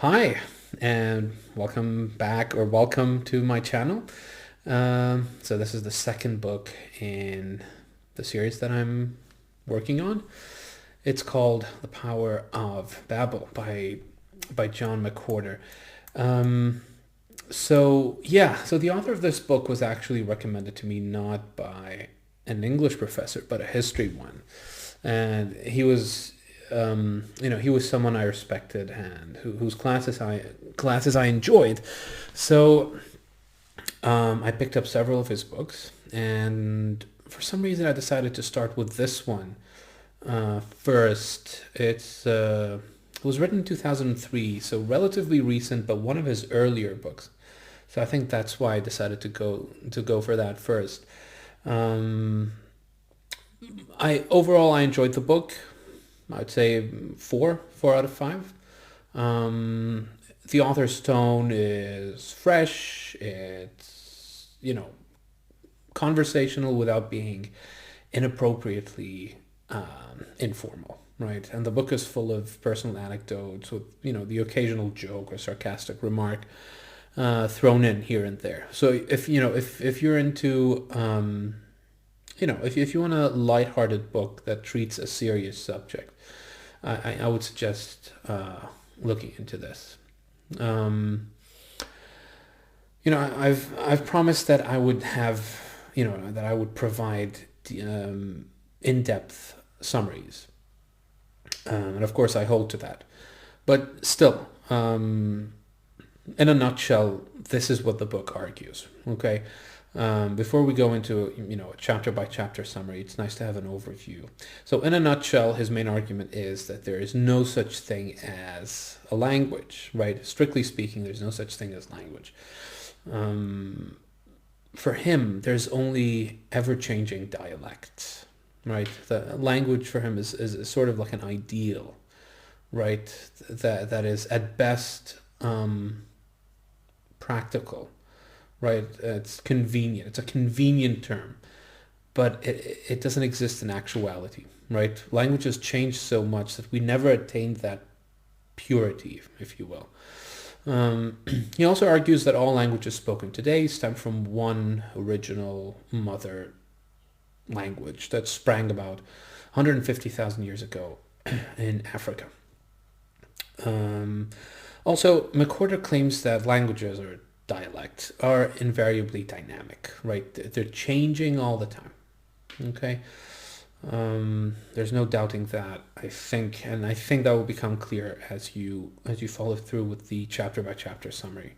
Hi, and welcome back or welcome to my channel. So this is the second book in the series that I'm working on. It's called The Power of Babel by John McWhorter. Um, so the author of this book was actually recommended to me not by an English professor, but a history one. And he was someone I respected and whose classes I enjoyed. So I picked up several of his books, and for some reason I decided to start with this one first. It was written in 2003, so relatively recent, but one of his earlier books. So I think that's why I decided to go for that first. Um, I enjoyed the book. I'd say four out of five. Um, the author's tone is fresh. It's conversational without being inappropriately informal, right? And the book is full of personal anecdotes with the occasional joke or sarcastic remark thrown in here and there. So if you're into if you want a lighthearted book that treats a serious subject, I would suggest looking into this. Um, I've promised that I would have, that I would provide in-depth summaries, and of course I hold to that. But still, in a nutshell, this is what the book argues. Okay. Before we go into a chapter by chapter summary, it's nice to have an overview. So in a nutshell, his main argument is that there is no such thing as a language, right? Strictly speaking, there's no such thing as language. Um, for him, there's only ever-changing dialects, right? The language for him is sort of like an ideal, right? That is at best practical, right? It's convenient. It's a convenient term, but it doesn't exist in actuality, right? Languages change so much that we never attained that purity, if you will. He also argues that all languages spoken today stem from one original mother language that sprang about 150,000 years ago in Africa. Um, Also, McWhorter claims that languages or dialects are invariably dynamic, right? They're changing all the time. Okay. There's no doubting that. I think that will become clear as you follow through with the chapter by chapter summary.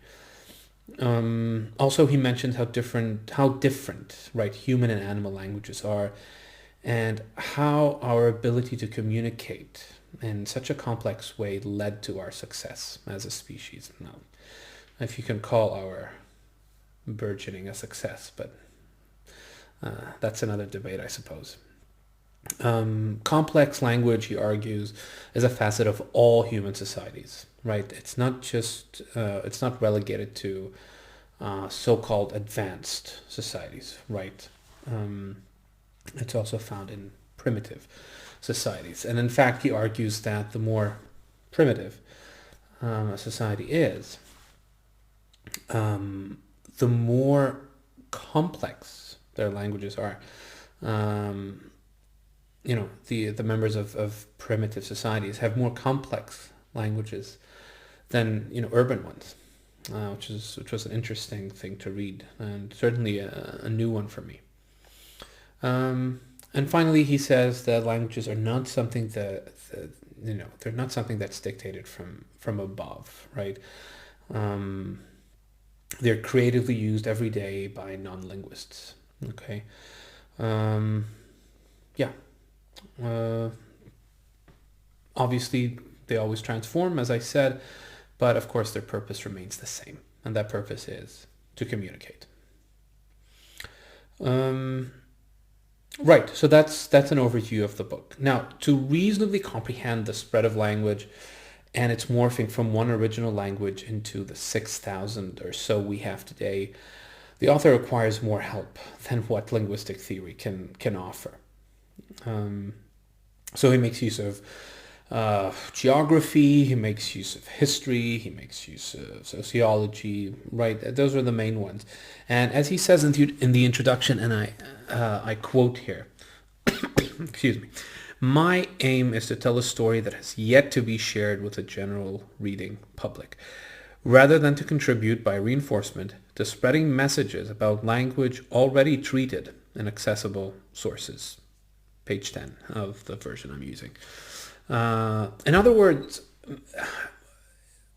Also, he mentioned how different, right, human and animal languages are, and how our ability to communicate in such a complex way led to our success as a species. Now, if you can call our burgeoning a success, but that's another debate, I suppose. Complex language, he argues, is a facet of all human societies, right? It's not relegated to so-called advanced societies, right? Um, it's also found in primitive societies. And in fact, he argues that the more primitive a society is, the more complex their languages are. Um, the members of primitive societies have more complex languages than urban ones, which was an interesting thing to read, and certainly a new one for me. And finally, he says that languages are not something they're not something that's dictated from above, right? Um, they're creatively used every day by non-linguists. Okay. Um, yeah. Uh, Obviously, they always transform, as I said, but of course, their purpose remains the same, and that purpose is to communicate. Um, Right, so that's an overview of the book. Now, to reasonably comprehend the spread of language and its morphing from one original language into the 6,000 or so we have today, the author requires more help than what linguistic theory can offer. Um, so he makes use of geography, he makes use of history, he makes use of sociology, right? Those are the main ones. And as he says in the introduction, and I quote here, excuse me, my aim is to tell a story that has yet to be shared with the general reading public, rather than to contribute by reinforcement to spreading messages about language already treated in accessible sources. Page 10 of the version I'm using. In other words,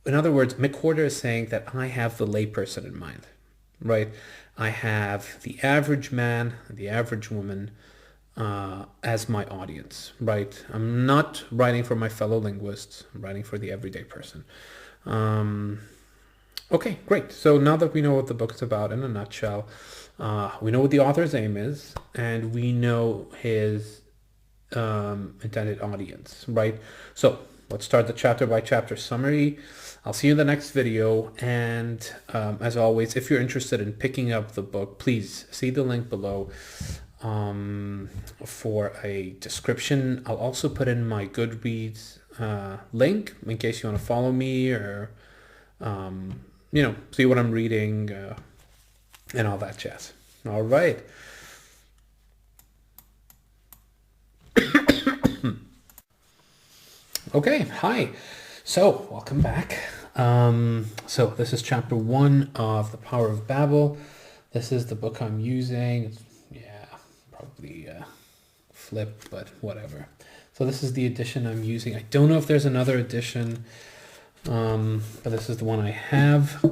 McWhorter is saying that I have the layperson in mind, right? I have the average man, the average woman as my audience, right? I'm not writing for my fellow linguists. I'm writing for the everyday person. Okay, great. So now that we know what the book's about in a nutshell, we know what the author's aim is, and we know his intended audience, right? So let's start the chapter by chapter summary. I'll see you in the next video, and as always, if you're interested in picking up the book, please see the link below for a description. I'll also put in my Goodreads link in case you want to follow me or see what I'm reading and all that jazz. All right. Okay, hi. So, welcome back. So this is chapter 1 of The Power of Babel. This is the book I'm using. It's, probably flipped, but whatever. So this is the edition I'm using. I don't know if there's another edition, but this is the one I have.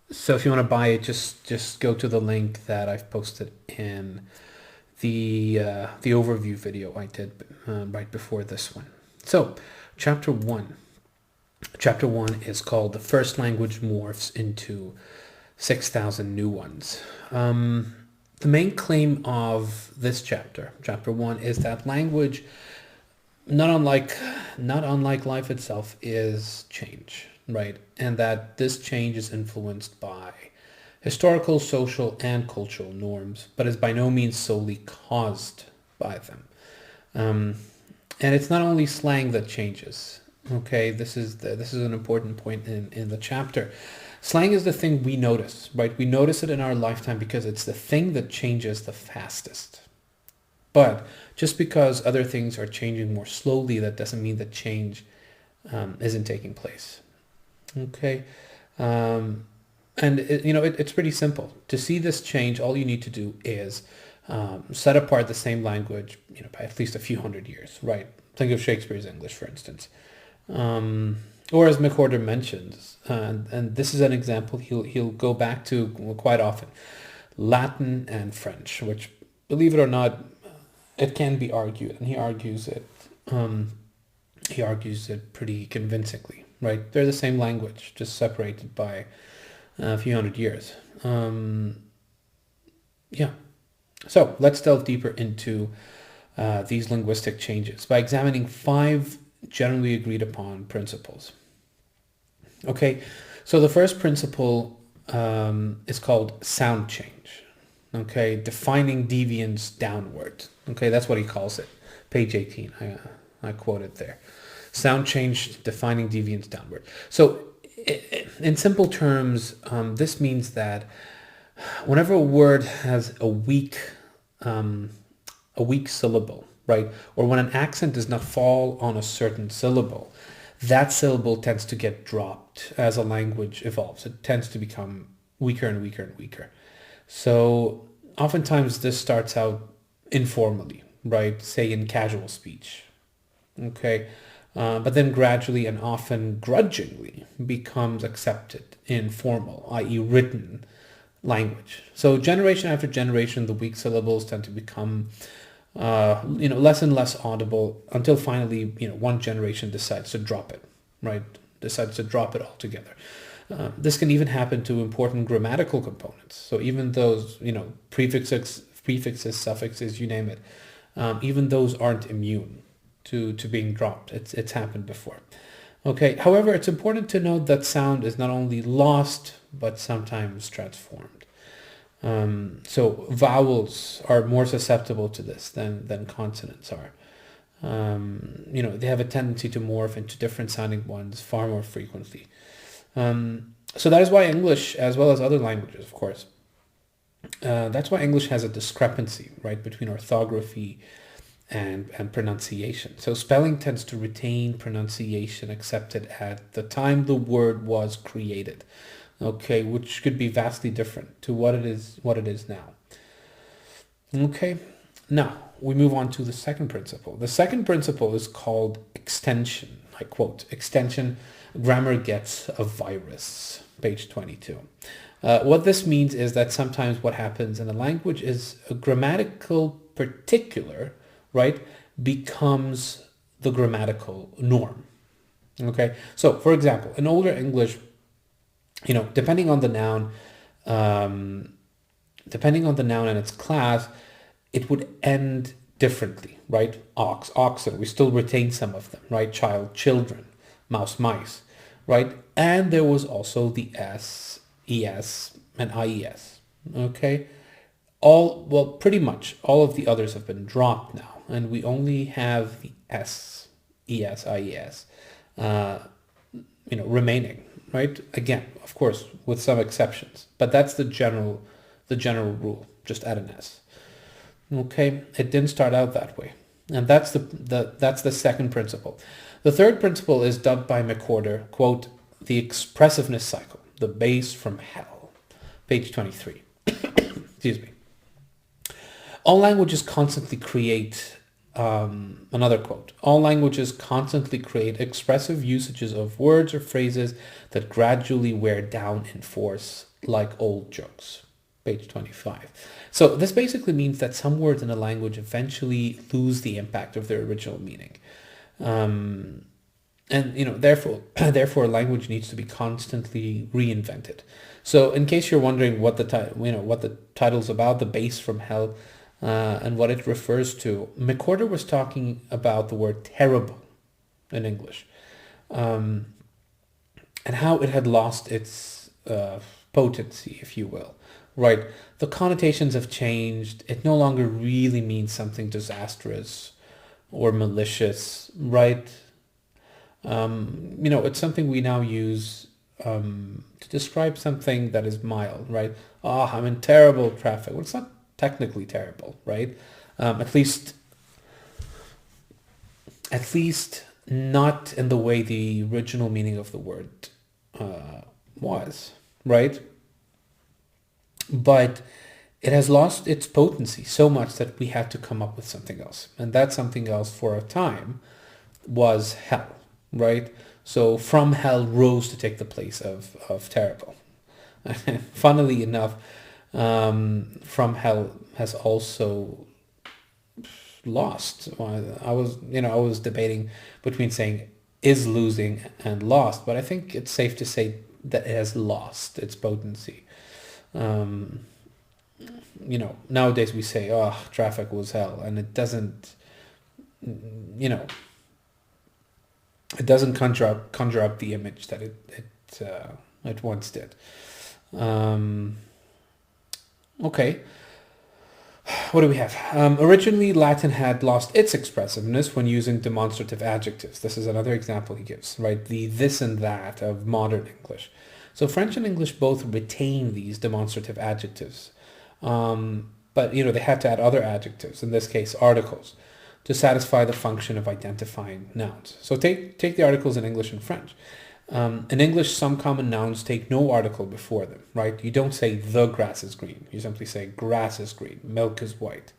So if you want to buy it, just go to the link that I've posted in the overview video I did right before this one. So chapter 1 is called The First Language Morphs into 6,000 New Ones. The main claim of this chapter 1, is that language, not unlike life itself, is change, right? And that this change is influenced by historical, social, and cultural norms, but is by no means solely caused by them. And it's not only slang that changes. Okay, this is an important point in the chapter. Slang is the thing we notice, right? We notice it in our lifetime because it's the thing that changes the fastest. But just because other things are changing more slowly, that doesn't mean that change isn't taking place. Okay. And it's pretty simple. To see this change, all you need to do is set apart the same language, by at least a few hundred years, right? Think of Shakespeare's English, for instance. Or as McWhorter mentions, and this is an example he'll go back to quite often, Latin and French, which, believe it or not, it can be argued, and he argues it pretty convincingly, right? They're the same language, just separated by a few hundred years. So let's delve deeper into these linguistic changes by examining 5 generally agreed upon principles. Okay, so the first principle is called sound change. Okay, defining deviance downward. Okay, that's what he calls it. Page 18, I quoted there. Sound change, defining deviance downward. So in simple terms, this means that whenever a word has a weak syllable, right, or when an accent does not fall on a certain syllable, that syllable tends to get dropped as a language evolves. It tends to become weaker and weaker and weaker. So oftentimes this starts out informally, right, say in casual speech. Okay. But then gradually and often grudgingly becomes accepted in formal, i.e. written language. So generation after generation, the weak syllables tend to become, less and less audible until finally, one generation decides to drop it, right? Decides to drop it altogether. This can even happen to important grammatical components. So even those, prefixes, suffixes, you name it, even those aren't immune to being dropped. It's happened before. Okay. However, it's important to note that sound is not only lost, but sometimes transformed. So vowels are more susceptible to this than consonants are. They have a tendency to morph into different sounding ones far more frequently. So that is why English, as well as other languages, of course, that's why English has a discrepancy, right, between orthography and pronunciation. So spelling tends to retain pronunciation accepted at the time the word was created, okay, which could be vastly different to what it is now. Okay, now we move on to the second principle. The second principle is called extension. I quote, extension, grammar gets a virus, page 22. What this means is that sometimes what happens in a language is a grammatical particular, right, becomes the grammatical norm. Okay, so for example, in older English, depending on the noun and its class, it would end differently, right? Ox, oxen, we still retain some of them, right? Child, children, mouse, mice, right? And there was also the S, ES, and IES, okay? Pretty much all of the others have been dropped now, and we only have the S, ES, IES, remaining, right? Again, of course, with some exceptions, but that's the general rule. Just add an S. Okay, it didn't start out that way, and that's the second principle. The third principle is dubbed by McWhorter, quote, the expressiveness cycle, the base from hell, page 23. Excuse me. All languages constantly create, another quote, all languages constantly create expressive usages of words or phrases that gradually wear down in force, like old jokes, page 25. So this basically means that some words in a language eventually lose the impact of their original meaning. Therefore language needs to be constantly reinvented. So in case you're wondering what the title's about, the base from hell, and what it refers to, McWhorter was talking about the word terrible in English, and how it had lost its potency, if you will. Right, the connotations have changed. It no longer really means something disastrous or malicious, right? It's something we now use to describe something that is mild, right? Oh, I'm in terrible traffic. Well, it's not technically terrible, right? At least not in the way the original meaning of the word was, right? But it has lost its potency so much that we had to come up with something else. And that something else for a time was hell, right? So from hell rose to take the place of terrible. Funnily enough, from hell has also lost. I was debating between saying is losing and lost, but I think it's safe to say that it has lost its potency. Nowadays we say, oh, traffic was hell, and it doesn't conjure up the image that it once did. Okay, what do we have? Originally, Latin had lost its expressiveness when using demonstrative adjectives. This is another example he gives, right? The this and that of modern English. So French and English both retain these demonstrative adjectives, but they had to add other adjectives, in this case articles, to satisfy the function of identifying nouns. So take the articles in English and French. In English, some common nouns take no article before them, right? You don't say the grass is green. You simply say grass is green, milk is white.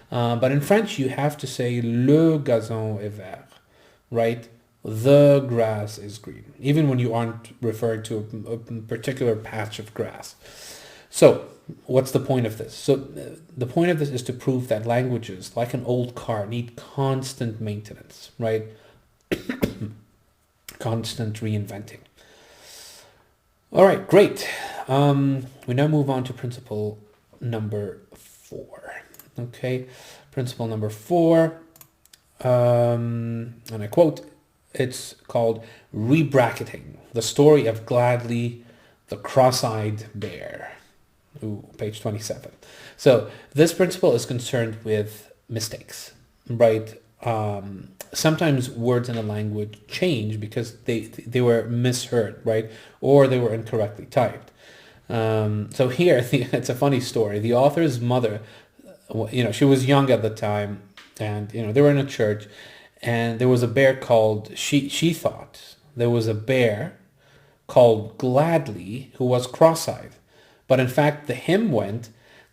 But in French, you have to say le gazon est vert, right? The grass is green, even when you aren't referring to a particular patch of grass. So what's the point of this? So the point of this is to prove that languages, like an old car, need constant maintenance, right? Constant reinventing. All right, great. We now move on to principle number 4. Okay, principle number 4, and I quote, it's called rebracketing, the story of Gladly, the cross-eyed bear. Ooh, page 27. So this principle is concerned with mistakes, right? sometimes words in a language change because they were misheard, right? Or they were incorrectly typed. So here, it's a funny story. The author's mother, she was young at the time, and they were in a church, and there was a bear called, she thought there was a bear called Gladly who was cross-eyed. But in fact, the hymn went,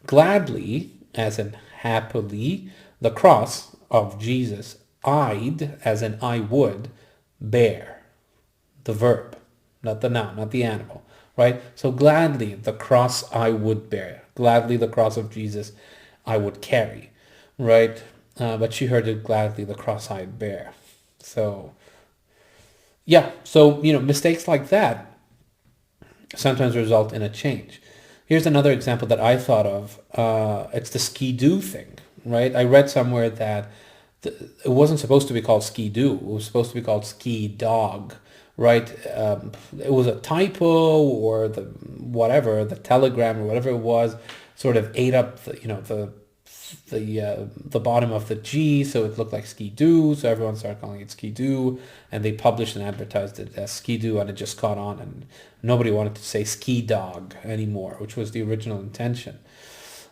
gladly, as in happily, the cross of Jesus, I'd, as in I would, bear, the verb, not the noun, not the animal, right? So gladly the cross I would bear, gladly the cross of Jesus I would carry, right? But she heard it, gladly the cross I'd bear. So yeah, so mistakes like that sometimes result in a change. Here's another example that I thought of. It's the ski-doo thing, right? I read somewhere that it wasn't supposed to be called ski-doo. It was supposed to be called ski-dog, right? It was a typo, or the telegram or whatever it was sort of ate up the bottom of the G, so it looked like ski-doo, so everyone started calling it ski-doo, and they published and advertised it as ski-doo, and it just caught on, and nobody wanted to say ski-dog anymore, which was the original intention.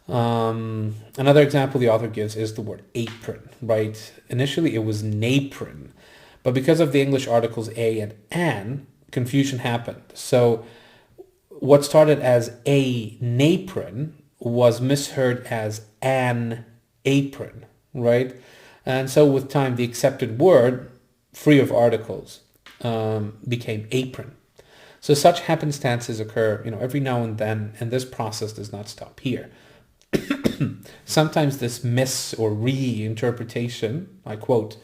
Another example the author gives is the word apron, right? Initially it was napron, but because of the English articles a and an, confusion happened. So what started as a napron was misheard as an apron, right? And so with time, the accepted word, free of articles, became apron. So such happenstances occur, every now and then, and this process does not stop here. Sometimes this mis or reinterpretation, I quote,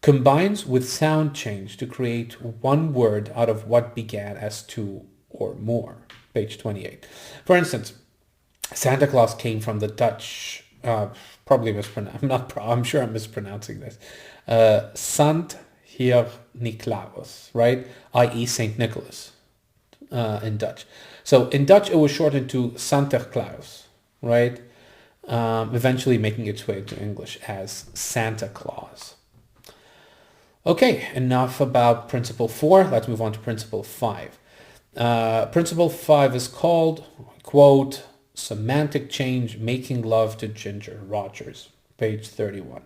combines with sound change to create one word out of what began as two or more. Page 28. For instance, Santa Claus came from the Dutch, probably mispronounced. I'm sure I'm mispronouncing this. Sant Heer Nicolaas, right? I.e. Saint Nicholas in Dutch. So in Dutch, it was shortened to Santa Claus, right? Eventually making its way to English as Santa Claus. Okay, enough about Principle 4. Let's move on to Principle 5. Principle 5 is called, quote, Semantic Change, Making Love to Ginger Rogers, page 31.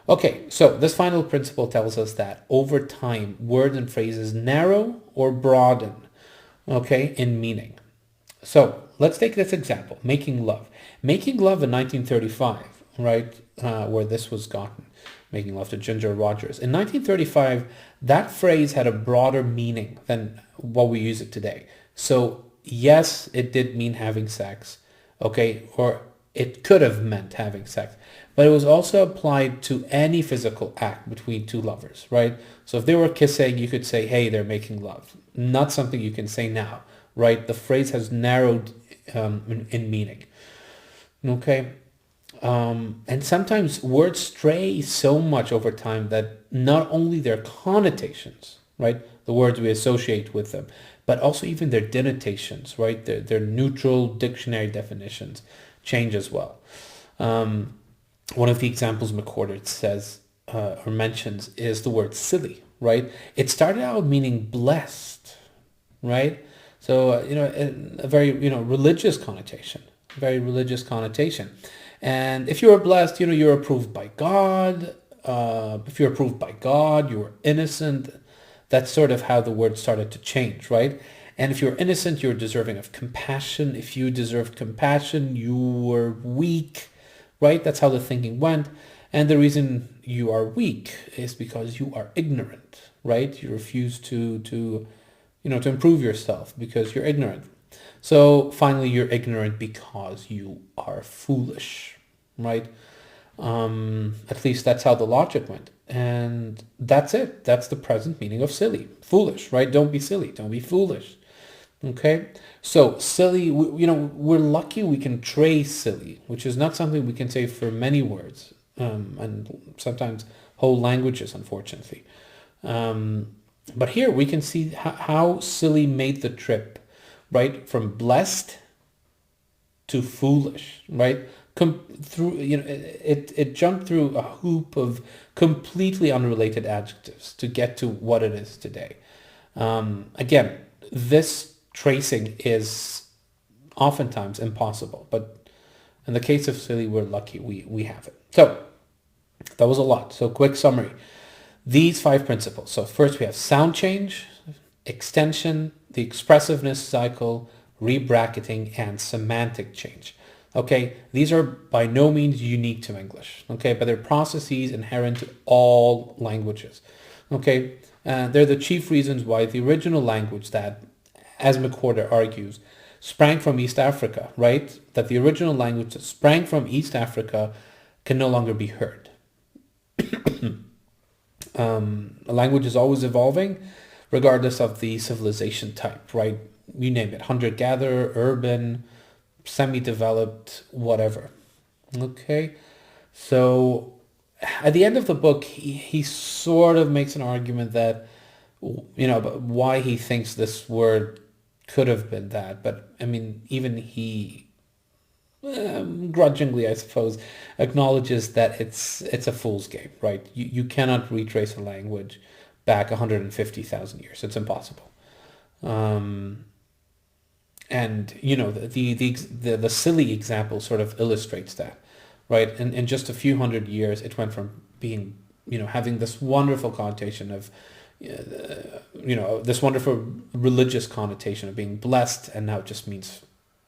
Okay, so this final principle tells us that over time, words and phrases narrow or broaden, okay, in meaning. So let's take this example, making love. Making love in 1935, right, where this was gotten, making love to Ginger Rogers. In 1935, that phrase had a broader meaning than what we use it today. So yes, it did mean having sex, okay, or it could have meant having sex, but it was also applied to any physical act between two lovers, right? So if they were kissing, you could say, hey, they're making love. Not something you can say now, right? The phrase has narrowed in meaning, okay? And sometimes words stray so much over time that not only their connotations, right, the words we associate with them, but also even their denotations, right, their neutral dictionary definitions change as well. One of the examples McWhorter says or mentions is the word silly, right? It started out meaning blessed, right? So, a very, religious connotation, very religious connotation. And if you are blessed, you're approved by God. If you're approved by God, you're innocent. That's sort of how the word started to change, right? And if you're innocent, you're deserving of compassion. If you deserved compassion, you were weak, right? That's how the thinking went. And the reason you are weak is because you are ignorant, right? You refuse to improve yourself because you're ignorant. So finally, you're ignorant because you are foolish, right? At least that's how the logic went. And that's it. That's the present meaning of silly. Foolish, right? Don't be silly. Don't be foolish. Okay? So silly, we're lucky we can trace silly, which is not something we can say for many words, and sometimes whole languages, unfortunately. But here we can see how silly made the trip, right? From blessed to foolish, right? through, it jumped through a hoop of completely unrelated adjectives to get to what it is today. Again, this tracing is oftentimes impossible, but in the case of silly, we're lucky we have it. So that was a lot. So quick summary. These 5 principles. So first we have sound change, extension, the expressiveness cycle, rebracketing, and semantic change. Okay, these are by no means unique to English, okay, but they're processes inherent to all languages. Okay, they're the chief reasons why the original language that, as McWhorter argues, sprang from East Africa, right? That the original language that sprang from East Africa can no longer be heard. A language is always evolving, regardless of the civilization type, right? You name it, hunter-gatherer, urban, semi-developed, whatever. Okay, so at the end of the book, he sort of makes an argument that, why he thinks this word could have been that. But I mean, even he, grudgingly, I suppose, acknowledges that it's a fool's game, right? You cannot retrace a language back 150,000 years. It's impossible. And the silly example sort of illustrates that, right? In just a few hundred years, it went from being, having this wonderful connotation of, this wonderful religious connotation of being blessed, and now it just means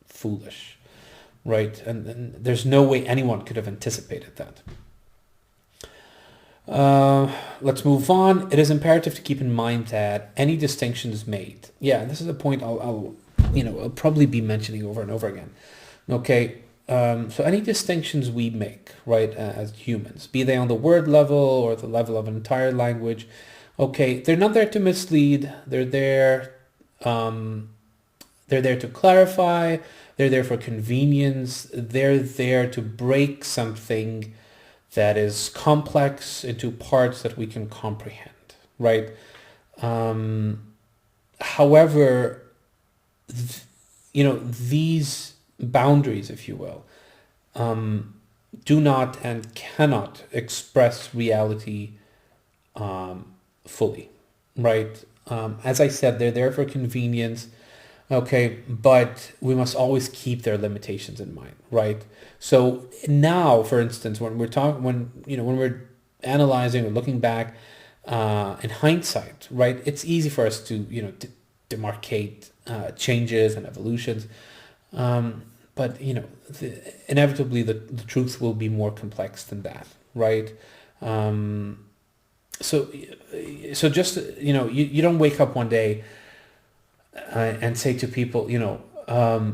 foolish, right? And there's no way anyone could have anticipated that. Let's move on. It is imperative to keep in mind that any distinctions made. Yeah, this is a point I'll probably be mentioning over and over again. Okay, so any distinctions we make, right, as humans, be they on the word level or the level of an entire language, okay, they're not there to mislead. They're there to clarify. They're there for convenience. They're there to break something that is complex into parts that we can comprehend, right? However, these boundaries, if you will, do not and cannot express reality fully, right? As I said, they're there for convenience, okay, but we must always keep their limitations in mind, right? So now, for instance, when we're analyzing or looking back in hindsight, right, it's easy for us to demarcate changes and evolutions, but inevitably the truth will be more complex than that, right? So just you don't wake up one day and say to people,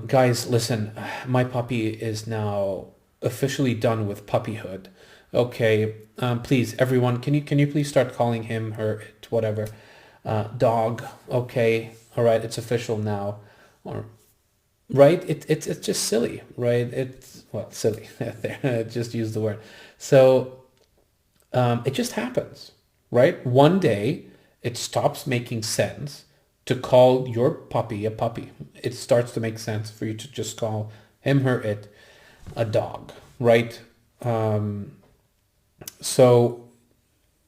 guys, listen, my puppy is now officially done with puppyhood. Okay, please, everyone, can you please start calling him, her, it, whatever, dog. Okay, all right, it's official now, or right? It's just silly, right? It's silly. There, just use the word. So it just happens, right? One day it stops making sense to call your puppy a puppy. It starts to make sense for you to just call him, her, it a dog, right? So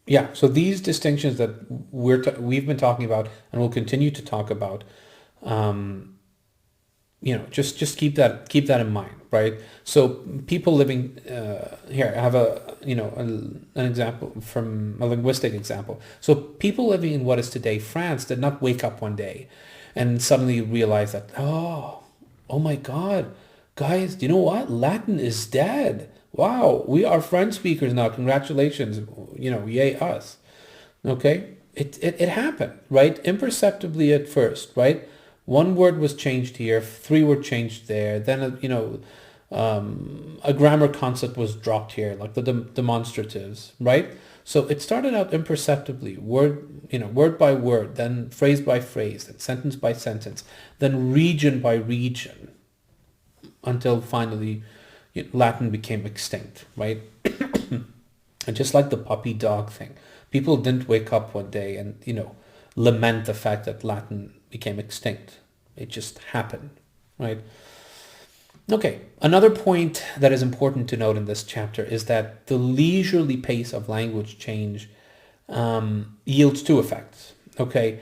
these distinctions that we've been talking about and will continue to talk about, just keep that in mind, right? So people living here, I have an example from a linguistic example. So people living in what is today France did not wake up one day and suddenly realize that, oh my God, guys, do you know what? Latin is dead. Wow, we are French speakers now. Congratulations, yay us. Okay, it happened, right? Imperceptibly at first, right? One word was changed here, 3 were changed there. Then, a grammar concept was dropped here, like the demonstratives, right? So it started out imperceptibly, word by word, then phrase by phrase, then sentence by sentence, then region by region, until finally Latin became extinct, right? And just like the puppy dog thing, people didn't wake up one day and, lament the fact that Latin became extinct. It just happened, right? Okay, another point that is important to note in this chapter is that the leisurely pace of language change yields two effects. Okay,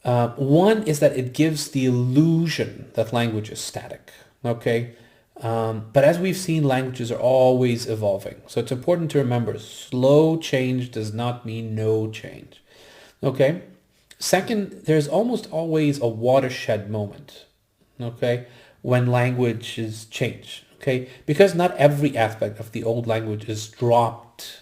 one is that it gives the illusion that language is static. Okay, but as we've seen, languages are always evolving. So it's important to remember slow change does not mean no change. Okay, second, there's almost always a watershed moment. Okay, when languages change. Okay, because not every aspect of the old language is dropped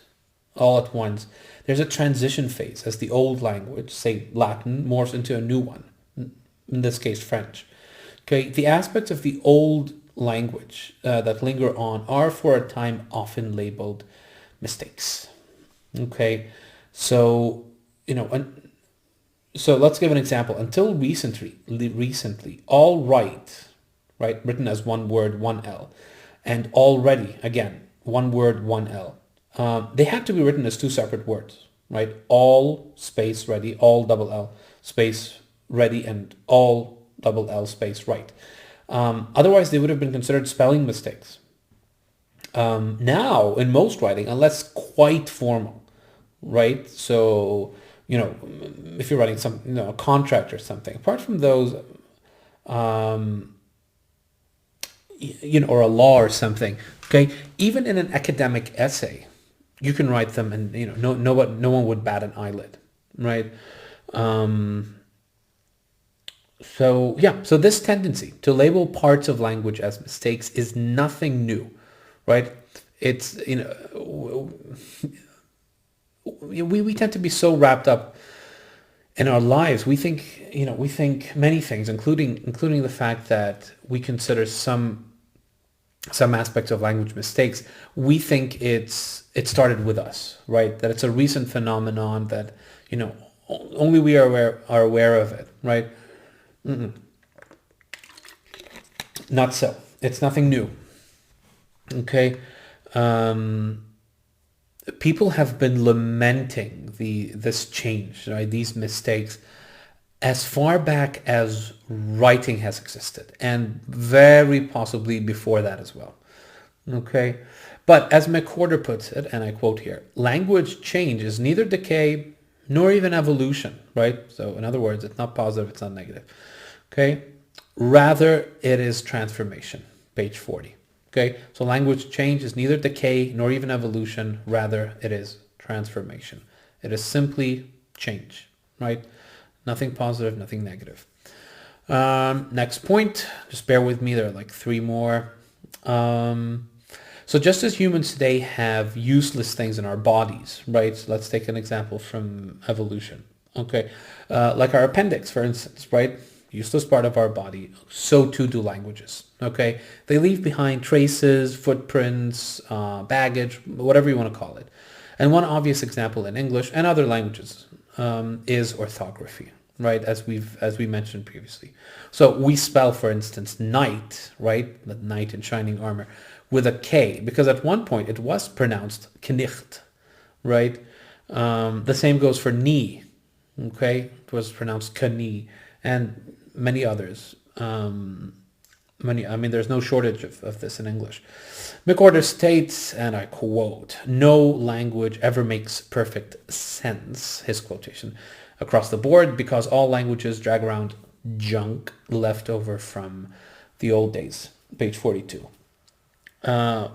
all at once. There's a transition phase as the old language, say Latin, morphs into a new one, in this case French. Okay, the aspects of the old language that linger on are for a time often labeled mistakes. Okay, so so let's give an example. Until recently, all right, written as one word, one L, and already, again, one word, one L. They had to be written as two separate words, right? All space ready, all double L space ready, and all double L space right. Otherwise, they would have been considered spelling mistakes. Now, in most writing, unless quite formal, right? So, if you're writing some, a contract or something, apart from those, or a law or something, okay, even in an academic essay, you can write them and, no one would bat an eyelid, right? So this tendency to label parts of language as mistakes is nothing new, right? It's, we tend to be so wrapped up in our lives. We think many things, including the fact that we consider some aspects of language mistakes. We think it started with us, right? That it's a recent phenomenon that, only we are aware of it, right? Not so. It's nothing new. Okay. People have been lamenting this change, right? These mistakes as far back as writing has existed, and very possibly before that as well. Okay. But as McWhorter puts it, and I quote here, language change is neither decay nor even evolution, right? So in other words, it's not positive, it's not negative. Okay. Rather, it is transformation. Page 40. Okay. So language change is neither decay nor even evolution. Rather, it is transformation. It is simply change, right? Nothing positive, nothing negative. Next point, just bear with me. There are like three more. So just as humans today have useless things in our bodies, right? So let's take an example from evolution. Okay. Like our appendix, for instance, right? Useless part of our body. So too do languages. Okay. They leave behind traces, footprints, baggage, whatever you want to call it. And one obvious example in English and other languages is orthography, right? As we mentioned previously. So we spell, for instance, knight, right? The knight in shining armor, with a K, because at one point it was pronounced Knecht, right? The same goes for knee, okay? It was pronounced Knie, and many others. There's no shortage of this in English. McWhorter states, and I quote, "No language ever makes perfect sense," his quotation, "across the board, because all languages drag around junk left over from the old days." Page 42.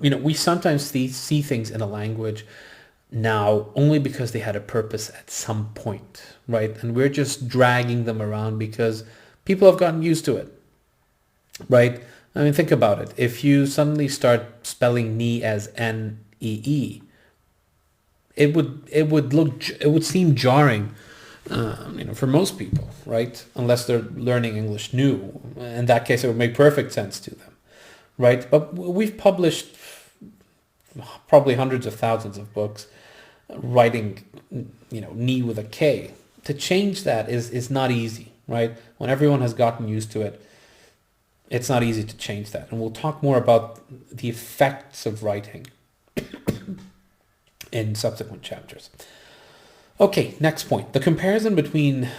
We sometimes see things in a language now only because they had a purpose at some point, right? And we're just dragging them around because people have gotten used to it, right? I mean, think about it. If you suddenly start spelling knee as N-E-E, it would seem jarring, for most people, right? Unless they're learning English new. In that case, it would make perfect sense to them. Right, but we've published probably hundreds of thousands of books writing, knee with a K. To change that is not easy, right? When everyone has gotten used to it, it's not easy to change that. And we'll talk more about the effects of writing in subsequent chapters. Okay, next point. The comparison between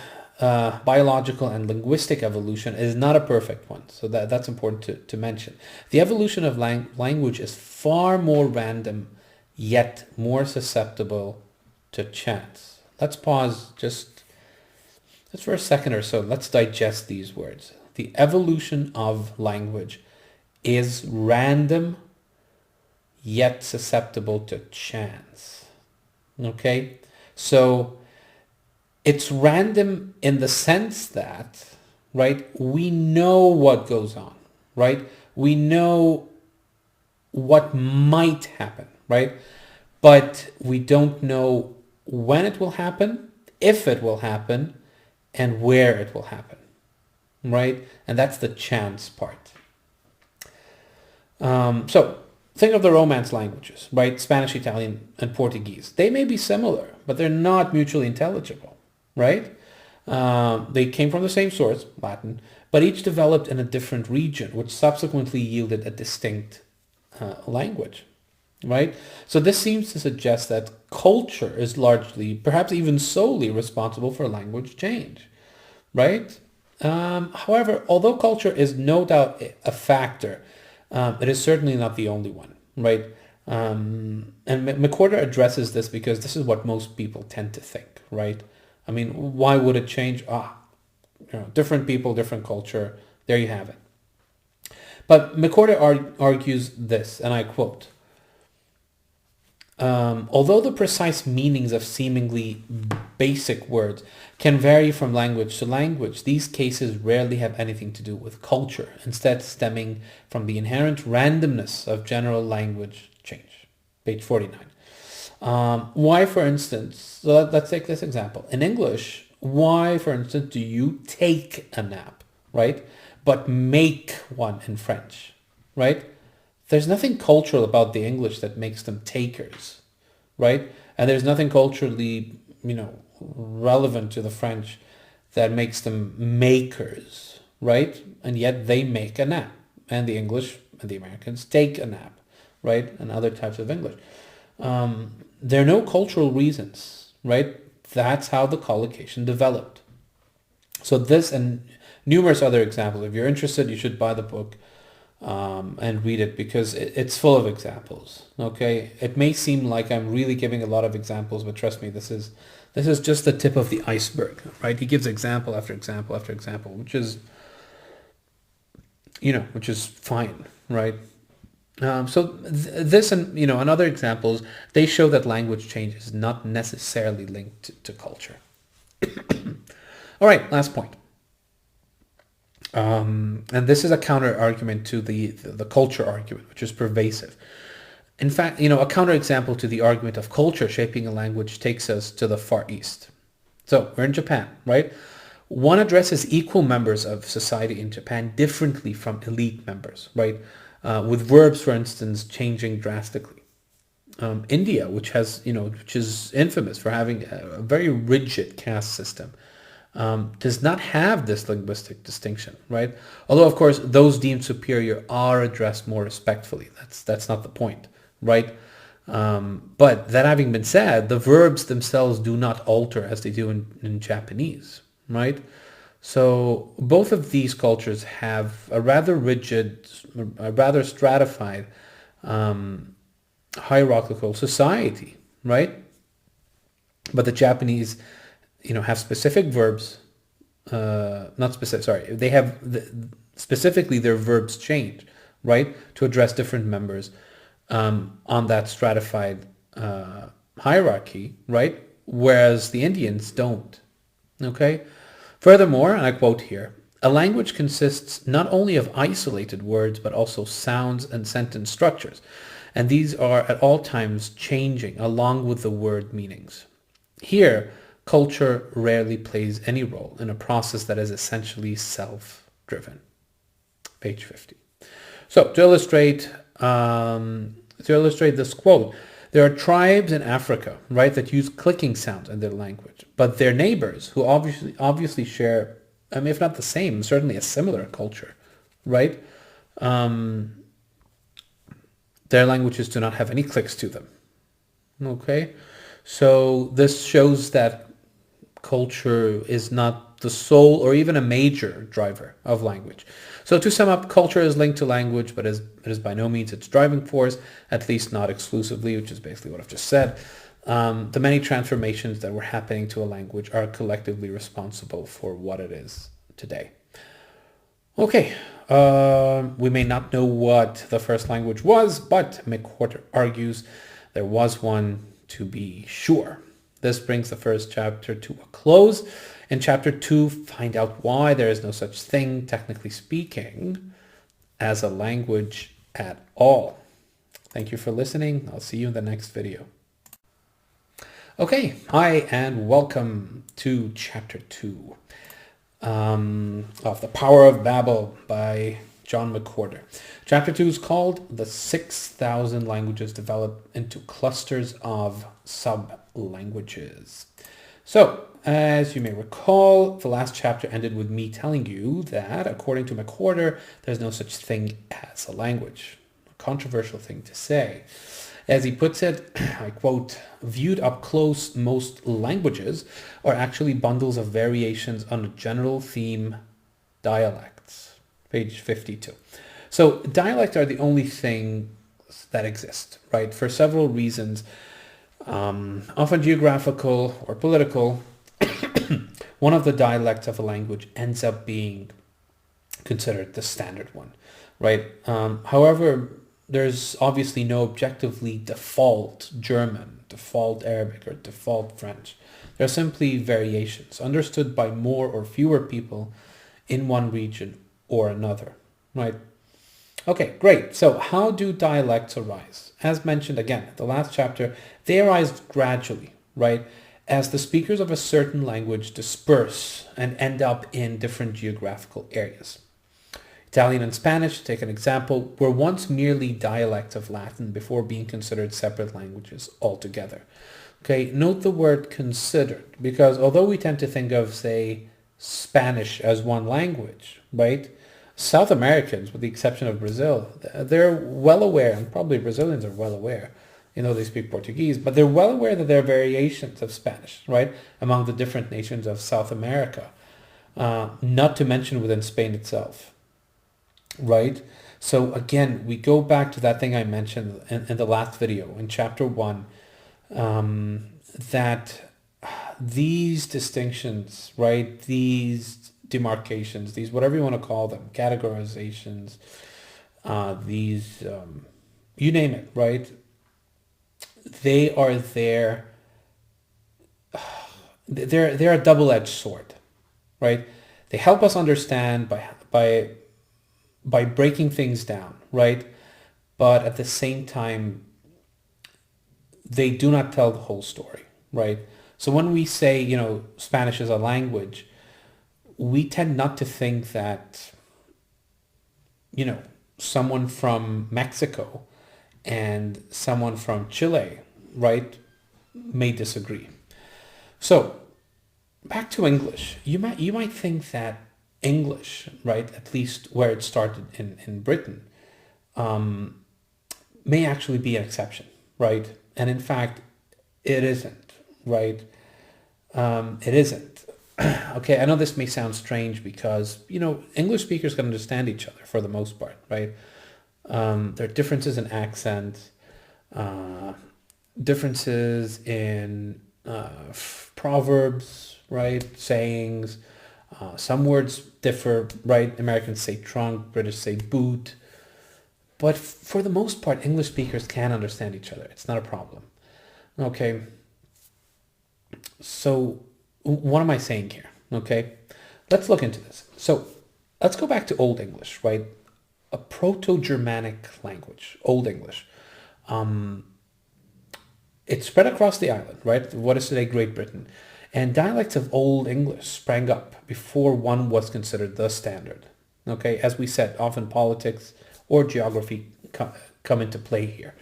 biological and linguistic evolution is not a perfect one. So that's important to mention. The evolution of language is far more random, yet more susceptible to chance. Let's pause just for a second or so. Let's digest these words. The evolution of language is random, yet susceptible to chance. Okay? So it's random in the sense that, right, we know what goes on, right? We know what might happen, right? But we don't know when it will happen, if it will happen, and where it will happen, right? And that's the chance part. So think of the Romance languages, right? Spanish, Italian, and Portuguese. They may be similar, but they're not mutually intelligible, right? They came from the same source, Latin, but each developed in a different region, which subsequently yielded a distinct language, right? So this seems to suggest that culture is largely, perhaps even solely, responsible for language change, right? However, although culture is no doubt a factor, it is certainly not the only one, right? And McWhorter addresses this because this is what most people tend to think, right? I mean, why would it change? Different people, different culture. There you have it. But McWhorter argues this, and I quote, although the precise meanings of seemingly basic words can vary from language to language, these cases rarely have anything to do with culture, instead stemming from the inherent randomness of general language change. Page 49. Why, for instance, so let's take this example. In English, why, for instance, do you take a nap, right? But make one in French, right? There's nothing cultural about the English that makes them takers, right? And there's nothing culturally, relevant to the French that makes them makers, right? And yet they make a nap. And the English and the Americans take a nap, right? And other types of English. There are no cultural reasons, right? That's how the collocation developed. So this and numerous other examples. If you're interested, you should buy the book and read it because it's full of examples. Okay, it may seem like I'm really giving a lot of examples, but trust me, this is just the tip of the iceberg, right? He gives example after example after example, which is fine, right? So this and and other examples, they show that language change is not necessarily linked to culture. All right, last point. And this is a counter argument to the culture argument, which is pervasive. In fact, a counter example to the argument of culture shaping a language takes us to the Far East. So we're in Japan, right? One addresses equal members of society in Japan differently from elite members, right? With verbs, for instance, changing drastically. India, which is infamous for having a very rigid caste system, does not have this linguistic distinction, right? Although, of course, those deemed superior are addressed more respectfully. That's not the point, right? But that having been said, the verbs themselves do not alter as they do in Japanese, right? So both of these cultures have a rather rigid, a rather stratified hierarchical society, right? But the Japanese, have specific verbs, they have specifically their verbs change, right? To address different members on that stratified hierarchy, right? Whereas the Indians don't, okay? Furthermore, and I quote here, a language consists not only of isolated words, but also sounds and sentence structures. And these are at all times changing along with the word meanings. Here, culture rarely plays any role in a process that is essentially self-driven. Page 50. So to illustrate this quote, there are tribes in Africa, right, that use clicking sounds in their language, but their neighbors, who obviously share, if not the same, certainly a similar culture, right? Their languages do not have any clicks to them. Okay, so this shows that culture is not the sole or even a major driver of language. So to sum up, culture is linked to language, but it is by no means its driving force, at least not exclusively, which is basically what I've just said. The many transformations that were happening to a language are collectively responsible for what it is today. Okay, we may not know what the first language was, but McWhorter argues there was one to be sure. This brings the first chapter to a close. In chapter 2, find out why there is no such thing, technically speaking, as a language at all. Thank you for listening. I'll see you in the next video. Okay, hi and welcome to chapter 2 of The Power of Babel by John McWhorter. Chapter 2 is called The 6,000 Languages Developed into Clusters of Sub-Languages. So, as you may recall, the last chapter ended with me telling you that, according to McWhorter, there's no such thing as a language. A controversial thing to say. As he puts it, I quote, "Viewed up close, most languages are actually bundles of variations on a general theme, dialects." Page 52. So dialects are the only thing that exist, right? For several reasons, often geographical or political. One of the dialects of a language ends up being considered the standard one, right? However, there's obviously no objectively default German, default Arabic, or default French. They're simply variations understood by more or fewer people in one region or another, right? Okay, great. So how do dialects arise? As mentioned again, the last chapter, they arise gradually, right? As the speakers of a certain language disperse and end up in different geographical areas. Italian and Spanish, to take an example, were once merely dialects of Latin before being considered separate languages altogether. Okay, note the word considered, because although we tend to think of, say, Spanish as one language, right? South Americans, with the exception of Brazil, they're well aware, and probably Brazilians are well aware, they speak Portuguese, but they're well aware that there are variations of Spanish, right, among the different nations of South America, not to mention within Spain itself, right? So again, we go back to that thing I mentioned in the last video, in chapter 1, that these distinctions, right, these demarcations, these, whatever you want to call them, categorizations, these, you name it, right? They are there. They're a double-edged sword, right? They help us understand by breaking things down, right? But at the same time, they do not tell the whole story, right? So when we say, Spanish is a language, we tend not to think that, someone from Mexico and someone from Chile, right, may disagree. So back to English. You might think that English, right, at least where it started in Britain, may actually be an exception, right? And in fact, it isn't, right? It isn't. Okay, I know this may sound strange because, English speakers can understand each other for the most part, right? There are differences in accent, differences in proverbs, right? Sayings. Some words differ, right? Americans say trunk, British say boot. But for the most part, English speakers can understand each other. It's not a problem. Okay. So what am I saying here? Okay. Let's look into this. So let's go back to Old English, right? A Proto-Germanic language, Old English. It spread across the island, right? What is today Great Britain. And dialects of Old English sprang up before one was considered the standard. Okay, as we said, often politics or geography come into play here.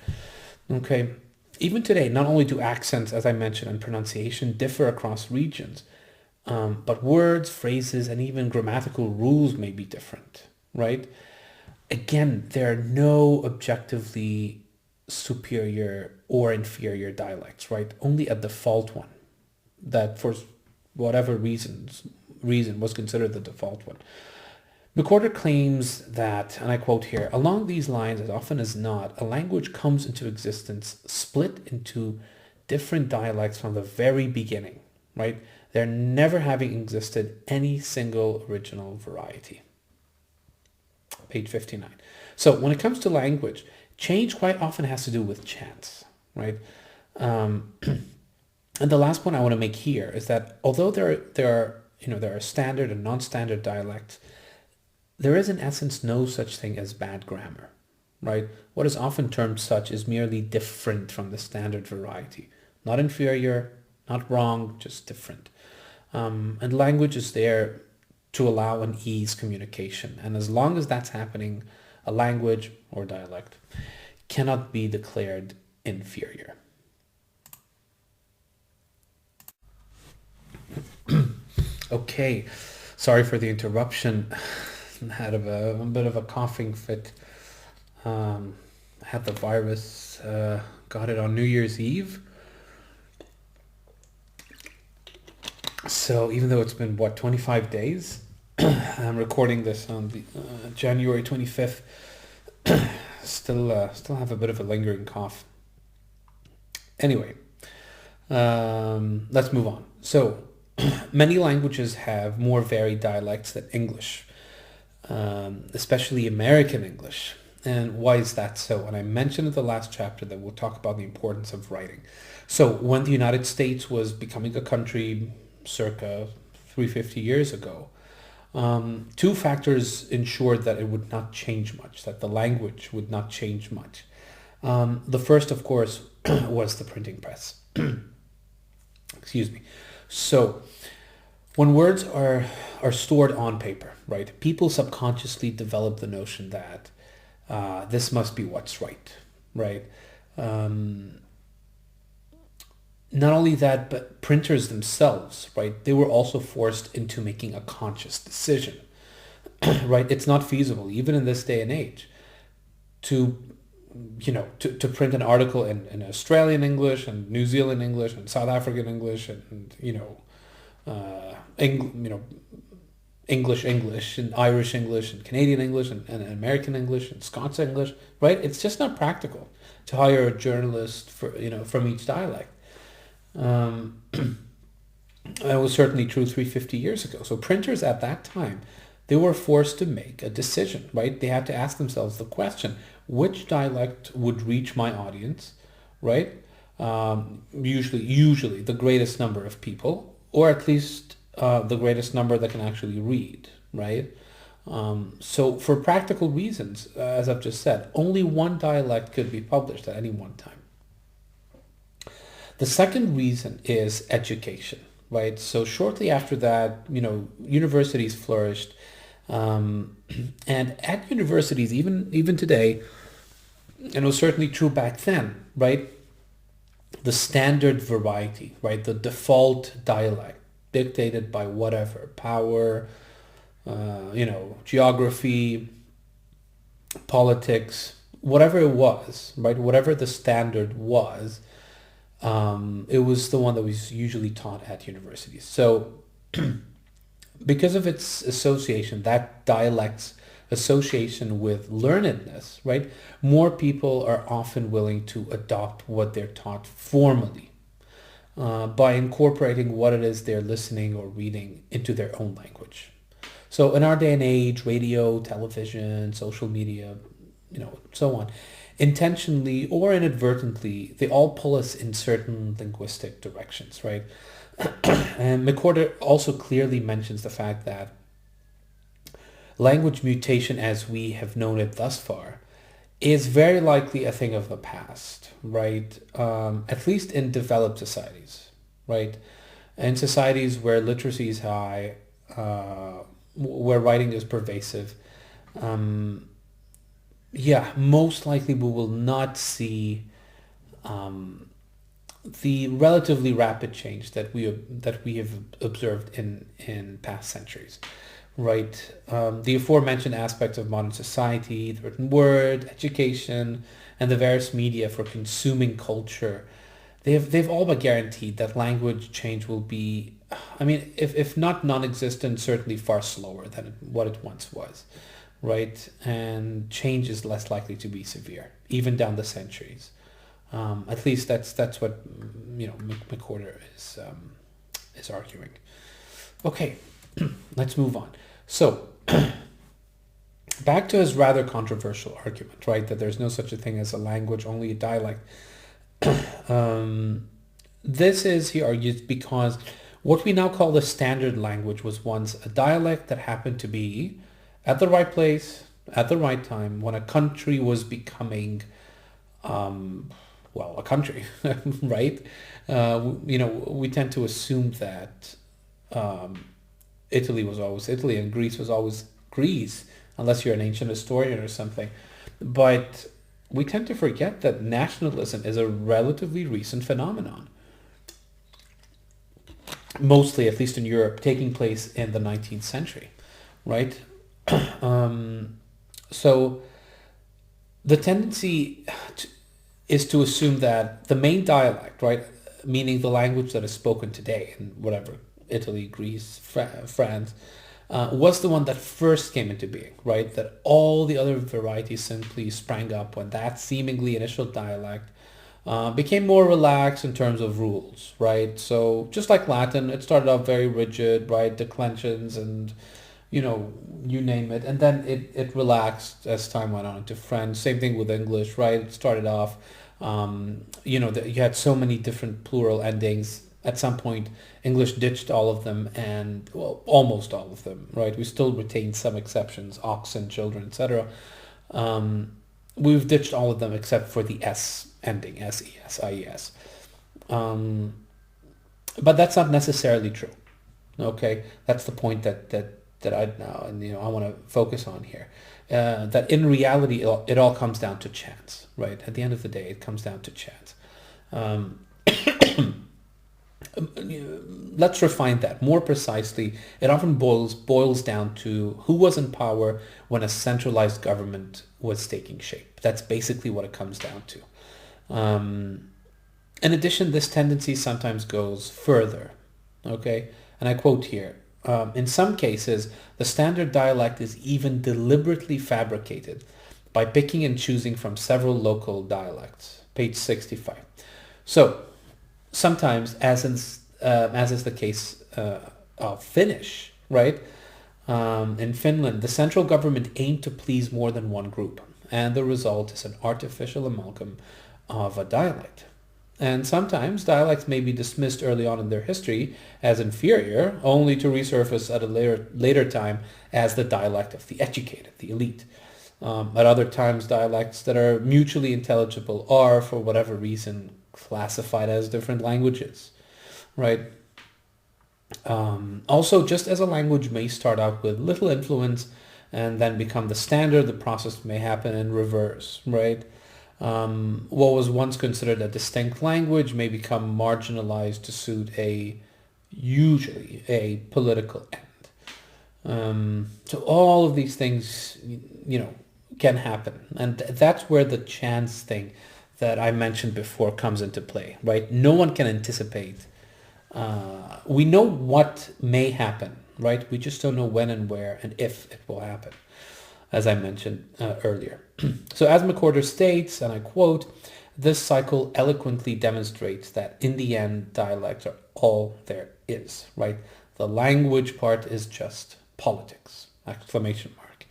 Okay, even today, not only do accents, as I mentioned, and pronunciation differ across regions, but words, phrases, and even grammatical rules may be different, right? Again, there are no objectively superior or inferior dialects, right? Only a default one that for whatever reason was considered the default one. McWhorter claims that, and I quote here, along these lines, as often as not, a language comes into existence split into different dialects from the very beginning, right? There never having existed any single original variety. Page 59. So when it comes to language, change quite often has to do with chance, right? And the last point I want to make here is that although there are standard and non-standard dialects, there is in essence no such thing as bad grammar, right? What is often termed such is merely different from the standard variety. Not inferior, not wrong, just different. And language is there to allow and ease communication. And as long as that's happening, a language or dialect cannot be declared inferior. Okay, sorry for the interruption. I had a bit of a coughing fit. Had the virus, got it on New Year's Eve. So even though it's been, 25 days, I'm recording this on the January 25th, still have a bit of a lingering cough. Anyway, let's move on. So many languages have more varied dialects than English, especially American English. And why is that so? And I mentioned in the last chapter that we'll talk about the importance of writing. So when the United States was becoming a country circa 350 years ago, two factors ensured that it would not change much, that the language would not change much. The first, of course, was the printing press. Excuse me. So when words are stored on paper, right, people subconsciously develop the notion that this must be what's right? Not only that, but printers themselves, right, they were also forced into making a conscious decision, right? It's not feasible, even in this day and age, to print an article in Australian English and New Zealand English and South African English and English and Irish English and Canadian English and American English and Scots English, right? It's just not practical to hire a journalist from each dialect. That was certainly true 350 years ago. So printers at that time, they were forced to make a decision, right? They had to ask themselves the question, which dialect would reach my audience, right? Usually the greatest number of people, or at least the greatest number that can actually read, right? So for practical reasons, as I've just said, only one dialect could be published at any one time. The second reason is education, right? So shortly after that, universities flourished. And at universities, even today, and it was certainly true back then, right? The standard variety, right? The default dialect dictated by whatever, power, geography, politics, whatever it was, right? Whatever the standard was, it was the one that was usually taught at universities. So because of its association, that dialect's association with learnedness, right, more people are often willing to adopt what they're taught formally by incorporating what it is they're listening or reading into their own language. So in our day and age, radio, television, social media, so on, intentionally or inadvertently, they all pull us in certain linguistic directions, right? And McWhorter also clearly mentions the fact that language mutation as we have known it thus far is very likely a thing of the past, right? At least in developed societies, right? In societies where literacy is high, where writing is pervasive, most likely we will not see the relatively rapid change that we have observed in past centuries, right? The aforementioned aspects of modern society, the written word, education, and the various media for consuming culture, they've all but guaranteed that language change will be I mean, if not non-existent, certainly far slower than what it once was, right? And change is less likely to be severe, even down the centuries. At least that's what McWhorter is arguing. Okay, let's move on. So back to his rather controversial argument, right? That there's no such a thing as a language, only a dialect. Um, this is, he argues, because what we now call the standard language was once a dialect that happened to be at the right place, at the right time, when a country was becoming, a country, right? We tend to assume that um, Italy was always Italy and Greece was always Greece, unless you're an ancient historian or something. But we tend to forget that nationalism is a relatively recent phenomenon, mostly, at least in Europe, taking place in the 19th century, right? Um, so the tendency is to assume that the main dialect, right, meaning the language that is spoken today in whatever, Italy, Greece, France, was the one that first came into being, right? That all the other varieties simply sprang up when that seemingly initial dialect became more relaxed in terms of rules, right? So just like Latin, it started off very rigid, right? Declensions and, you name it. And then it relaxed as time went on into French. Same thing with English, right? It started off, you had so many different plural endings. At some point, English ditched all of them and, well, almost all of them, right? We still retain some exceptions, oxen, children, etc. We've ditched all of them except for the S ending, S-E-S, I-E-S. Um, but that's not necessarily true. Okay, that's the point that I now I want to focus on here. That in reality, it all comes down to chance, right? At the end of the day, it comes down to chance. Um, let's refine that more precisely. It often boils down to who was in power when a centralized government was taking shape. That's basically what it comes down to. In addition, this tendency sometimes goes further. Okay, and I quote here. In some cases, the standard dialect is even deliberately fabricated by picking and choosing from several local dialects. Page 65. So, sometimes, as is the case of Finnish, right? In Finland, the central government aimed to please more than one group, and the result is an artificial amalgam of a dialect. And sometimes dialects may be dismissed early on in their history as inferior, only to resurface at a later time as the dialect of the educated, the elite. At other times, dialects that are mutually intelligible are, for whatever reason, classified as different languages, right? Also, just as a language may start out with little influence and then become the standard, the process may happen in reverse, right? What was once considered a distinct language may become marginalized to suit usually a political end. So all of these things, can happen. And that's where the chance thing that I mentioned before comes into play, right? No one can anticipate. We know what may happen, right? We just don't know when and where and if it will happen, as I mentioned earlier. So as McWhorter states, and I quote, this cycle eloquently demonstrates that in the end, dialects are all there is, right? The language part is just politics, exclamation mark.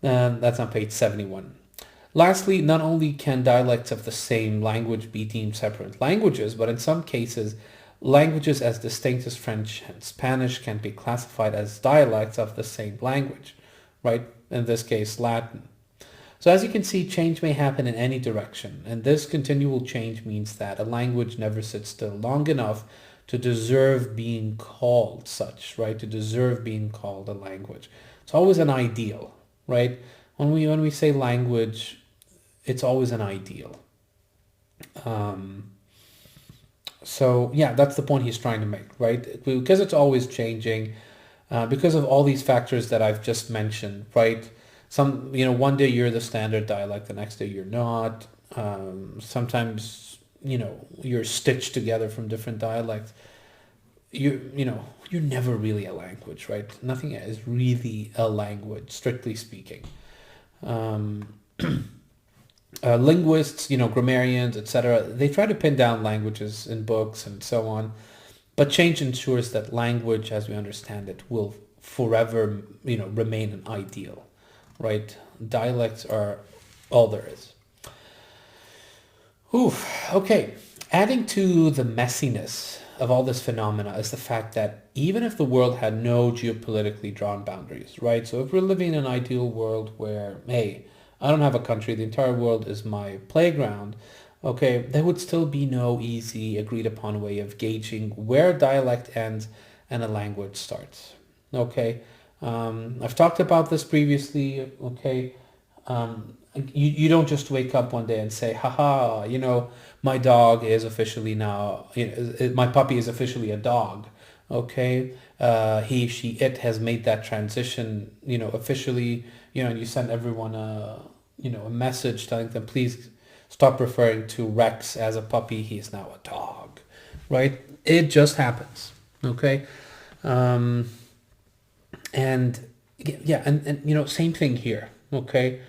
And that's on page 71. Lastly, not only can dialects of the same language be deemed separate languages, but in some cases, languages as distinct as French and Spanish can be classified as dialects of the same language, right? In this case, Latin. So as you can see, change may happen in any direction, and this continual change means that a language never sits still long enough to deserve being called such, right? To deserve being called a language. It's always an ideal, right? When we say language, it's always an ideal. So yeah, that's the point he's trying to make, right? Because it's always changing, because of all these factors that I've just mentioned, right? One day you're the standard dialect, the next day you're not. Sometimes, you're stitched together from different dialects. you're never really a language, right? Nothing is really a language, strictly speaking. Um, Linguists, grammarians, etc., they try to pin down languages in books and so on, but change ensures that language, as we understand it, will forever, remain an ideal, right? Dialects are all there is. Oof, okay. Adding to the messiness of all this phenomena is the fact that even if the world had no geopolitically drawn boundaries, right? So if we're living in an ideal world where, hey, I don't have a country, the entire world is my playground, okay, there would still be no easy agreed upon way of gauging where a dialect ends and a language starts. Okay, I've talked about this previously. Okay, you don't just wake up one day and say, haha, my dog is officially now, my puppy is officially a dog. Okay, he, she, it has made that transition, officially, and you send everyone a message telling them, please stop referring to Rex as a puppy. He is now a dog, right? It just happens. Okay. Um, and yeah, and same thing here. Okay.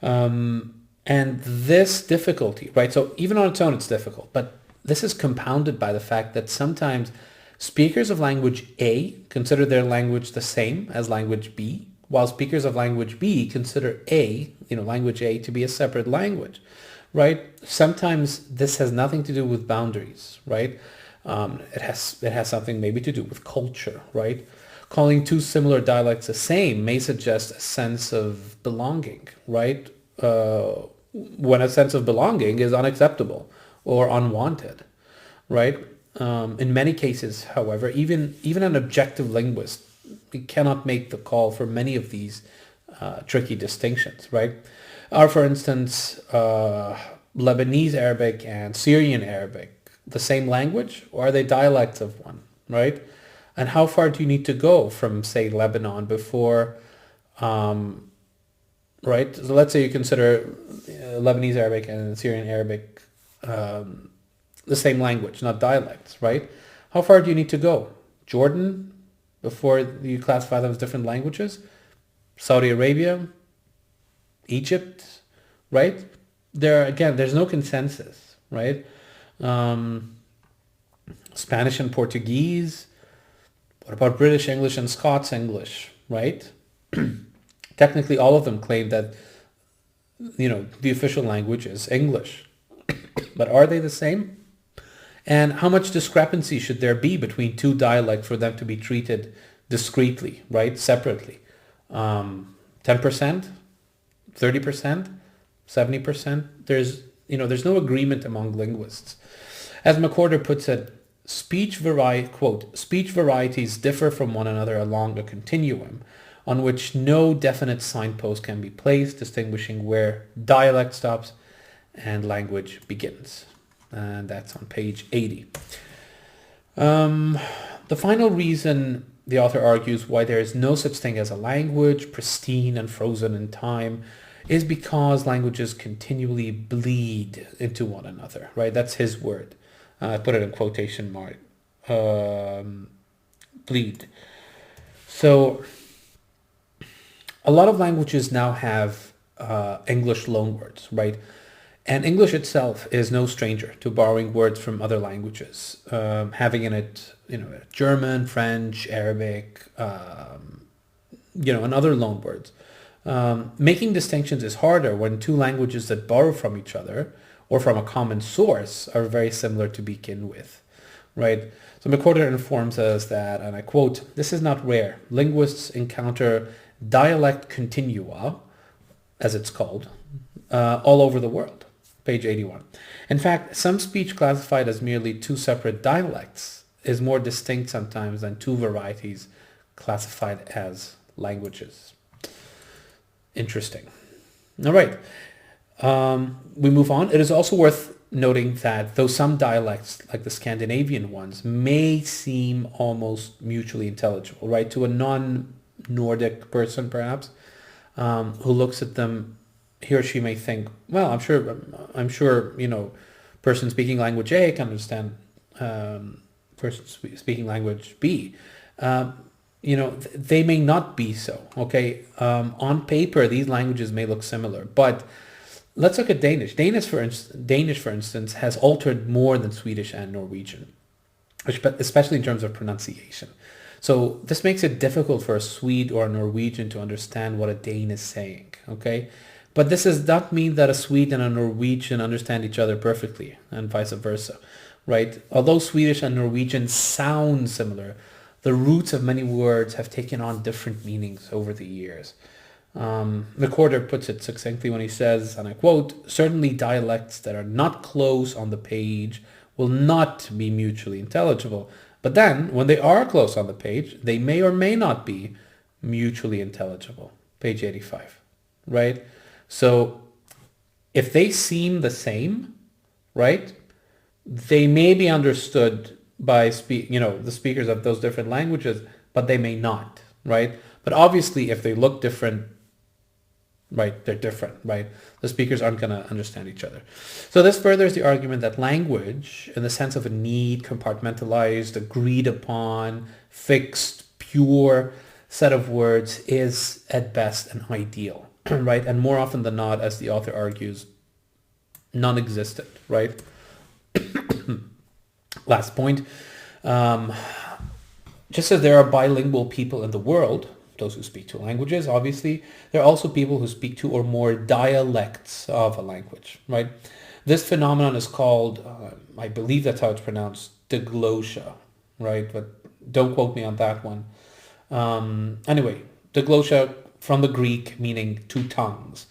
And this difficulty, right? So even on its own, it's difficult, but this is compounded by the fact that sometimes speakers of language A consider their language the same as language B, while speakers of language B consider language A to be a separate language, right? Sometimes this has nothing to do with boundaries, right? It has something maybe to do with culture, right? Calling two similar dialects the same may suggest a sense of belonging, right? When a sense of belonging is unacceptable or unwanted, right? In many cases, however, even an objective linguist cannot make the call for many of these tricky distinctions, right? Are, for instance, Lebanese Arabic and Syrian Arabic the same language, or are they dialects of one, right? And how far do you need to go from, say, Lebanon before, right? So let's say you consider Lebanese Arabic and Syrian Arabic the same language, not dialects, right? How far do you need to go? Jordan, before you classify them as different languages? Saudi Arabia? Egypt? Right? There's no consensus, right? Spanish and Portuguese? What about British English and Scots English, right? Technically, all of them claim that, the official language is English. But are they the same? And how much discrepancy should there be between two dialects for them to be treated discretely, right? Separately. 10%? 30%? 70%? There's no agreement among linguists. As McWhorter puts it, quote, speech varieties differ from one another along a continuum on which no definite signpost can be placed, distinguishing where dialect stops and language begins. And that's on page 80. The final reason the author argues why there is no such thing as a language, pristine and frozen in time, is because languages continually bleed into one another, right? That's his word. I put it in quotation mark. Bleed. So a lot of languages now have English loanwords, right? And English itself is no stranger to borrowing words from other languages, having in it, German, French, Arabic, and other loanwords. Making distinctions is harder when two languages that borrow from each other or from a common source are very similar to begin with, right? So McWhorter informs us that, and I quote, "This is not rare. Linguists encounter dialect continua, as it's called, all over the world." Page 81. In fact, some speech classified as merely two separate dialects is more distinct sometimes than two varieties classified as languages. Interesting. All right. We move on. It is also worth noting that though some dialects, like the Scandinavian ones, may seem almost mutually intelligible, right, to a non-Nordic person perhaps, who looks at them, he or she may think, well, I'm sure, person speaking language A can understand person speaking language be? They may not be so. Okay, on paper, these languages may look similar, but let's look at Danish. Danish, for instance, has altered more than Swedish and Norwegian, especially in terms of pronunciation. So this makes it difficult for a Swede or a Norwegian to understand what a Dane is saying. Okay, but this does not mean that a Swede and a Norwegian understand each other perfectly, and vice versa, right? Although Swedish and Norwegian sound similar, the roots of many words have taken on different meanings over the years. McWhorter puts it succinctly when he says, and I quote, "Certainly dialects that are not close on the page will not be mutually intelligible. But then, when they are close on the page, they may or may not be mutually intelligible." Page 85, right? So if they seem the same, right, they may be understood by the speakers of those different languages, but they may not, right? But obviously, if they look different, right, they're different, right? The speakers aren't going to understand each other. So this furthers the argument that language, in the sense of a neat, compartmentalized, agreed upon, fixed, pure set of words, is at best an ideal, right? And more often than not, as the author argues, non-existent, right? Last point. Just as there are bilingual people in the world, those who speak two languages, obviously, there are also people who speak two or more dialects of a language, right? This phenomenon is called, I believe that's how it's pronounced, diglossia, right? But don't quote me on that one. Anyway, diglossia from the Greek meaning two tongues.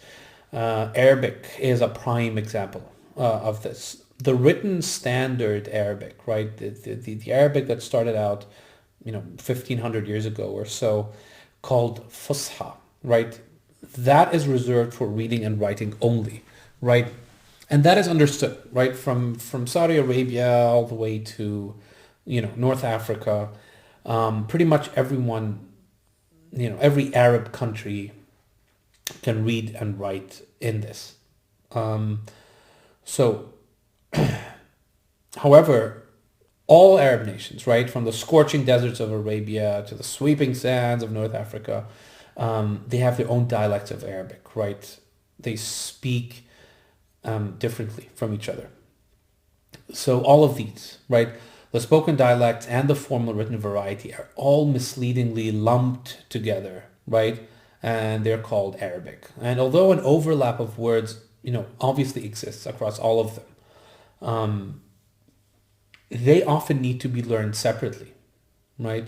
Arabic is a prime example of this. The written standard Arabic, right? The Arabic that started out, 1,500 years ago or so, called Fusha, right? That is reserved for reading and writing only, right? And that is understood, right? From Saudi Arabia all the way to, North Africa. Pretty much everyone, every Arab country can read and write in this. However, all Arab nations, right, from the scorching deserts of Arabia to the sweeping sands of North Africa, they have their own dialects of Arabic, right? They speak differently from each other. So all of these, right, the spoken dialects and the formal written variety are all misleadingly lumped together, right? And they're called Arabic. And although an overlap of words, obviously exists across all of them, they often need to be learned separately, right?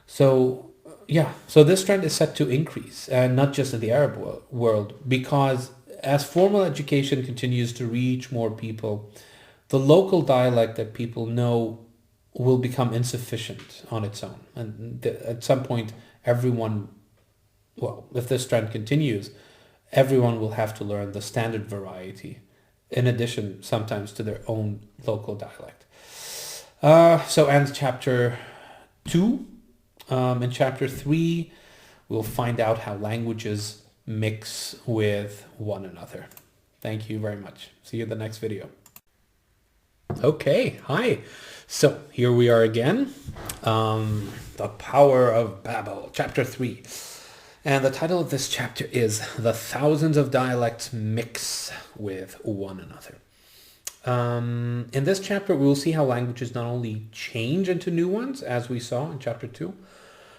So this trend is set to increase, and not just in the Arab world, because as formal education continues to reach more people, the local dialect that people know will become insufficient on its own. And at some point, if this trend continues, everyone will have to learn the standard variety, in addition sometimes to their own local dialect. So ends chapter 2. In chapter 3, we'll find out how languages mix with one another. Thank you very much. See you in the next video. Okay, hi. So here we are again. The Power of Babel, chapter 3. And the title of this chapter is "The Thousands of Dialects Mix with One Another." In this chapter, we will see how languages not only change into new ones, as we saw in chapter 2,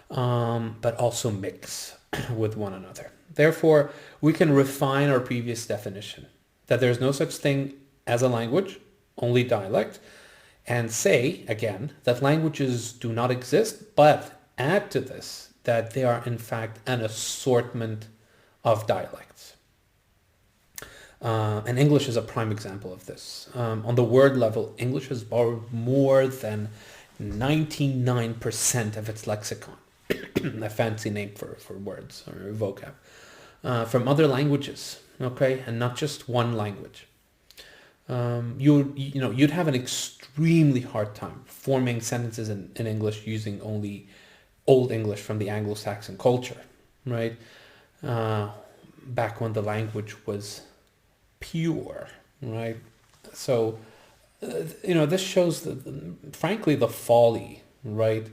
but also mix with one another. Therefore, we can refine our previous definition, that there is no such thing as a language, only dialect, and say, again, that languages do not exist, but add to this that they are in fact an assortment of dialects. And English is a prime example of this. On the word level, English has borrowed more than 99% of its lexicon, a fancy name for words or vocab, from other languages, okay, and not just one language. You'd have an extremely hard time forming sentences in English using only Old English from the Anglo-Saxon culture, right? Back when the language was pure, right? So this shows frankly, the folly, right?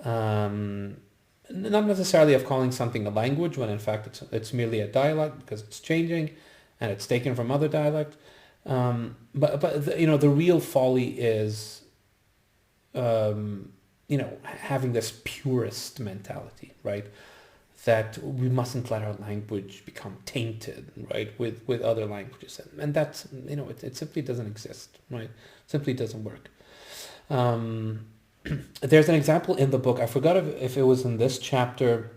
Um, Not necessarily of calling something a language when in fact it's merely a dialect because it's changing, and it's taken from other dialect. But the real folly is having this purist mentality, right? That we mustn't let our language become tainted, right, with other languages, and that's it simply doesn't exist, right? Simply doesn't work. Um, there's an example in the book. I forgot if it was in this chapter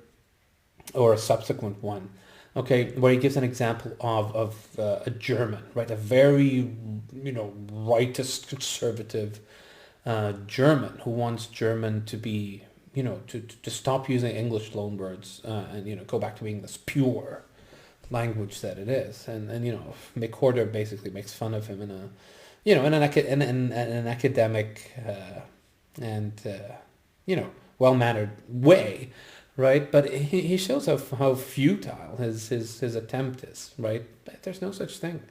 or a subsequent one. Okay, where he gives an example of a German, right, a very rightist conservative German who wants German to be to stop using English loanwords and go back to being this pure language that it is, and McWhorter basically makes fun of him in a in an academic and well-mannered way, right? But he shows how futile his attempt is, right? There's no such thing.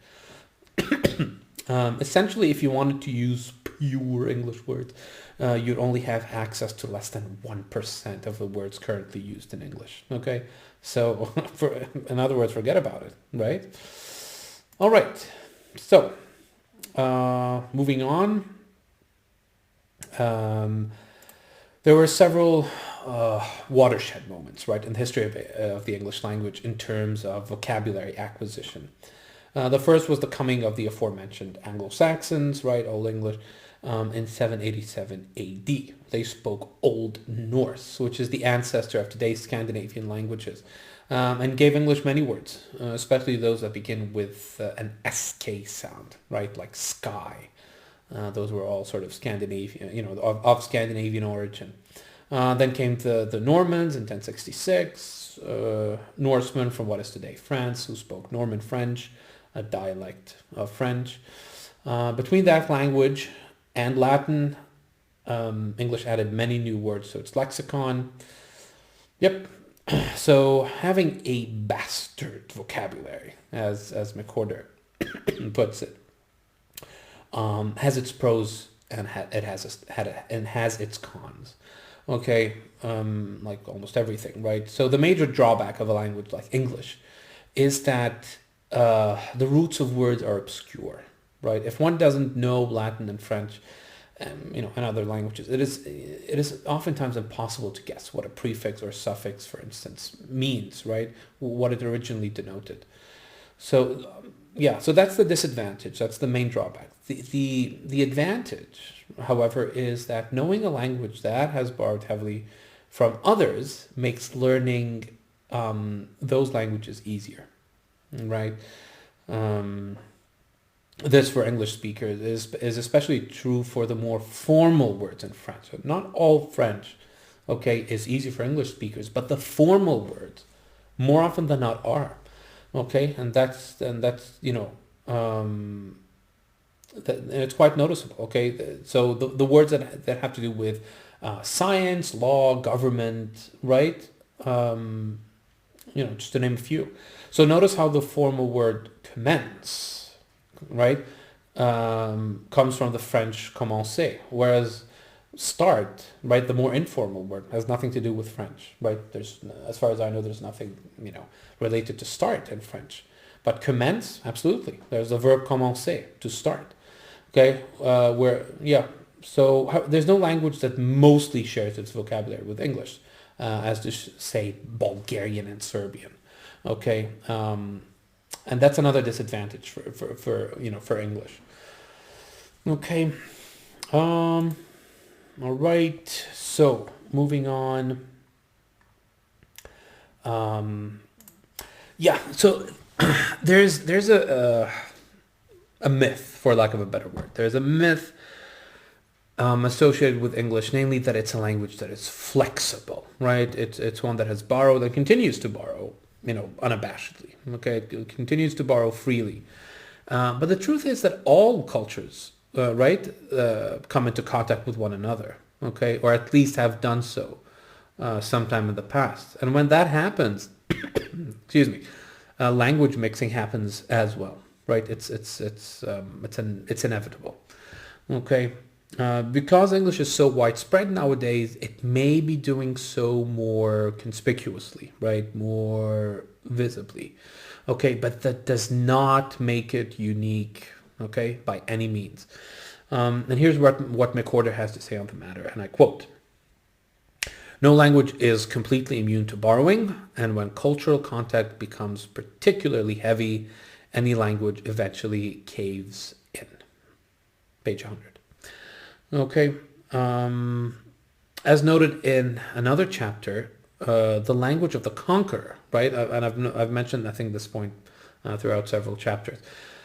Essentially, if you wanted to use pure English words, you'd only have access to less than 1% of the words currently used in English. Okay, so in other words, forget about it, right? All right, so moving on. There were several watershed moments, right, in the history of the English language in terms of vocabulary acquisition. The first was the coming of the aforementioned Anglo-Saxons, right, Old English, in 787 AD. They spoke Old Norse, which is the ancestor of today's Scandinavian languages, and gave English many words, especially those that begin with an SK sound, right, like sky. Those were all sort of Scandinavian, of Scandinavian origin. Then came the Normans in 1066, Norsemen from what is today France, who spoke Norman French, a dialect of French. Between that language and Latin, English added many new words to its lexicon. Yep. So having a bastard vocabulary, as McWhorter puts it, has its pros and it has its cons. Okay, like almost everything, right? So the major drawback of a language like English is that the roots of words are obscure, right? If one doesn't know Latin and French, and other languages, it is oftentimes impossible to guess what a prefix or suffix, for instance, means, right? What it originally denoted. So so that's the disadvantage. That's the main drawback. The advantage, however, is that knowing a language that has borrowed heavily from others makes learning those languages easier, right? This for English speakers is especially true for the more formal words in French. So not all French, okay, is easy for English speakers, but the formal words more often than not are, okay, and that's and it's quite noticeable. Okay, so the words that have to do with science, law, government, right? Just to name a few. So notice how the formal word commence, right, comes from the French commencer, whereas start, right, the more informal word, has nothing to do with French, right? There's, as far as I know, there's nothing, related to start in French. But commence, absolutely. There's the verb commencer, to start. Okay, so there's no language that mostly shares its vocabulary with English, as to say Bulgarian and Serbian. Okay, and that's another disadvantage for English. Okay, all right. So moving on. So there's a myth, for lack of a better word. There's a myth associated with English, namely that it's a language that is flexible, right? It's one that has borrowed and continues to borrow, unabashedly. Okay, it continues to borrow freely. But the truth is that all cultures, come into contact with one another, okay, or at least have done so sometime in the past. And when that happens, excuse me, language mixing happens as well, right? It's inevitable. Okay. Because English is so widespread nowadays, it may be doing so more conspicuously, right? More visibly. Okay, but that does not make it unique, okay, by any means. And here's what McWhorter has to say on the matter, and I quote, "No language is completely immune to borrowing, and when cultural contact becomes particularly heavy, any language eventually caves in." Page 100. Okay. As noted in another chapter, the language of the conqueror, right? And I've mentioned, I think, this point throughout several chapters.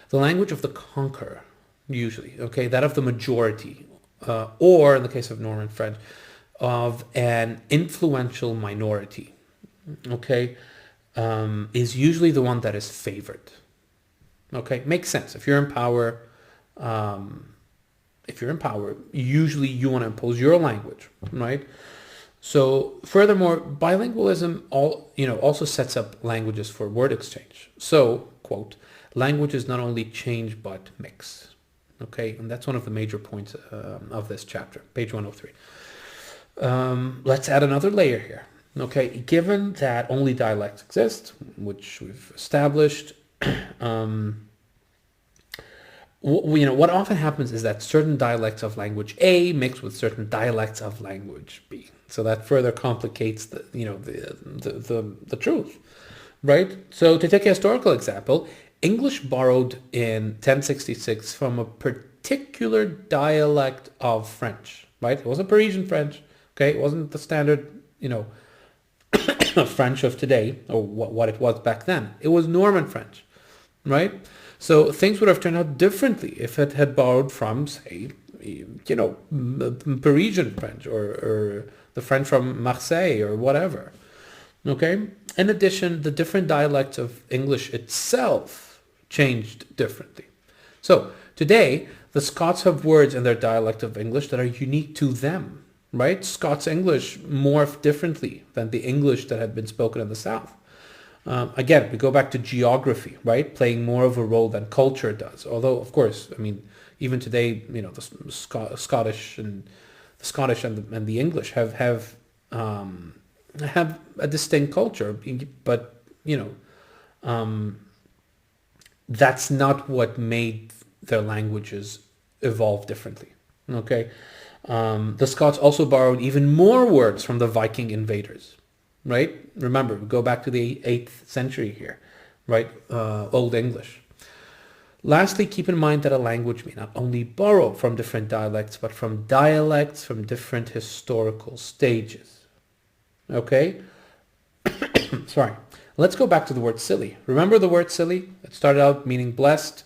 The language of the conqueror, usually, okay, that of the majority, or in the case of Norman French, of an influential minority, okay, is usually the one that is favored. Okay, makes sense. If you're in power, usually you want to impose your language, right? So furthermore, bilingualism also sets up languages for word exchange. So, quote, "Languages not only change but mix." Okay, and that's one of the major points of this chapter, page 103. Let's add another layer here. Okay, given that only dialects exist, which we've established, what often happens is that certain dialects of language A mix with certain dialects of language B. So that further complicates the truth, right? So to take a historical example, English borrowed in 1066 from a particular dialect of French, right? It wasn't Parisian French, okay? It wasn't the standard, French of today, or what it was back then. It was Norman French, right? So things would have turned out differently if it had borrowed from, say, Parisian French or the French from Marseille or whatever. Okay? In addition, the different dialects of English itself changed differently. So today, the Scots have words in their dialect of English that are unique to them, right? Scots English morphed differently than the English that had been spoken in the South. Again, we go back to geography, right? Playing more of a role than culture does. Although, of course, even today, the Scottish and the English have a distinct culture, but that's not what made their languages evolve differently. Okay, the Scots also borrowed even more words from the Viking invaders. Right? Remember, we go back to the 8th century here, right? Old English. Lastly, keep in mind that a language may not only borrow from different dialects, but from dialects from different historical stages. Okay? Sorry. Let's go back to the word silly. Remember the word silly? It started out meaning blessed.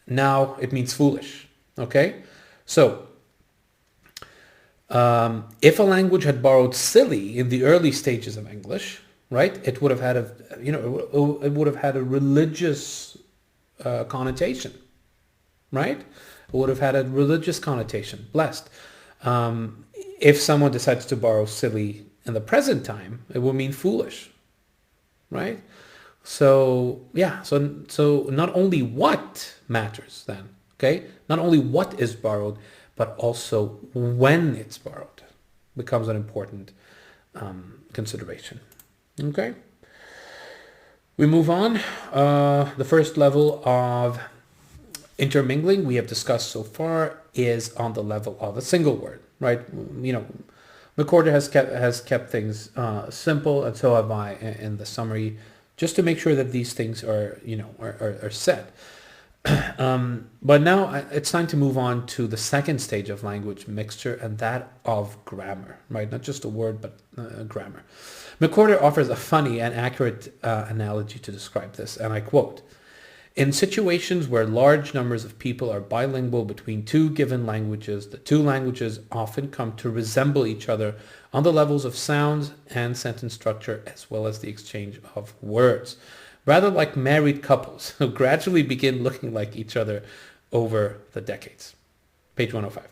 Now it means foolish. Okay? So, if a language had borrowed silly in the early stages of English, right, it would have had a religious connotation, right? It would have had a religious connotation, blessed. If someone decides to borrow silly in the present time, it will mean foolish, right? So yeah, so not only what matters then, okay? Not only what is borrowed, but also when it's borrowed becomes an important consideration. Okay? We move on. The first level of intermingling we have discussed so far is on the level of a single word, right? McWhorter has kept things simple, and so have I in the summary, just to make sure that these things are said. But now it's time to move on to the second stage of language mixture, and that of grammar, right? Not just a word, but grammar. McWhorter offers a funny and accurate analogy to describe this, and I quote, "In situations where large numbers of people are bilingual between two given languages, the two languages often come to resemble each other on the levels of sounds and sentence structure, as well as the exchange of words. Rather like married couples who gradually begin looking like each other over the decades." Page 105.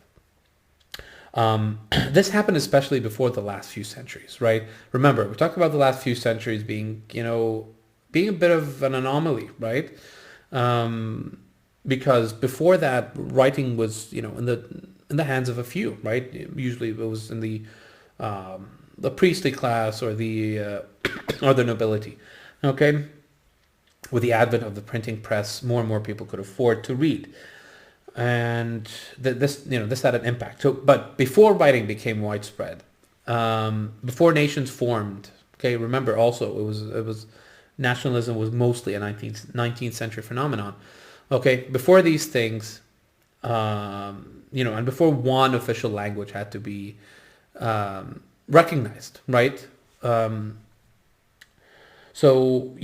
This happened especially before the last few centuries, right? Remember, we talked about the last few centuries being a bit of an anomaly, right? because before that, writing was, in the hands of a few, right? Usually it was in the priestly class or the or the nobility. Okay, with the advent of the printing press, more and more people could afford to read, and this had an impact. So, but before writing became widespread, before nations formed, okay, remember also it was nationalism was mostly a 19th century phenomenon. Okay, before these things, and before one official language had to be recognized, right? So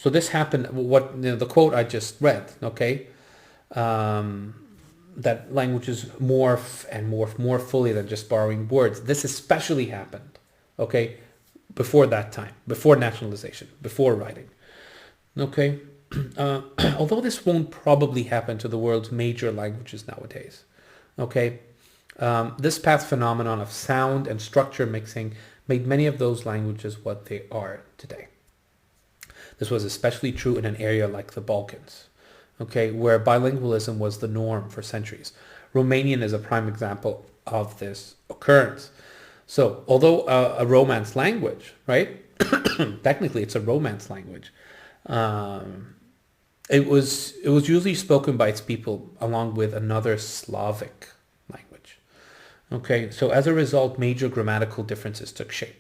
this happened. What the quote I just read, okay, that languages morph and morph more fully than just borrowing words. This especially happened, okay, before that time, before nationalization, before writing, okay. Although this won't probably happen to the world's major languages nowadays, okay, this past phenomenon of sound and structure mixing made many of those languages what they are today. This was especially true in an area like the Balkans, okay, where bilingualism was the norm for centuries. Romanian is a prime example of this occurrence. So, although a Romance language, right, technically it's a Romance language, it was usually spoken by its people along with another Slavic language. Okay, so as a result, major grammatical differences took shape.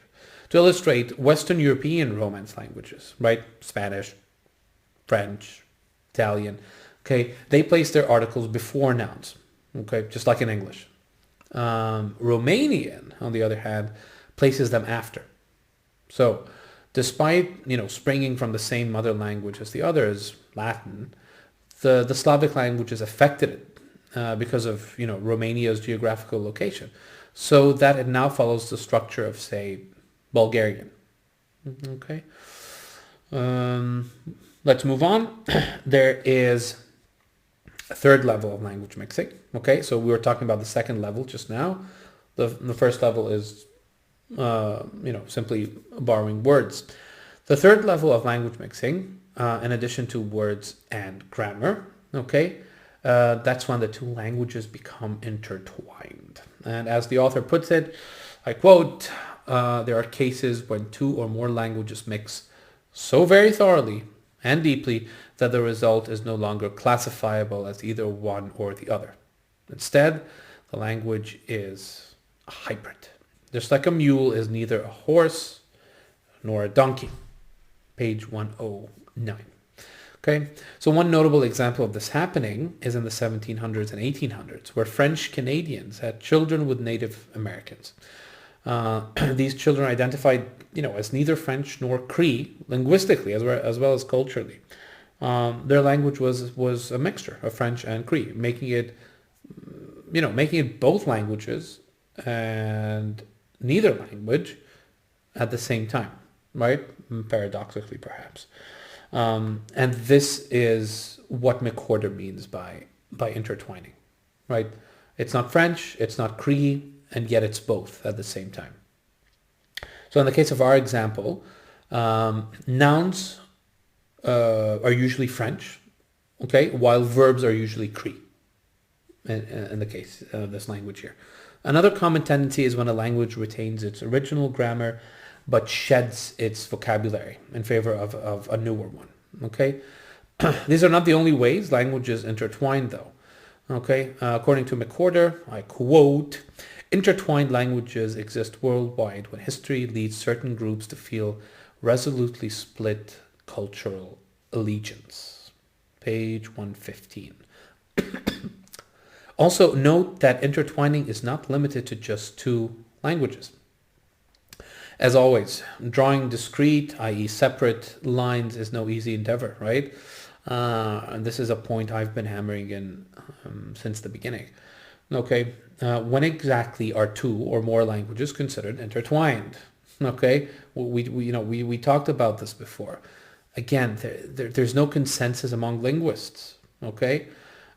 To illustrate, Western European Romance languages, right, Spanish, French, Italian, okay, they place their articles before nouns, okay, just like in English. Romanian, on the other hand, places them after. So, despite springing from the same mother language as the others, Latin, the Slavic languages affected it because of Romania's geographical location, so that it now follows the structure of, say, Bulgarian. Okay. Let's move on. There is a third level of language mixing. Okay, so we were talking about the second level just now. The first level is simply borrowing words. The third level of language mixing, in addition to words and grammar, okay, that's when the two languages become intertwined. And as the author puts it, I quote, there are cases when two or more languages mix so very thoroughly and deeply that the result is no longer classifiable as either one or the other. Instead, the language is a hybrid. Just like a mule is neither a horse nor a donkey. Page 109. Okay, so one notable example of this happening is in the 1700s and 1800s, where French Canadians had children with Native Americans. These children identified, as neither French nor Cree linguistically as well as culturally. Their language was a mixture of French and Cree, making it both languages and neither language at the same time, right? Paradoxically, perhaps. And this is what McWhorter means by intertwining, right? It's not French, it's not Cree, and yet it's both at the same time. So in the case of our example, nouns are usually French, okay, while verbs are usually Cree, in the case of this language here. Another common tendency is when a language retains its original grammar but sheds its vocabulary in favor of a newer one, okay? These are not the only ways languages intertwine, though, okay? According to McWhorter, I quote, intertwined languages exist worldwide when history leads certain groups to feel resolutely split cultural allegiance. Page 115. Also, note that intertwining is not limited to just two languages. As always, drawing discrete, i.e. separate lines is no easy endeavor, right? And this is a point I've been hammering in since the beginning. Okay, when exactly are two or more languages considered intertwined? Okay, we talked about this before. Again, there's no consensus among linguists. Okay,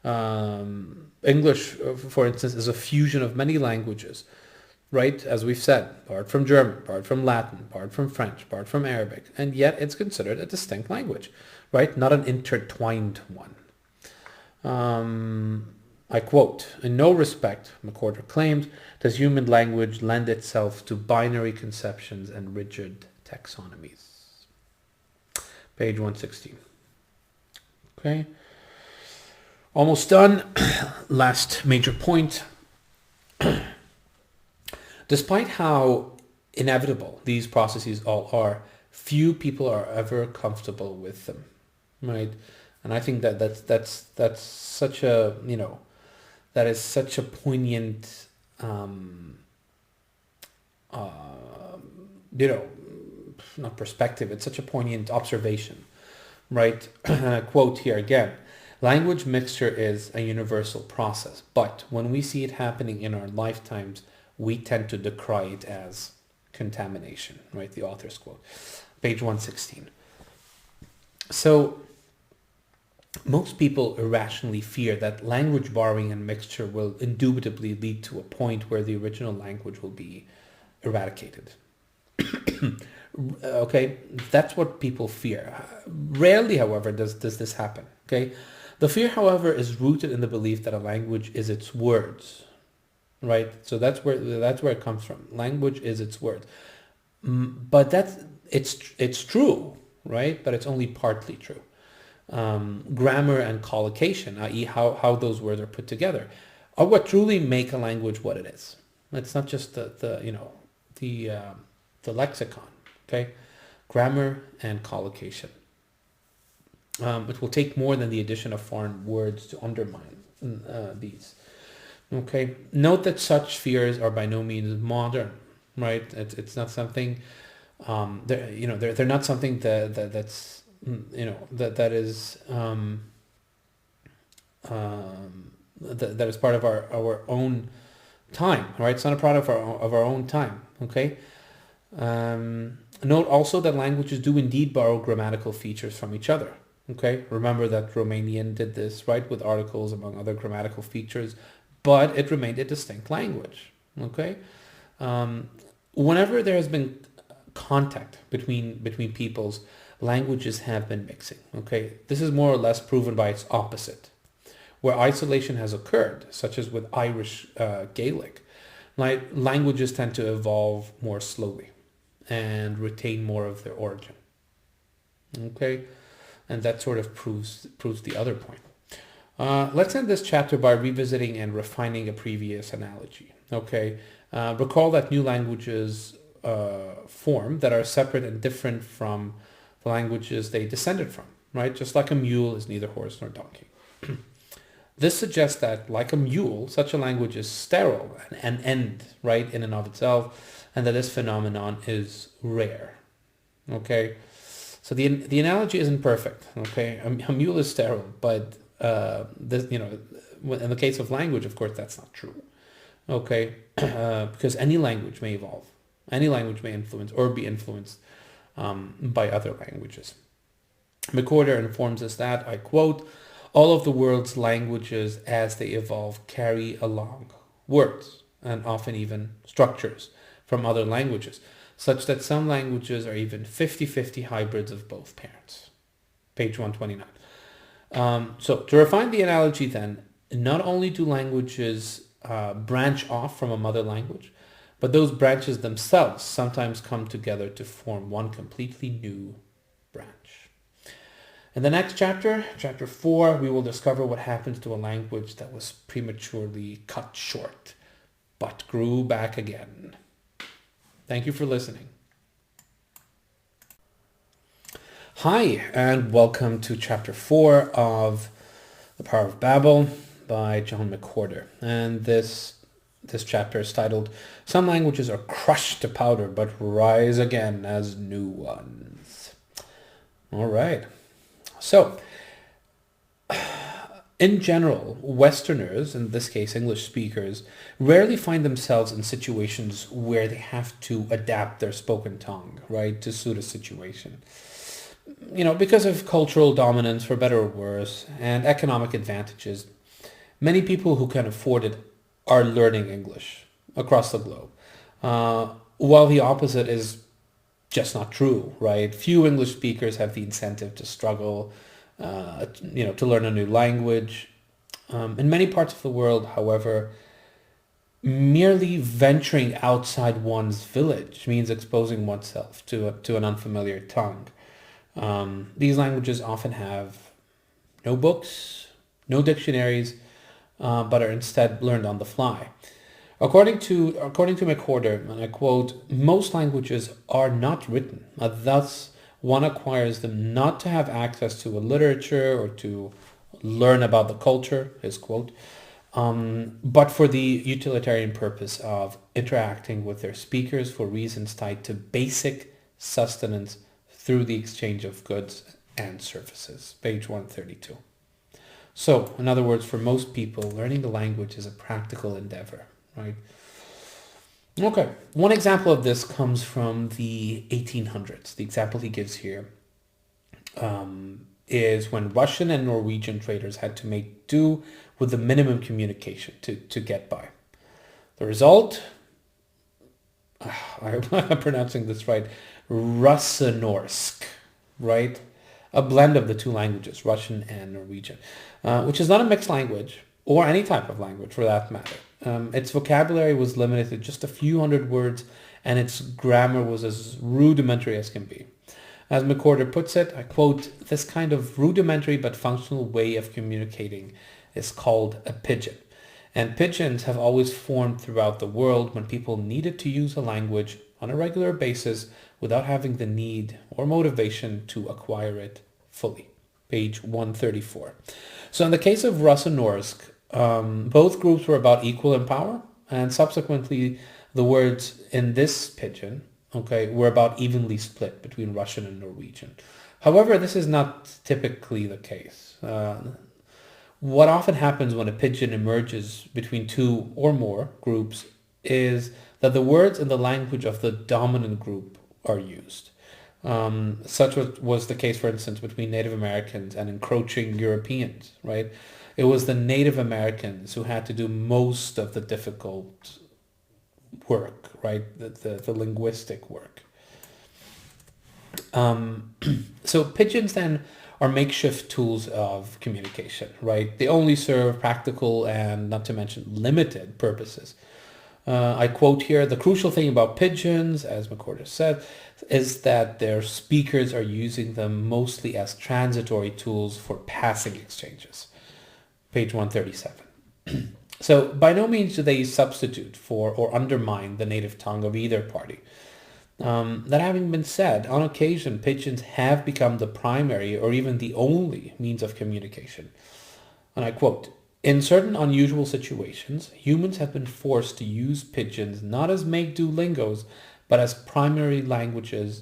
English, for instance, is a fusion of many languages, right? As we've said, part from German, part from Latin, part from French, part from Arabic, and yet it's considered a distinct language, right? Not an intertwined one. I quote, "In no respect," McWhorter claims, "does human language lend itself to binary conceptions and rigid taxonomies." Page 116. Okay. Almost done. Last major point. Despite how inevitable these processes all are, few people are ever comfortable with them, right? And I think that that's such a, that is such a poignant, uh, you know, not perspective. It's such a poignant observation, right? Quote here again. Language mixture is a universal process, but when we see it happening in our lifetimes, we tend to decry it as contamination, right? The author's quote. Page 116. So most people irrationally fear that language borrowing and mixture will indubitably lead to a point where the original language will be eradicated. Okay, that's what people fear. Rarely, however, does this happen. Okay, the fear, however, is rooted in the belief that a language is its words, right? So that's where it comes from. Language is its words, but it's true, right? But it's only partly true. Grammar and collocation, i.e., how those words are put together, are what truly make a language what it is. It's not just the lexicon. Okay, grammar and collocation. It will take more than the addition of foreign words to undermine these. Okay, note that such fears are by no means modern, right? It's not something. They're not something that's that is that is part of our own time, right? It's not a product of our own time. Okay. Note also that languages do indeed borrow grammatical features from each other. Okay, remember that Romanian did this, right, with articles among other grammatical features, but it remained a distinct language. Okay, whenever there has been contact between peoples, languages have been mixing. Okay, this is more or less proven by its opposite, where isolation has occurred, such as with Irish Gaelic. Languages tend to evolve more slowly and retain more of their origin. Okay, and that sort of proves the other point. Let's end this chapter by revisiting and refining a previous analogy. Okay, recall that new languages form that are separate and different from the languages they descended from, right? Just like a mule is neither horse nor donkey. This suggests that, like a mule, such a language is sterile and end, right, in and of itself, and that this phenomenon is rare. Okay, so the analogy isn't perfect. Okay, a mule is sterile, but this, in the case of language, of course, that's not true. Okay, because any language may evolve, any language may influence or be influenced by other languages. McWhorter informs us that, I quote, "All of the world's languages as they evolve carry along words and often even structures from other languages, such that some languages are even 50-50 hybrids of both parents." Page 129. So to refine the analogy then, not only do languages branch off from a mother language, but those branches themselves sometimes come together to form one completely new branch. In the next chapter, chapter 4, we will discover what happens to a language that was prematurely cut short, but grew back again. Thank you for listening. Hi, and welcome to chapter 4 of The Power of Babel by John McWhorter. And this chapter is titled, "Some Languages Are Crushed to Powder, but Rise Again as New Ones." All right. So, in general, Westerners, in this case English speakers, rarely find themselves in situations where they have to adapt their spoken tongue, right, to suit a situation. Because of cultural dominance, for better or worse, and economic advantages, many people who can afford it are learning English across the globe. While the opposite is just not true, right? Few English speakers have the incentive to struggle, to learn a new language. In many parts of the world, however, merely venturing outside one's village means exposing oneself to an unfamiliar tongue. These languages often have no books, no dictionaries, but are instead learned on the fly. According to McWhorter, and I quote, most languages are not written. Thus, one acquires them not to have access to a literature or to learn about the culture, his quote, but for the utilitarian purpose of interacting with their speakers for reasons tied to basic sustenance through the exchange of goods and services. Page 132. So, in other words, for most people, learning the language is a practical endeavor, right? Okay, one example of this comes from the 1800s. The example he gives here is when Russian and Norwegian traders had to make do with the minimum communication to get by. The result, I'm pronouncing this right, Russenorsk, right? A blend of the two languages, Russian and Norwegian, which is not a mixed language, or any type of language for that matter. Its vocabulary was limited to just a few hundred words, and its grammar was as rudimentary as can be. As McWhorter puts it, I quote, this kind of rudimentary but functional way of communicating is called a pidgin. And pidgins have always formed throughout the world when people needed to use a language on a regular basis without having the need or motivation to acquire it fully. Page 134. So in the case of Russenorsk, both groups were about equal in power, and subsequently the words in this pidgin, okay, were about evenly split between Russian and Norwegian. However, this is not typically the case. What often happens when a pidgin emerges between two or more groups is that the words in the language of the dominant group are used. Such was the case, for instance, between Native Americans and encroaching Europeans, right? It was the Native Americans who had to do most of the difficult work, right? The linguistic work. So pidgins then are makeshift tools of communication, right? They only serve practical and, not to mention, limited purposes. I quote here, the crucial thing about pidgins, as McWhorter said, is that their speakers are using them mostly as transitory tools for passing exchanges. Page 137. So by no means do they substitute for or undermine the native tongue of either party. That having been said, on occasion, pidgins have become the primary or even the only means of communication. And I quote, in certain unusual situations, humans have been forced to use pidgins not as make-do lingos, but as primary languages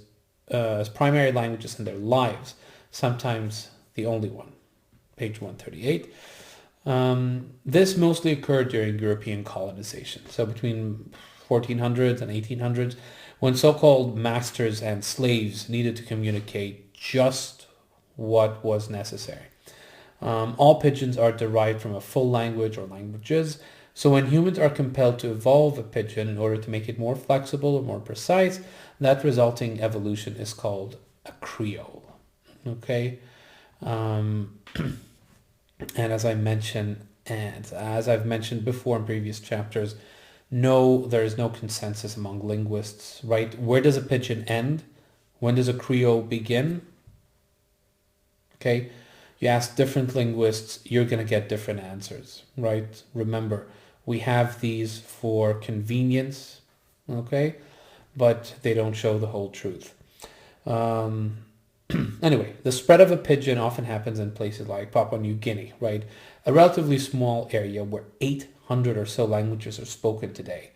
in their lives, sometimes the only one. Page 138. This mostly occurred during European colonization, so between 1400s and 1800s, when so-called masters and slaves needed to communicate just what was necessary. All pidgins are derived from a full language or languages, so when humans are compelled to evolve a pidgin in order to make it more flexible or more precise, that resulting evolution is called a creole. Okay? And as I've mentioned before in previous chapters, no, there is no consensus among linguists, right? Where does a pidgin end? When does a creole begin? Okay, you ask different linguists, you're going to get different answers, right? Remember, we have these for convenience, okay? But they don't show the whole truth. Anyway, the spread of a pidgin often happens in places like Papua New Guinea, right? A relatively small area where 800 or so languages are spoken today.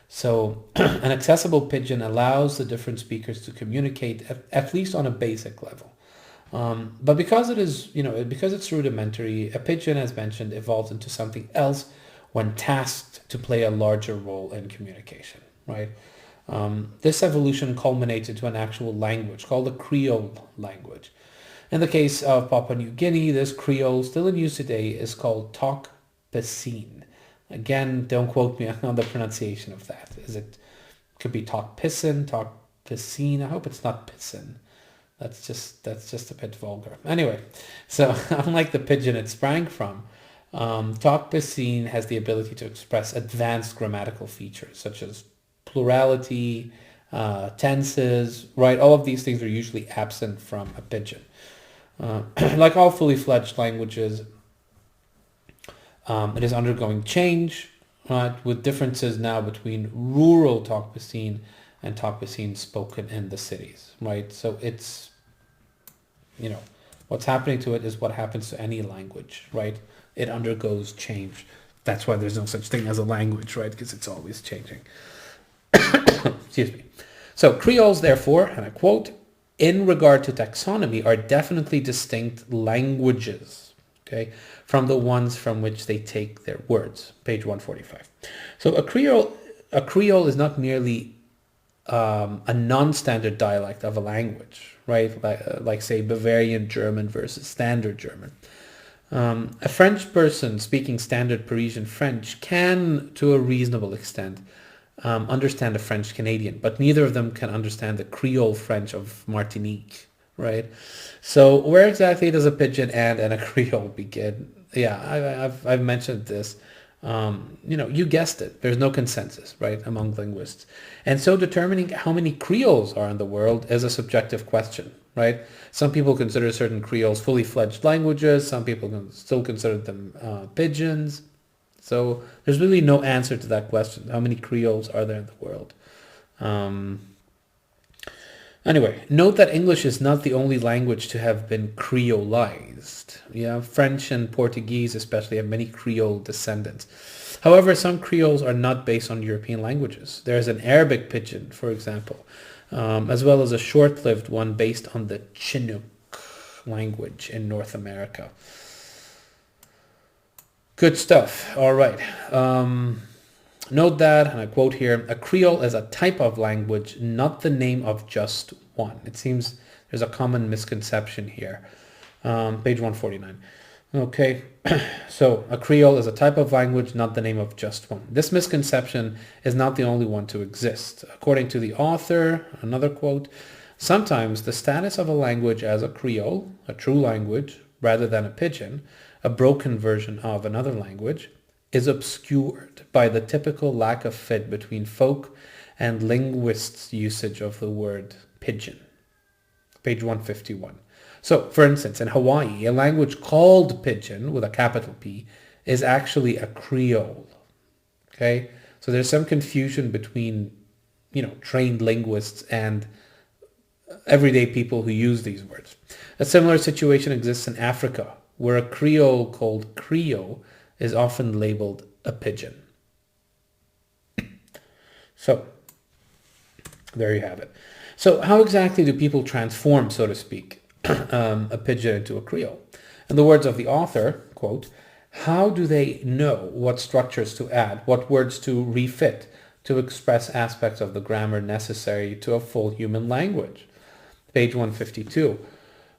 So an accessible pidgin allows the different speakers to communicate at least on a basic level. But because it is, because it's rudimentary, a pidgin, as mentioned, evolves into something else when tasked to play a larger role in communication, right? This evolution culminates into an actual language called the Creole language. In the case of Papua New Guinea, this Creole, still in use today, is called Tok Pisin. Again, don't quote me on the pronunciation of that. Could be Tok Pisin, Tok Pisin. I hope it's not Pisin. That's just a bit vulgar. Anyway, so unlike the pidgin it sprang from, Talk Piscine has the ability to express advanced grammatical features such as plurality, tenses, right? All of these things are usually absent from a pidgin. Like all fully fledged languages, it is undergoing change, right, with differences now between rural Talk Piscine and Talk Piscine spoken in the cities, right? So it's, what's happening to it is what happens to any language, right? It undergoes change. That's why there's no such thing as a language, right? Because it's always changing. Excuse me. So Creoles, therefore, and I quote, in regard to taxonomy, are definitely distinct languages, okay, from the ones from which they take their words. Page 145. So a Creole is not merely a non-standard dialect of a language, right? Like say Bavarian German versus Standard German. A French person speaking Standard Parisian French can, to a reasonable extent, understand a French Canadian, but neither of them can understand the Creole French of Martinique, right? So where exactly does a pidgin and a Creole begin? Yeah, I've mentioned this. You guessed it. There's no consensus, right, among linguists. And so determining how many Creoles are in the world is a subjective question, right? Some people consider certain Creoles fully fledged languages. Some people can still consider them pidgins. So there's really no answer to that question. How many Creoles are there in the world? Anyway, note that English is not the only language to have been creolized. Yeah, French and Portuguese especially have many Creole descendants. However, some Creoles are not based on European languages. There's an Arabic pidgin, for example, as well as a short-lived one based on the Chinook language in North America. Good stuff. All right. Note that, and I quote here, a Creole is a type of language, not the name of just one. It seems there's a common misconception here. Page 149. Okay, so a Creole is a type of language, not the name of just one. This misconception is not the only one to exist. According to the author, another quote, sometimes the status of a language as a Creole, a true language, rather than a pidgin, a broken version of another language, is obscured by the typical lack of fit between folk and linguists' usage of the word pidgin. Page 151. So, for instance, in Hawaii, a language called pidgin, with a capital P, is actually a Creole. Okay? So there's some confusion between, trained linguists and everyday people who use these words. A similar situation exists in Africa, where a Creole called Creole is often labeled a pidgin. So, there you have it. So how exactly do people transform, so to speak, a pidgin into a Creole? In the words of the author, quote, how do they know what structures to add, what words to refit to express aspects of the grammar necessary to a full human language? Page 152.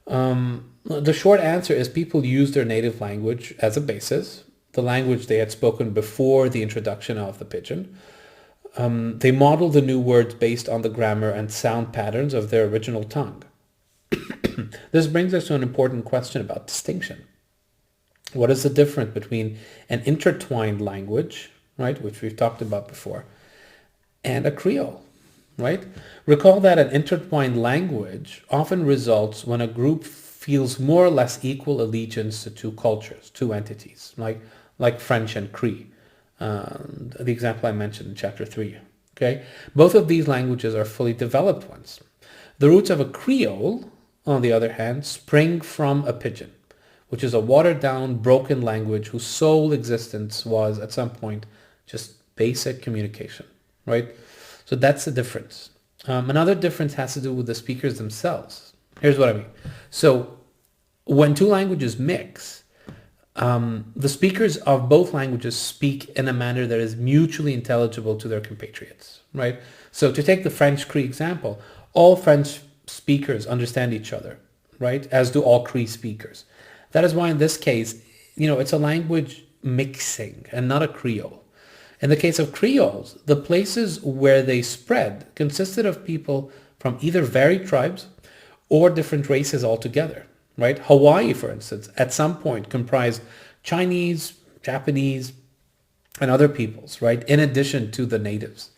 The short answer is people use their native language as a basis, the language they had spoken before the introduction of the pidgin. They model the new words based on the grammar and sound patterns of their original tongue. This brings us to an important question about distinction. What is the difference between an intertwined language, right, which we've talked about before, and a Creole, right? Recall that an intertwined language often results when a group feels more or less equal allegiance to two cultures, two entities, like French and Cree. The example I mentioned in chapter 3. Okay, both of these languages are fully developed ones. The roots of a Creole, on the other hand, spring from a pidgin, which is a watered-down, broken language whose sole existence was, at some point, just basic communication, right? So that's the difference. Another difference has to do with the speakers themselves. Here's what I mean. So when two languages mix, the speakers of both languages speak in a manner that is mutually intelligible to their compatriots, right? So to take the French Cree example, all French speakers understand each other, right? As do all Cree speakers. That is why in this case, it's a language mixing and not a Creole. In the case of Creoles, the places where they spread consisted of people from either varied tribes or different races altogether, right? Hawaii, for instance, at some point comprised Chinese, Japanese, and other peoples, right? In addition to the natives.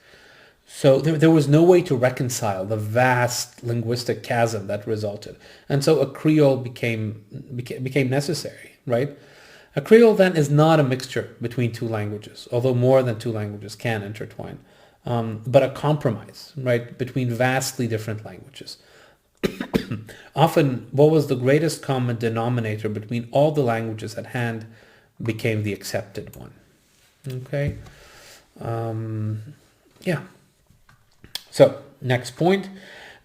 So there was no way to reconcile the vast linguistic chasm that resulted. And so a Creole became necessary, right? A Creole then is not a mixture between two languages, although more than two languages can intertwine, but a compromise, right, between vastly different languages. Often, what was the greatest common denominator between all the languages at hand became the accepted one. Okay? Yeah. So, next point.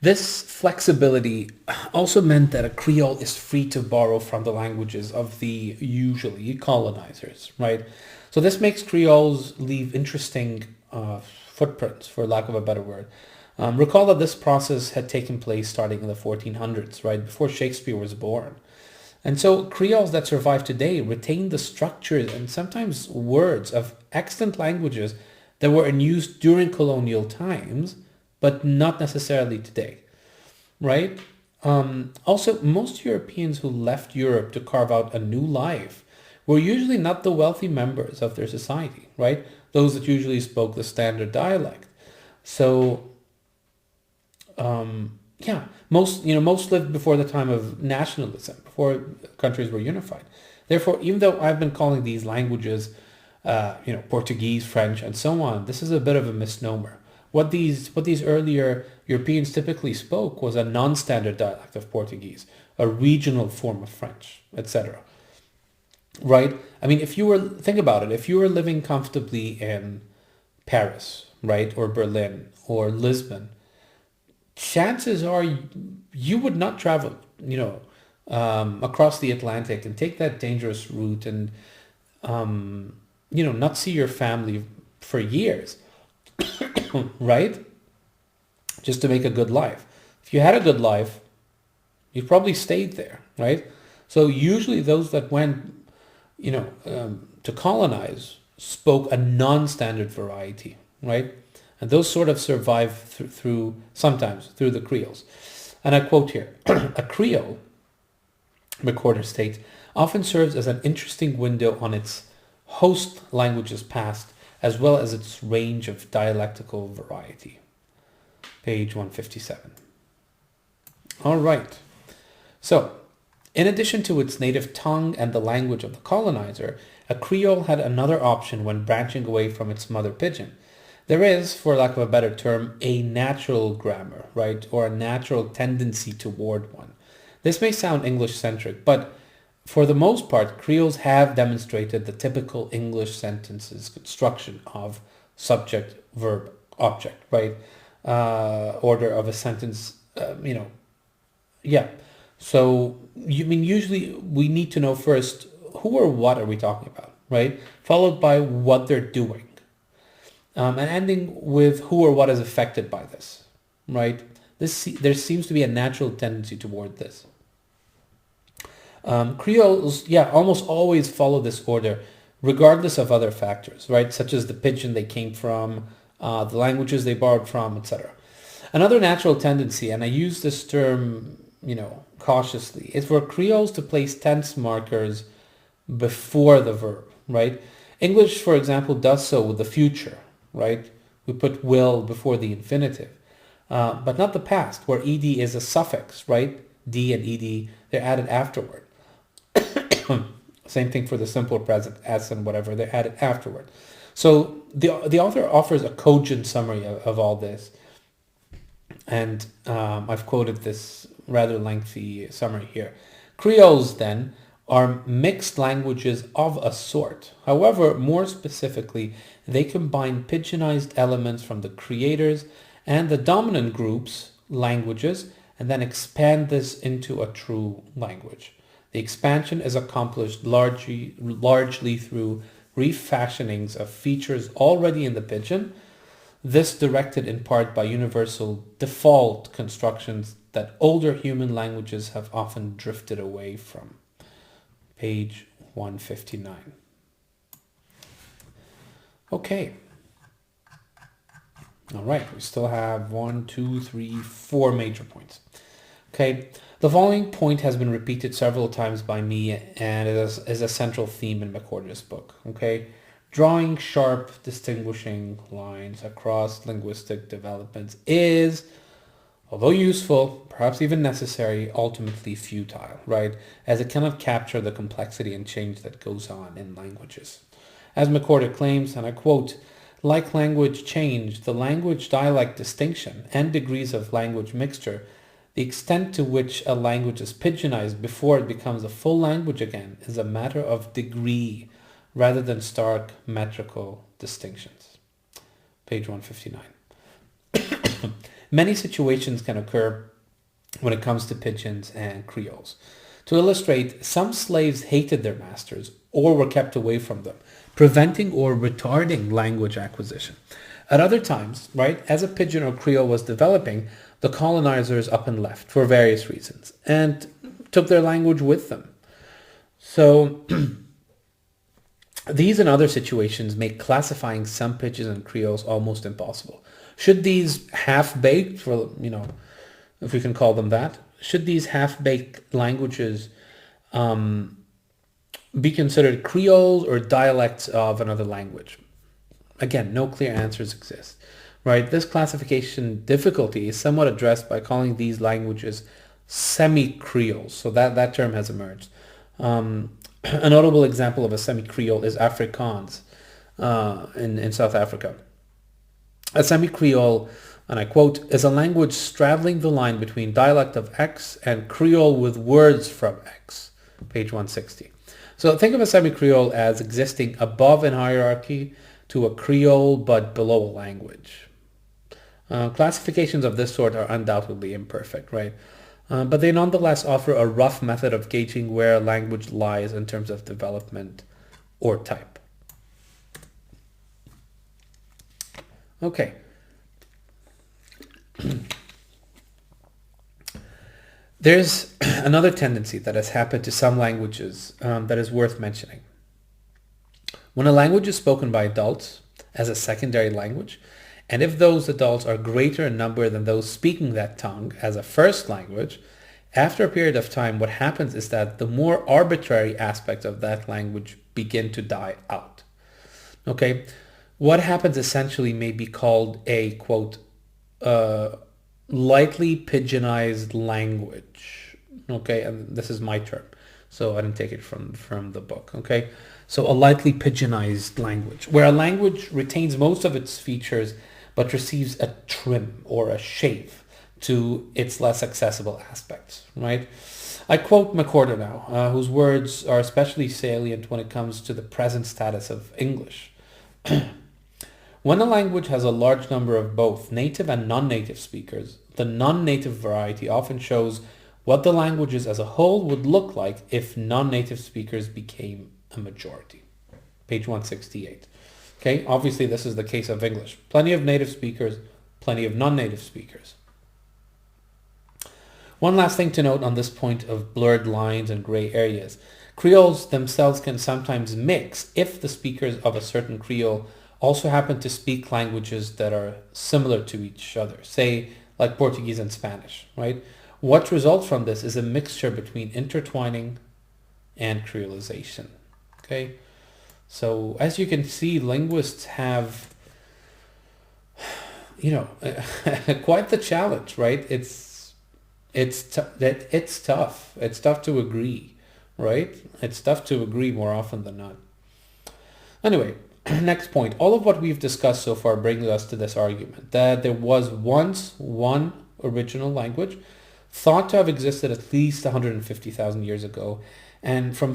This flexibility also meant that a Creole is free to borrow from the languages of the usually colonizers, right? So this makes Creoles leave interesting footprints, for lack of a better word. Recall that this process had taken place starting in the 1400s, right, before Shakespeare was born. And so Creoles that survive today retain the structures and sometimes words of extant languages that were in use during colonial times, but not necessarily today, right? Also, most Europeans who left Europe to carve out a new life were usually not the wealthy members of their society, right? Those that usually spoke the standard dialect. So, yeah, most lived before the time of nationalism, before countries were unified. Therefore, even though I've been calling these languages, Portuguese, French, and so on, this is a bit of a misnomer. What these earlier Europeans typically spoke was a non-standard dialect of Portuguese, a regional form of French, etc. Right? I mean, think about it, if you were living comfortably in Paris, right, or Berlin, or Lisbon, chances are you would not travel, across the Atlantic and take that dangerous route and, not see your family for years. Right? Just to make a good life. If you had a good life, you probably stayed there, right? So usually those that went, to colonize spoke a non-standard variety, right? And those sort of survive sometimes through the Creoles. And I quote here, a Creole, McWhorter states, often serves as an interesting window on its host language's past, as well as its range of dialectical variety. Page 157. All right. So, in addition to its native tongue and the language of the colonizer, a Creole had another option when branching away from its mother pidgin. There is, for lack of a better term, a natural grammar, right? Or a natural tendency toward one. This may sound English-centric, but for the most part, Creoles have demonstrated the typical English sentences construction of subject, verb, object, right? Order of a sentence, yeah. So, usually we need to know first who or what are we talking about, right? Followed by what they're doing. And ending with who or what is affected by this, right? There seems to be a natural tendency toward this. Creoles, almost always follow this order, regardless of other factors, right? Such as the pidgin they came from, the languages they borrowed from, etc. Another natural tendency, and I use this term, cautiously, is for Creoles to place tense markers before the verb, right? English, for example, does so with the future, right? We put will before the infinitive, but not the past, where ed is a suffix, right? D and ed, they're added afterward. Same thing for the simple present, s and whatever, they're added afterward. So the author offers a cogent summary of all this. And I've quoted this rather lengthy summary here. Creoles, then, are mixed languages of a sort. However, more specifically, they combine pidginized elements from the creators and the dominant group's languages and then expand this into a true language. The expansion is accomplished largely through refashionings of features already in the pidgin, this directed in part by universal default constructions that older human languages have often drifted away from. Page 159. Okay. All right, we still have 4 major points. Okay, The following point has been repeated several times by me and is a central theme in McWhorter's book. Okay, drawing sharp, distinguishing lines across linguistic developments is, although useful, perhaps even necessary, ultimately futile, right? As it cannot capture the complexity and change that goes on in languages. As McWhorter claims, and I quote, like language change, the language-dialect distinction and degrees of language mixture, the extent to which a language is pidginized before it becomes a full language again is a matter of degree rather than stark metrical distinctions. Page 159. Many situations can occur when it comes to pidgins and creoles. To illustrate, some slaves hated their masters or were kept away from them, preventing or retarding language acquisition. At other times, right, as a pidgin or creole was developing, the colonizers up and left for various reasons and took their language with them. So these and other situations make classifying some pidgins and creoles almost impossible. Should these half-baked, for if we can call them that, should these half-baked languages be considered creoles or dialects of another language? Again, no clear answers exist. Right, this classification difficulty is somewhat addressed by calling these languages semi-creoles. So that term has emerged. A notable example of a semi-creole is Afrikaans in South Africa. A semi-creole, and I quote, is a language straddling the line between dialect of X and creole with words from X. Page 160. So think of a semi-creole as existing above in hierarchy to a creole but below a language. Classifications of this sort are undoubtedly imperfect, right? But they nonetheless offer a rough method of gauging where a language lies in terms of development or type. Okay. There's another tendency that has happened to some languages that is worth mentioning. When a language is spoken by adults as a secondary language, and if those adults are greater in number than those speaking that tongue as a first language, after a period of time, what happens is that the more arbitrary aspects of that language begin to die out. Okay? What happens essentially may be called a, quote, lightly pidginized language. Okay? And this is my term. So I didn't take it from the book. Okay? So a lightly pidginized language, where a language retains most of its features but receives a trim or a shave to its less accessible aspects, right? I quote McWhorter now, whose words are especially salient when it comes to the present status of English. When a language has a large number of both native and non-native speakers, the non-native variety often shows what the languages as a whole would look like if non-native speakers became a majority. Page 168. Okay, obviously this is the case of English. Plenty of native speakers, plenty of non-native speakers. One last thing to note on this point of blurred lines and gray areas. Creoles themselves can sometimes mix if the speakers of a certain Creole also happen to speak languages that are similar to each other, say like Portuguese and Spanish, right? What results from this is a mixture between intertwining and creolization, okay? So as you can see, linguists have, quite the challenge, right? It's tough. It's tough to agree, right? It's tough to agree more often than not. Anyway, next point. All of what we've discussed so far brings us to this argument that there was once one original language thought to have existed at least 150,000 years ago, and from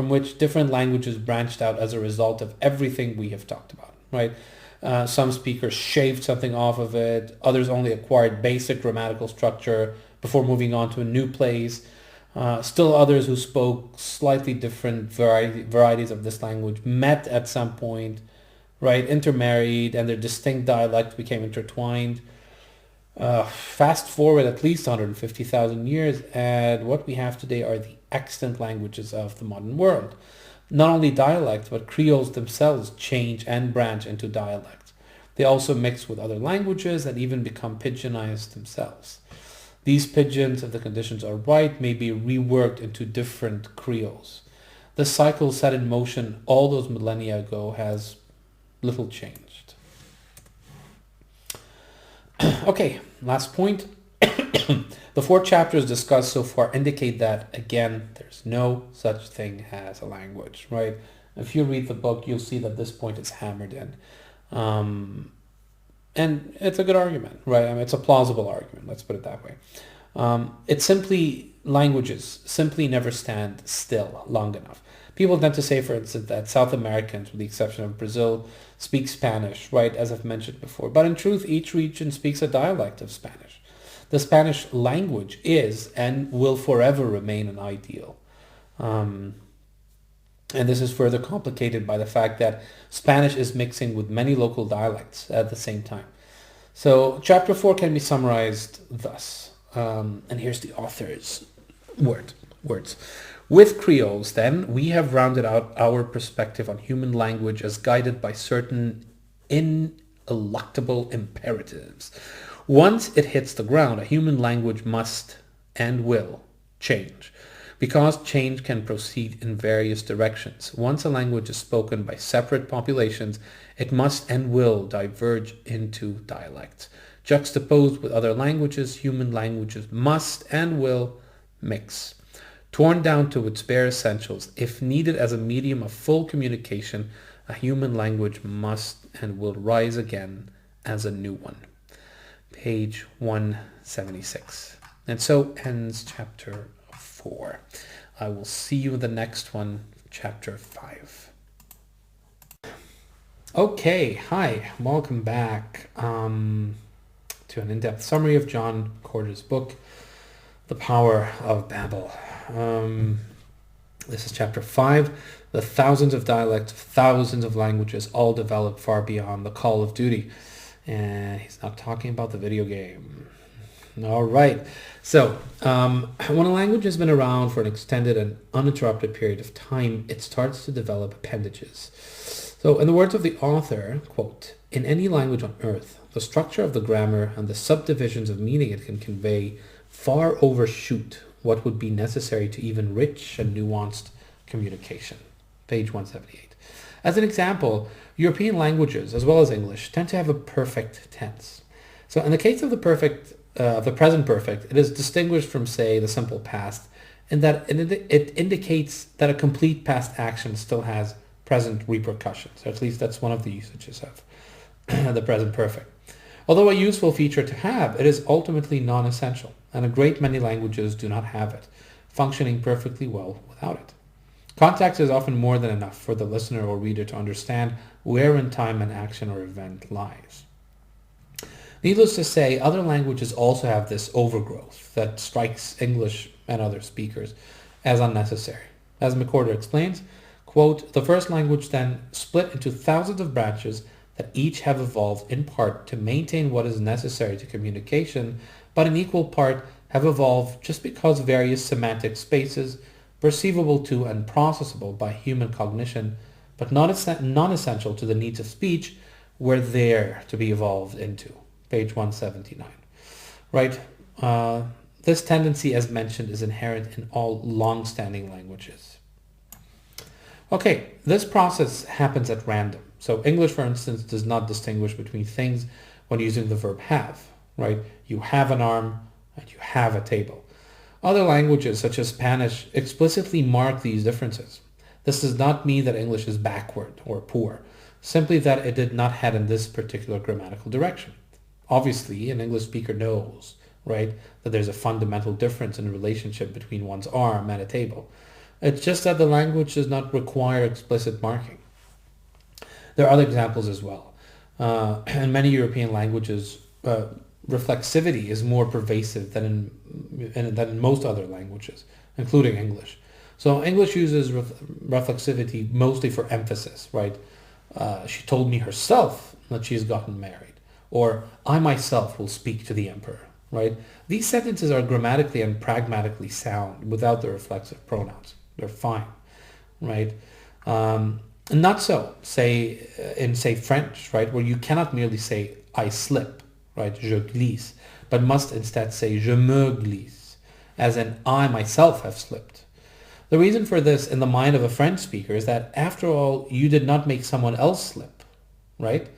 which different languages branched out as a result of everything we have talked about, right? Some speakers shaved something off of it. Others only acquired basic grammatical structure before moving on to a new place. Still others who spoke slightly different varieties of this language met at some point, right? Intermarried, and their distinct dialects became intertwined. Fast forward at least 150,000 years, and what we have today are the extant languages of the modern world. Not only dialects, but creoles themselves change and branch into dialects. They also mix with other languages and even become pidginized themselves. These pidgins, if the conditions are right, may be reworked into different creoles. The cycle set in motion all those millennia ago has little changed. Okay, last point. The 4 chapters discussed so far indicate that, again, there's no such thing as a language, right? If you read the book, you'll see that this point is hammered in. And it's a good argument, right? I mean, it's a plausible argument, let's put it that way. Languages simply never stand still long enough. People tend to say, for instance, that South Americans, with the exception of Brazil, speak Spanish, right, as I've mentioned before. But in truth, each region speaks a dialect of Spanish. The Spanish language is and will forever remain an ideal. And this is further complicated by the fact that Spanish is mixing with many local dialects at the same time. So chapter 4 can be summarized thus. And here's the author's words. With Creoles, then, we have rounded out our perspective on human language as guided by certain ineluctable imperatives. Once it hits the ground, a human language must and will change, because change can proceed in various directions. Once a language is spoken by separate populations, it must and will diverge into dialects. Juxtaposed with other languages, human languages must and will mix. Torn down to its bare essentials, if needed as a medium of full communication, a human language must and will rise again as a new one. Page 176. And so ends chapter 4. I will see you in the next one, chapter 5. Okay, hi, welcome back to an in-depth summary of John McWhorter's book, The Power of Babel. This is chapter 5. The thousands of dialects, thousands of languages, all developed far beyond the call of duty. And he's not talking about the video game. All right. So, when a language has been around for an extended and uninterrupted period of time, it starts to develop appendages. So, in the words of the author, quote, "In any language on earth, the structure of the grammar and the subdivisions of meaning it can convey far overshoot what would be necessary to even rich and nuanced communication." Page 178. As an example, European languages, as well as English, tend to have a perfect tense. So in the case of the present perfect, it is distinguished from, say, the simple past, in that it indicates that a complete past action still has present repercussions. Or at least that's one of the usages of the present perfect. Although a useful feature to have, it is ultimately non-essential, and a great many languages do not have it, functioning perfectly well without it. Context is often more than enough for the listener or reader to understand where in time an action or event lies. Needless to say, other languages also have this overgrowth that strikes English and other speakers as unnecessary. As McWhorter explains, quote, "The first language then split into thousands of branches that each have evolved in part to maintain what is necessary to communication, but in equal part have evolved just because various semantic spaces perceivable to and processable by human cognition, but non-essential to the needs of speech, were there to be evolved into." Page 179. Right? This tendency, as mentioned, is inherent in all long-standing languages. Okay, this process happens at random. So English, for instance, does not distinguish between things when using the verb have, right? You have an arm and you have a table. Other languages, such as Spanish, explicitly mark these differences. This does not mean that English is backward or poor, simply that it did not head in this particular grammatical direction. Obviously, an English speaker knows, right, that there's a fundamental difference in the relationship between one's arm and a table. It's just that the language does not require explicit marking. There are other examples as well. In many European languages, reflexivity is more pervasive than in most other languages, including English. So English uses reflexivity mostly for emphasis, right? She told me herself that she's gotten married, or I myself will speak to the emperor, right? These sentences are grammatically and pragmatically sound without the reflexive pronouns. They're fine, right? Not so, in French, right, where you cannot merely say I slip, right, je glisse, but must instead say je me glisse, as in I myself have slipped. The reason for this in the mind of a French speaker is that, after all, you did not make someone else slip, right?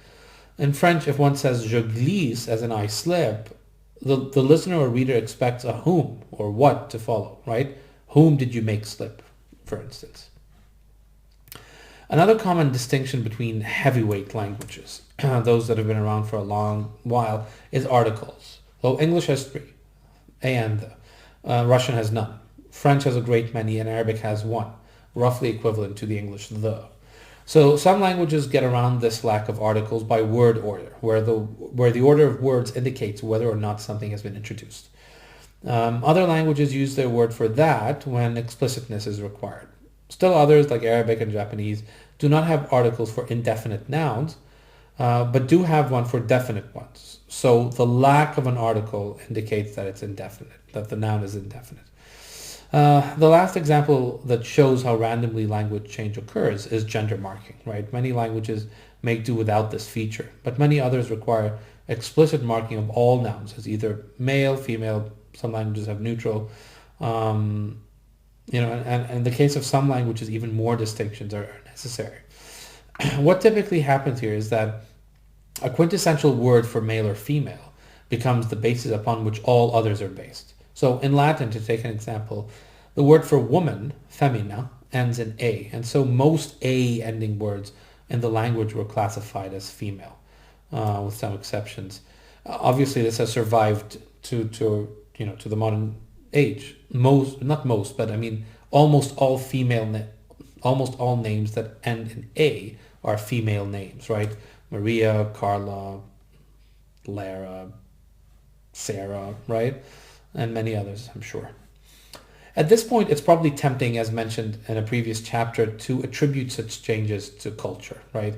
In French, if one says je glisse, as in I slip, the listener or reader expects a whom or what to follow, right? Whom did you make slip, for instance? Another common distinction between heavyweight languages, those that have been around for a long while, is articles. So English has 3, a and the. Russian has none. French has a great many, and Arabic has 1, roughly equivalent to the English the. So some languages get around this lack of articles by word order, where the order of words indicates whether or not something has been introduced. Other languages use their word for that when explicitness is required. Still others, like Arabic and Japanese, do not have articles for indefinite nouns, but do have one for definite ones. So the lack of an article indicates that it's indefinite, that the noun is indefinite. The last example that shows how randomly language change occurs is gender marking, right? Many languages make do without this feature, but many others require explicit marking of all nouns as either male, female. Some languages have neutral. And in the case of some languages, even more distinctions are necessary. What typically happens here is that a quintessential word for male or female becomes the basis upon which all others are based. So in Latin, to take an example, the word for woman, femina, ends in a, and so most a-ending words in the language were classified as female, with some exceptions. Obviously, this has survived to the modern age. Almost all names that end in a are female names, right? Maria, Carla, Lara, Sarah, right? And many others, I'm sure. At this point, it's probably tempting, as mentioned in a previous chapter, to attribute such changes to culture, right?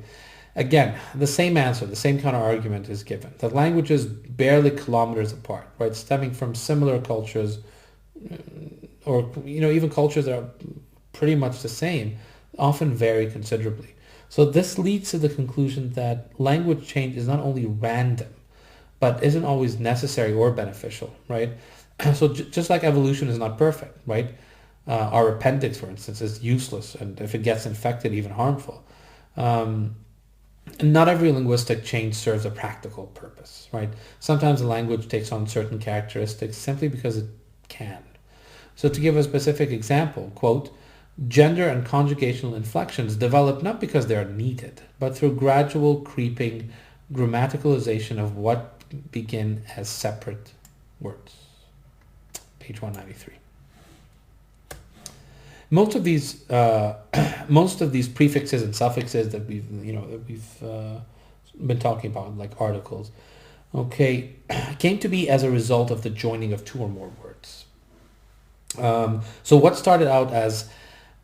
Again, the same answer, the same counter argument is given, that languages barely kilometers apart, right, stemming from similar cultures, or even cultures that are pretty much the same, often vary considerably. So this leads to the conclusion that language change is not only random, but isn't always necessary or beneficial, right? So just like evolution is not perfect, right? Our appendix, for instance, is useless, and if it gets infected, even harmful. Not every linguistic change serves a practical purpose, right? Sometimes a language takes on certain characteristics simply because it can. So to give a specific example, quote, gender and conjugational inflections develop not because they are needed, but through gradual creeping grammaticalization of what begin as separate words. Page 193. Most of these prefixes and suffixes that we've been talking about, like articles, came to be as a result of the joining of 2 or more words. So what started out as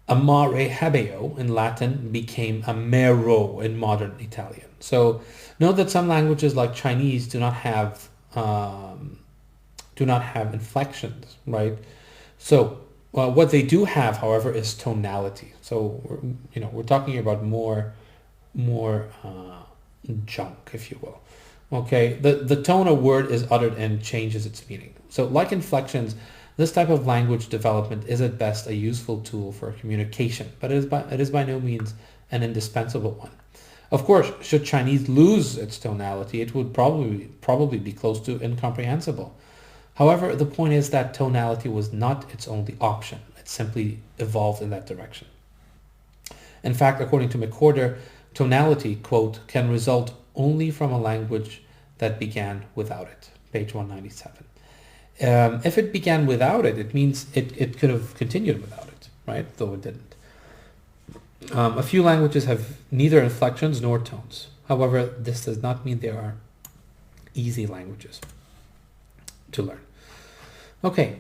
amare habeo in Latin became amero in modern Italian. So note that some languages like Chinese do not have inflections, right? So what they do have, however, is tonality. So we're talking about more junk, if you will. Okay, the tone a word is uttered in changes its meaning. So like inflections, this type of language development is at best a useful tool for communication, but it is by no means an indispensable one. Of course, should Chinese lose its tonality, it would probably be close to incomprehensible. However, the point is that tonality was not its only option. It simply evolved in that direction. In fact, according to McWhorter, tonality, quote, can result only from a language that began without it. Page 197. If it began without it, it means it could have continued without it, right? Though it didn't. A few languages have neither inflections nor tones. However, this does not mean they are easy languages to learn. Okay,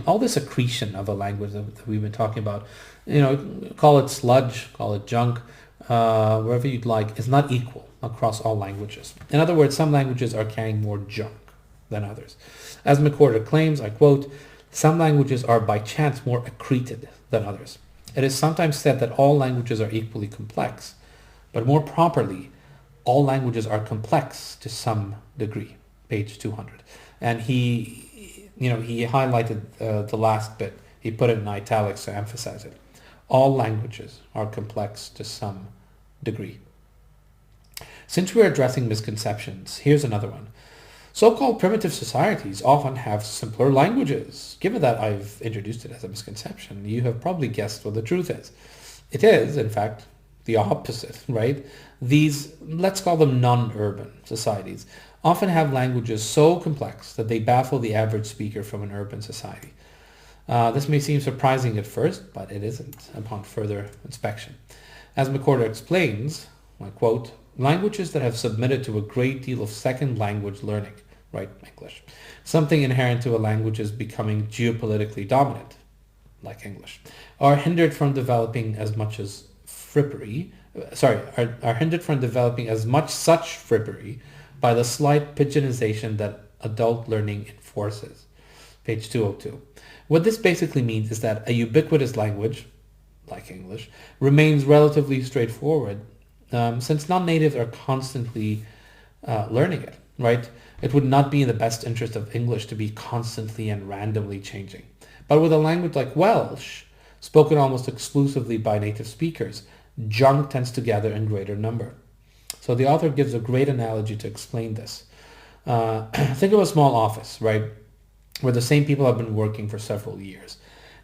all this accretion of a language that we've been talking about, call it sludge, call it junk, wherever you'd like, is not equal across all languages. In other words, some languages are carrying more junk than others. As McWhorter claims, I quote, some languages are by chance more accreted than others. It is sometimes said that all languages are equally complex, but more properly, all languages are complex to some degree. page 200. And he highlighted the last bit. He put it in italics to emphasize it. All languages are complex to some degree. Since we're addressing misconceptions, here's another one. So-called primitive societies often have simpler languages. Given that I've introduced it as a misconception, you have probably guessed what the truth is. It is, in fact, the opposite, right? These, let's call them non-urban societies, often have languages so complex that they baffle the average speaker from an urban society. This may seem surprising at first, but it isn't upon further inspection. As McWhorter explains, I quote, languages that have submitted to a great deal of second language learning, right, English, something inherent to a language is becoming geopolitically dominant, like English, are hindered from developing as much as are hindered from developing as much such frippery by the slight pigeonization that adult learning enforces. Page 202. What this basically means is that a ubiquitous language, like English, remains relatively straightforward since non-natives are constantly learning it, right? It would not be in the best interest of English to be constantly and randomly changing. But with a language like Welsh, spoken almost exclusively by native speakers, junk tends to gather in greater number. So the author gives a great analogy to explain this. Think of a small office, right, where the same people have been working for several years.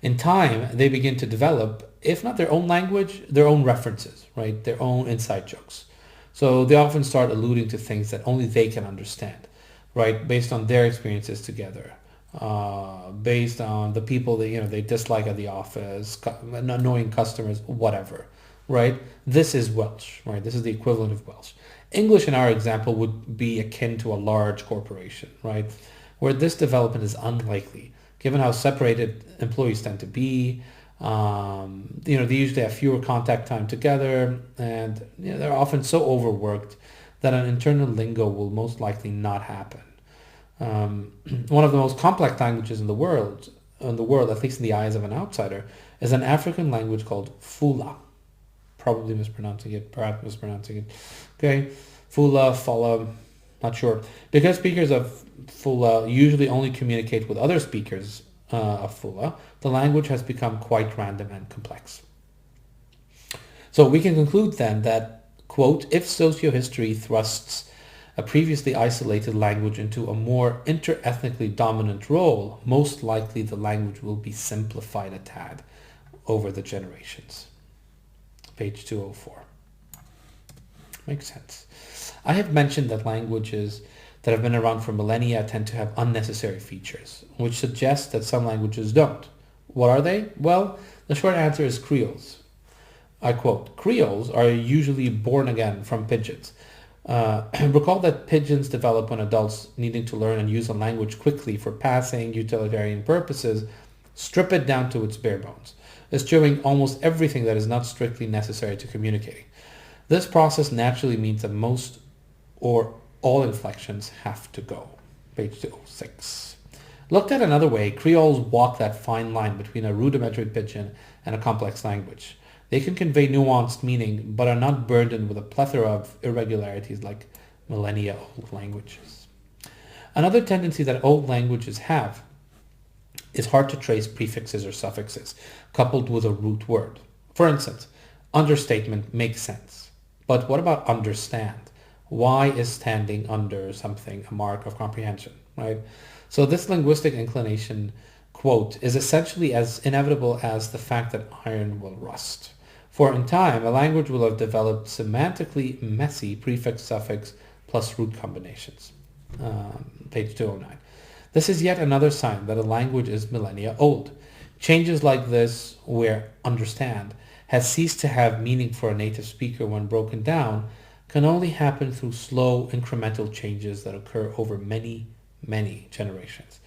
In time, they begin to develop, if not their own language, their own references, right, their own inside jokes. So they often start alluding to things that only they can understand, right, based on their experiences together, based on the people that they dislike at the office, annoying customers, whatever, right? This is Welsh, right? This is the equivalent of Welsh. English, in our example, would be akin to a large corporation, right, where this development is unlikely, given how separated employees tend to be. They usually have fewer contact time together, and they're often so overworked that an internal lingo will most likely not happen. One of the most complex languages in the world, at least in the eyes of an outsider, is an African language called Fula. Probably mispronouncing it, perhaps mispronouncing it. Okay, Fula, not sure. Because speakers of Fula usually only communicate with other speakers of Fula, the language has become quite random and complex. So we can conclude then that, quote, if sociohistory thrusts a previously isolated language into a more interethnically dominant role, most likely the language will be simplified a tad over the generations. Page 204. Makes sense. I have mentioned that languages that have been around for millennia tend to have unnecessary features, which suggests that some languages don't. What are they? Well, the short answer is creoles. I quote, creoles are usually born again from pigeons. Recall that pigeons develop when adults needing to learn and use a language quickly for passing utilitarian purposes strip it down to its bare bones, eschewing almost everything that is not strictly necessary to communicating. This process naturally means that most or all inflections have to go. Page 206. Looked at another way, creoles walk that fine line between a rudimentary pidgin and a complex language. They can convey nuanced meaning, but are not burdened with a plethora of irregularities like millennia-old languages. Another tendency that old languages have is hard to trace prefixes or suffixes, coupled with a root word. For instance, understatement makes sense. But what about understand? Why is standing under something a mark of comprehension, right? So this linguistic inclination, quote, is essentially as inevitable as the fact that iron will rust. For in time, a language will have developed semantically messy prefix-suffix plus root combinations. Page 209. This is yet another sign that a language is millennia old. Changes like this, where understand has ceased to have meaning for a native speaker when broken down, can only happen through slow incremental changes that occur over many, many generations.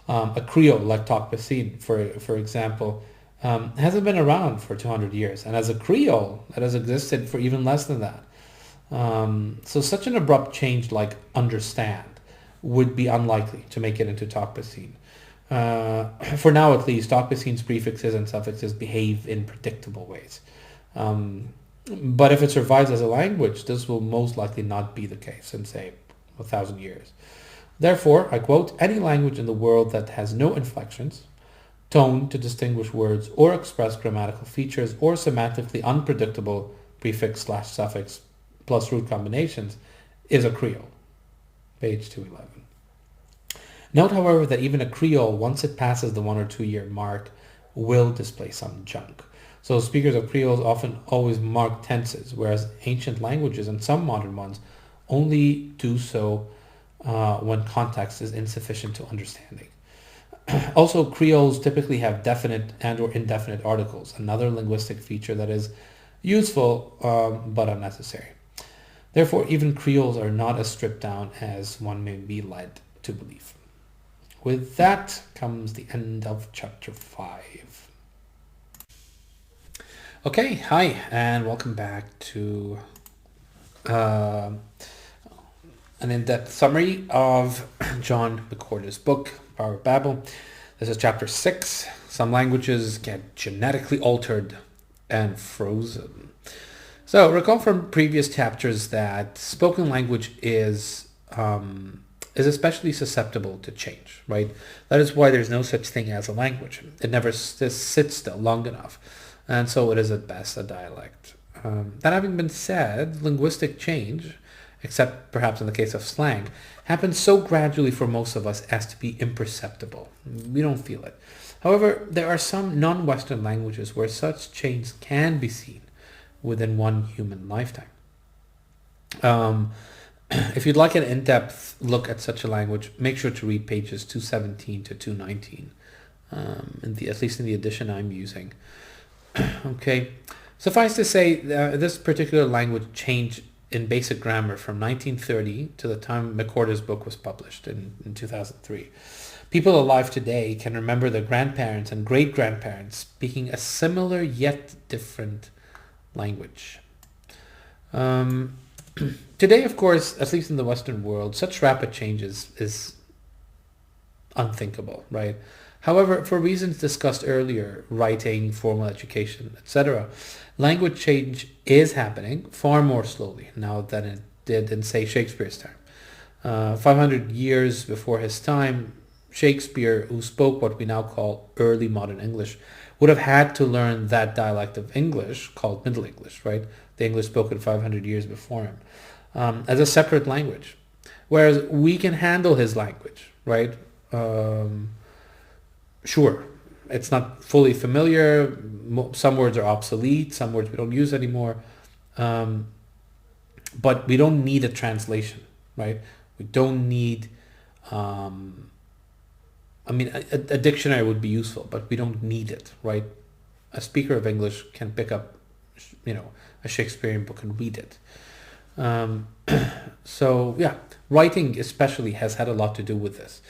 A Creole like Tocqueville, for example, hasn't been around for 200 years, and as a Creole, it has existed for even less than that. So such an abrupt change like understand would be unlikely to make it into Tocqueville. For now at least, Tocqueville's prefixes and suffixes behave in predictable ways. But if it survives as a language, this will most likely not be the case in, say, 1,000 years. Therefore, I quote, any language in the world that has no inflections, tone to distinguish words or express grammatical features or semantically unpredictable prefix/suffix plus root combinations is a Creole. Page 211. Note, however, that even a Creole, once it passes the 1 or 2 year mark, will display some junk. So speakers of Creoles often always mark tenses, whereas ancient languages and some modern ones only do so when context is insufficient to understanding. Also, Creoles typically have definite and or indefinite articles, another linguistic feature that is useful but unnecessary. Therefore, even Creoles are not as stripped down as one may be led to believe. With that comes the end of chapter 5. Okay, hi, and welcome back to an in-depth summary of John McWhorter's book, Power of Babel. This is chapter 6. Some languages get genetically altered and frozen. So recall from previous chapters that spoken language is especially susceptible to change, right? That is why there's no such thing as a language. It never sits still long enough. And so it is at best a dialect. That having been said, linguistic change, except perhaps in the case of slang, happens so gradually for most of us as to be imperceptible. We don't feel it. However, there are some non-Western languages where such change can be seen within one human lifetime. If you'd like an in-depth look at such a language, make sure to read pages 217 to 219, at least in the edition I'm using. Okay, suffice to say, this particular language changed in basic grammar from 1930 to the time McWhorter's book was published in 2003. People alive today can remember their grandparents and great-grandparents speaking a similar yet different language. Today, of course, at least in the Western world, such rapid changes is unthinkable, right? However, for reasons discussed earlier, writing, formal education, etc., language change is happening far more slowly now than it did in, say, Shakespeare's time. 500 years before his time, Shakespeare, who spoke what we now call early modern English, would have had to learn that dialect of English called Middle English, right? The English spoken 500 years before him, as a separate language. Whereas we can handle his language, right? Sure, it's not fully familiar. Some words are obsolete. Some words we don't use anymore. But we don't need a translation, right? We don't need... a dictionary would be useful, but we don't need it, right? A speaker of English can pick up, a Shakespearean book and read it. So yeah, writing especially has had a lot to do with this,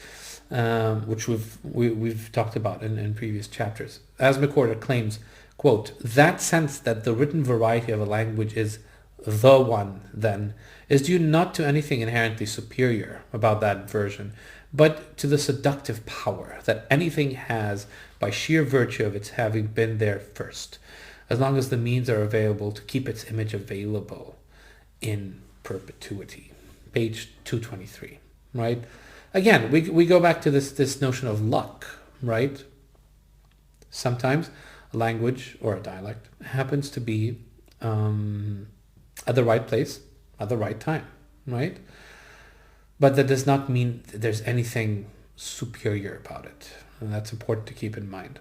which we've talked about in previous chapters. As McWhorter claims, quote, that sense that the written variety of a language is the one, then, is due not to anything inherently superior about that version, but to the seductive power that anything has by sheer virtue of its having been there first, as long as the means are available to keep its image available in perpetuity. Page 223, right? Again, we go back to this notion of luck, right? Sometimes a language or a dialect happens to be at the right place at the right time, right? But that does not mean that there's anything superior about it. And that's important to keep in mind.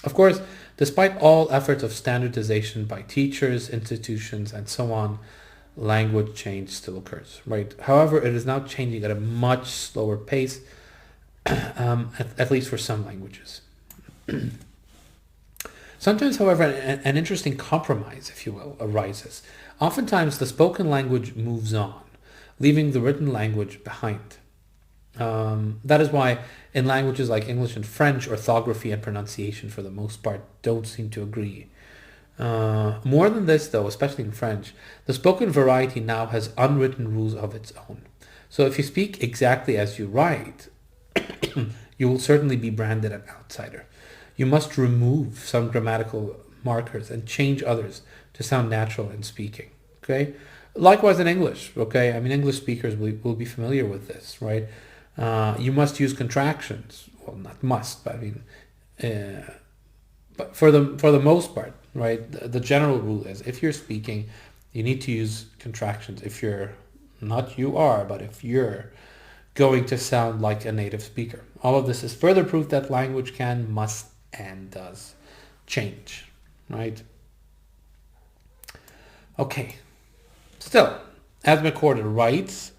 Of course, despite all efforts of standardization by teachers, institutions, and so on, language change still occurs, right? However, it is now changing at a much slower pace, at least for some languages. Sometimes, however, an interesting compromise, if you will, arises. Oftentimes, the spoken language moves on, leaving the written language behind. That is why in languages like English and French, orthography and pronunciation for the most part don't seem to agree. More than this, though, especially in French, the spoken variety now has unwritten rules of its own. So if you speak exactly as you write, you will certainly be branded an outsider. You must remove some grammatical markers and change others to sound natural in speaking. Okay. Likewise in English. Okay. I mean, English speakers will be familiar with this, right? You must use contractions. Well, not must, but I mean, but for the most part, right? The general rule is if you're speaking, you need to use contractions. If you're not, you are, but if you're going to sound like a native speaker. All of this is further proof that language can, must, and does change, right? Okay. Still, as McWhorter writes,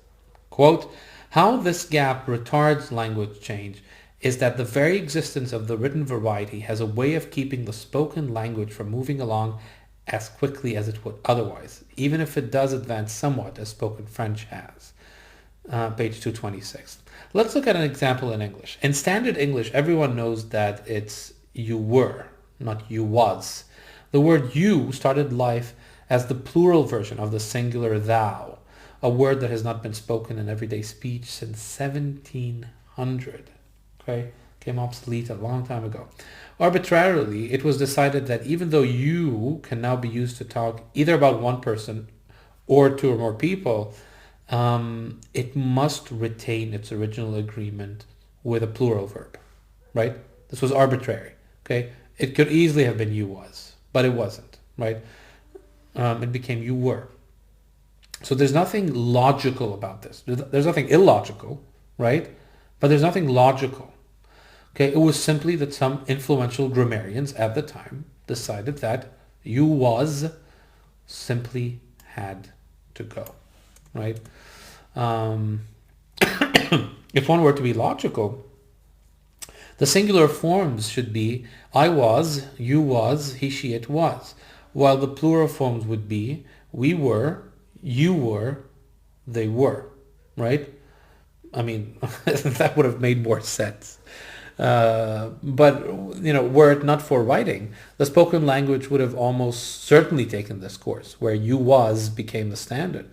quote, how this gap retards language change is that the very existence of the written variety has a way of keeping the spoken language from moving along as quickly as it would otherwise, even if it does advance somewhat as spoken French has. Page 226. Let's look at an example in English. In standard English, everyone knows that it's you were, not you was. The word you started life as the plural version of the singular thou, a word that has not been spoken in everyday speech since 1700. Okay, became obsolete a long time ago. Arbitrarily, it was decided that even though you can now be used to talk either about one person or two or more people, it must retain its original agreement with a plural verb, right? This was arbitrary, okay? It could easily have been you was, but it wasn't, right? It became you were. So there's nothing logical about this. There's nothing illogical, right? But there's nothing logical. Okay, it was simply that some influential grammarians at the time decided that you was simply had to go, right? If one were to be logical, the singular forms should be I was, you was, he, she, it was, while the plural forms would be we were, you were, they were, right? I mean, that would have made more sense. But, were it not for writing, the spoken language would have almost certainly taken this course, where you was became the standard.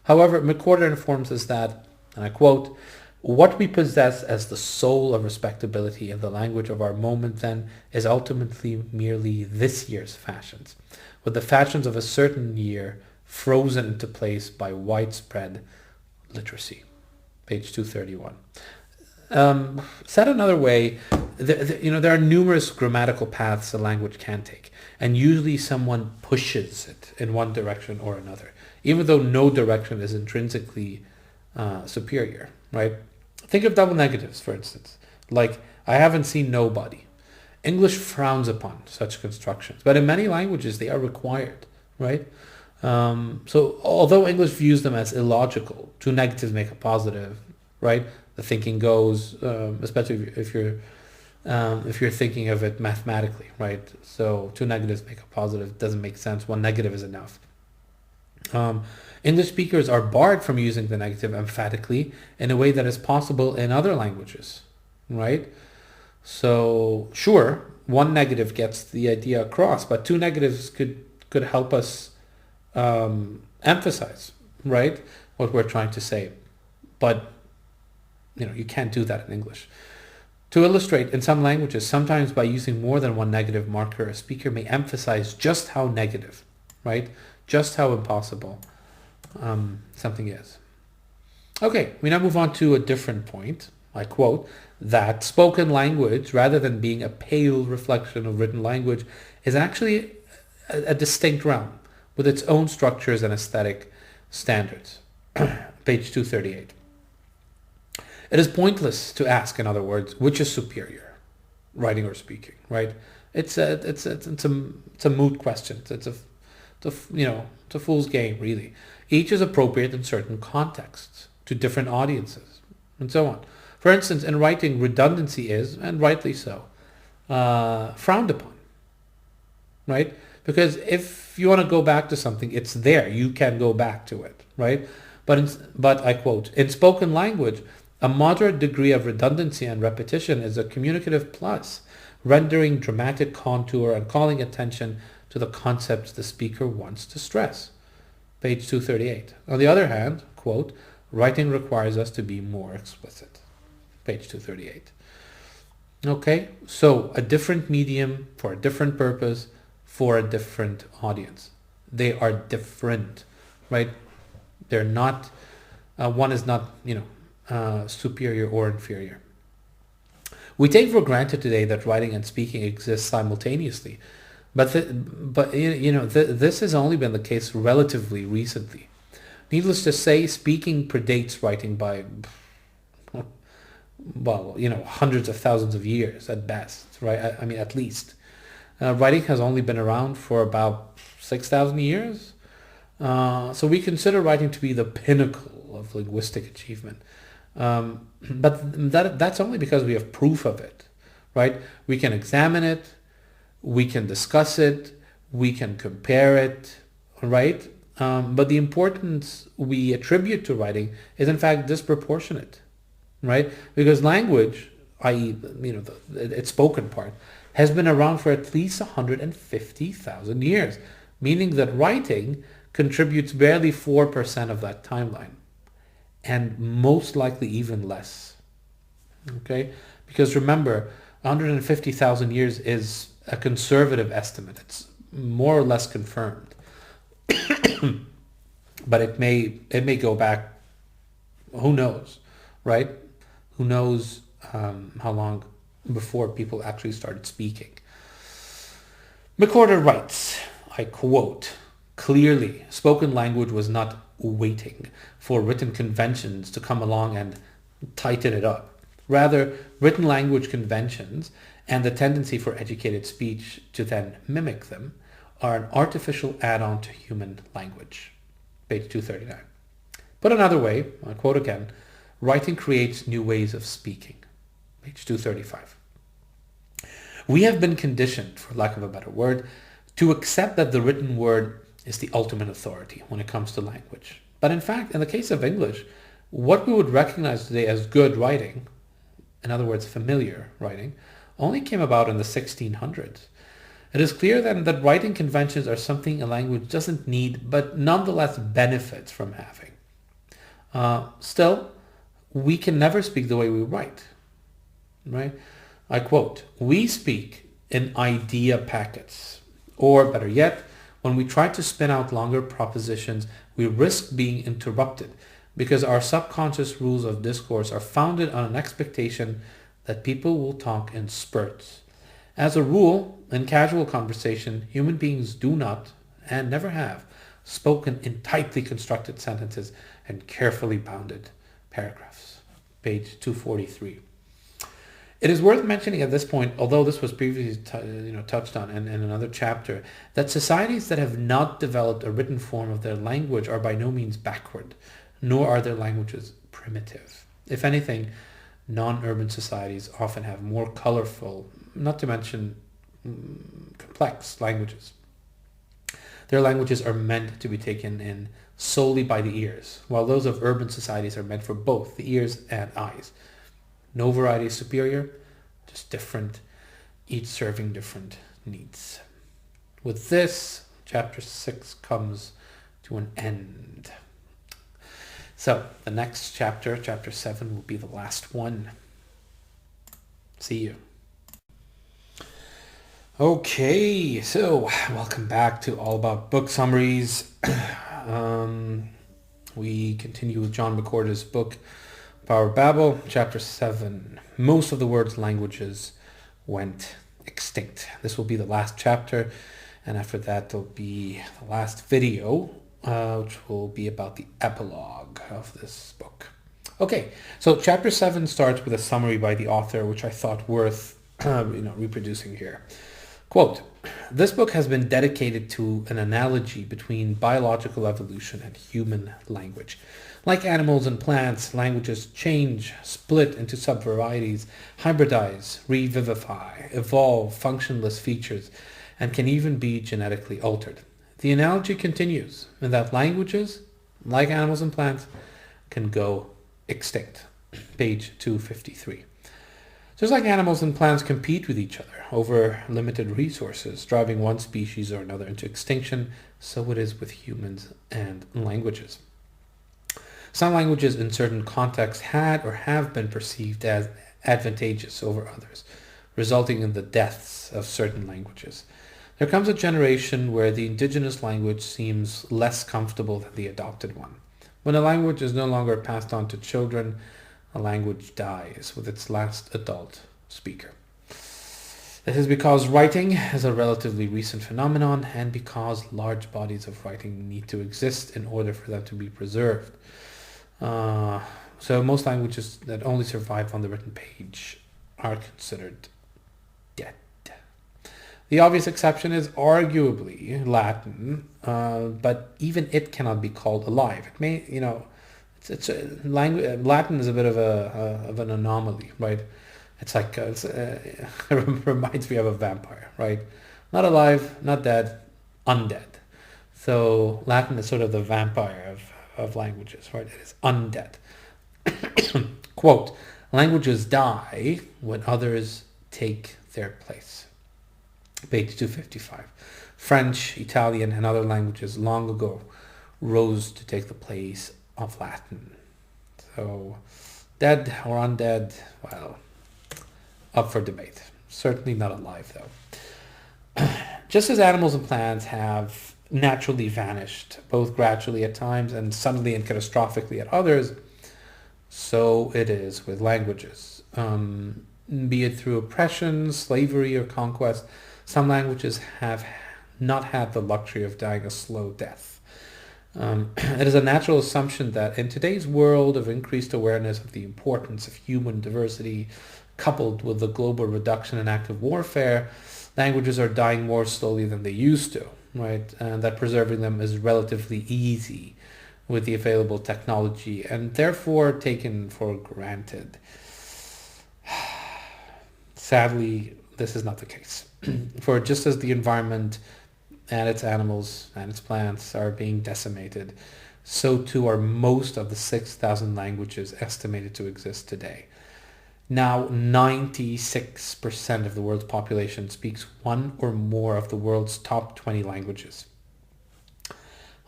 However, McWhorter informs us that, and I quote, what we possess as the soul of respectability in the language of our moment then is ultimately merely this year's fashions, with the fashions of a certain year frozen into place by widespread literacy. Page 231. Said another way, there are numerous grammatical paths a language can take, and usually someone pushes it in one direction or another, even though no direction is intrinsically superior, right? Think of double negatives, for instance, like I haven't seen nobody. English frowns upon such constructions, but in many languages they are required, right? So although English views them as illogical, two negatives make a positive, right? The thinking goes, especially if you're thinking of it mathematically, right? So two negatives make a positive. Doesn't make sense. One negative is enough. English speakers are barred from using the negative emphatically in a way that is possible in other languages, right? So sure, one negative gets the idea across, but two negatives could help us emphasize, right, what we're trying to say. But you can't do that in English. To illustrate, in some languages, sometimes by using more than one negative marker, a speaker may emphasize just how negative, right? Just how impossible something is. Okay, we now move on to a different point. I quote, that spoken language, rather than being a pale reflection of written language, is actually a distinct realm with its own structures and aesthetic standards. Page 238. It is pointless to ask, in other words, which is superior, writing or speaking, right? It's a moot question. It's a fool's game, really. Each is appropriate in certain contexts, to different audiences, and so on. For instance, in writing, redundancy is, and rightly so, frowned upon, right? Because if you want to go back to something, it's there. You can go back to it, right? But I quote, in spoken language, a moderate degree of redundancy and repetition is a communicative plus, rendering dramatic contour and calling attention to the concepts the speaker wants to stress. Page 238. On the other hand, quote, writing requires us to be more explicit. Page 238. Okay, so a different medium for a different purpose for a different audience. They are different, right? They're not, one is not, superior or inferior. We take for granted today that writing and speaking exist simultaneously, but this has only been the case relatively recently. Needless to say, speaking predates writing by, well, hundreds of thousands of years at best, right? I mean, at least. Writing has only been around for about 6,000 years. So we consider writing to be the pinnacle of linguistic achievement. But that's only because we have proof of it, right? We can examine it, we can discuss it, we can compare it, right? But the importance we attribute to writing is in fact disproportionate, right? Because language, i.e., its spoken part, has been around for at least 150,000 years, meaning that writing contributes barely 4% of that timeline, and most likely even less. Okay? Because remember, 150,000 years is a conservative estimate. It's more or less confirmed. But it may go back, who knows, right? Who knows how long before people actually started speaking. McWhorter writes, I quote, "Clearly, spoken language was not waiting for written conventions to come along and tighten it up. Rather, written language conventions and the tendency for educated speech to then mimic them are an artificial add-on to human language." Page 239. Put another way, I quote again, "Writing creates new ways of speaking." Page 235. We have been conditioned, for lack of a better word, to accept that the written word is the ultimate authority when it comes to language. But in fact, in the case of English, what we would recognize today as good writing, in other words, familiar writing, only came about in the 1600s. It is clear then that writing conventions are something a language doesn't need, but nonetheless benefits from having. Still, we can never speak the way we write, right? I quote, "We speak in idea packets," or better yet, when we try to spin out longer propositions, we risk being interrupted because our subconscious rules of discourse are founded on an expectation that people will talk in spurts. As a rule, in casual conversation, human beings do not, and never have, spoken in tightly constructed sentences and carefully bounded paragraphs. Page 243. It is worth mentioning at this point, although this was previously touched on in another chapter, that societies that have not developed a written form of their language are by no means backward, nor are their languages primitive. If anything, non-urban societies often have more colorful, not to mention complex languages. Their languages are meant to be taken in solely by the ears, while those of urban societies are meant for both the ears and eyes. No variety is superior, just different, each serving different needs. With this, chapter 6 comes to an end. So, the next chapter, chapter 7, will be the last one. See you. Okay, so welcome back to All About Book Summaries. We continue with John McWhorter's book, Power of Babel, chapter 7. Most of the world's languages went extinct. This will be the last chapter, and after that there'll be the last video, which will be about the epilogue of this book. Okay, so chapter 7 starts with a summary by the author, which I thought worth reproducing here. Quote, "This book has been dedicated to an analogy between biological evolution and human language. Like animals and plants, languages change, split into subvarieties, hybridize, revivify, evolve functionless features, and can even be genetically altered. The analogy continues in that languages, like animals and plants, can go extinct." Page 253. Just like animals and plants compete with each other over limited resources, driving one species or another into extinction, so it is with humans and languages. Some languages in certain contexts had or have been perceived as advantageous over others, resulting in the deaths of certain languages. There comes a generation where the indigenous language seems less comfortable than the adopted one. When a language is no longer passed on to children, a language dies with its last adult speaker. This is because writing is a relatively recent phenomenon and because large bodies of writing need to exist in order for them to be preserved. So most languages that only survive on the written page are considered dead. The obvious exception is arguably Latin, but even it cannot be called alive. It may, it's a language. Latin is a bit of an anomaly, right? It's like it reminds me of a vampire, right? Not alive, not dead, undead. So Latin is sort of the vampire of languages, right? It is undead. Quote, languages die when others take their place. Page 255. French, Italian, and other languages long ago rose to take the place of Latin. So, dead or undead, well, up for debate. Certainly not alive, though. Just as animals and plants have naturally vanished, both gradually at times and suddenly and catastrophically at others, so it is with languages. Be it through oppression, slavery, or conquest, some languages have not had the luxury of dying a slow death. It is a natural assumption that in today's world of increased awareness of the importance of human diversity, coupled with the global reduction in active warfare, languages are dying more slowly than they used to, right? And that preserving them is relatively easy with the available technology and therefore taken for granted. Sadly, this is not the case. For just as the environment and its animals and its plants are being decimated, so too are most of the 6,000 languages estimated to exist today. Now, 96% of the world's population speaks one or more of the world's top 20 languages.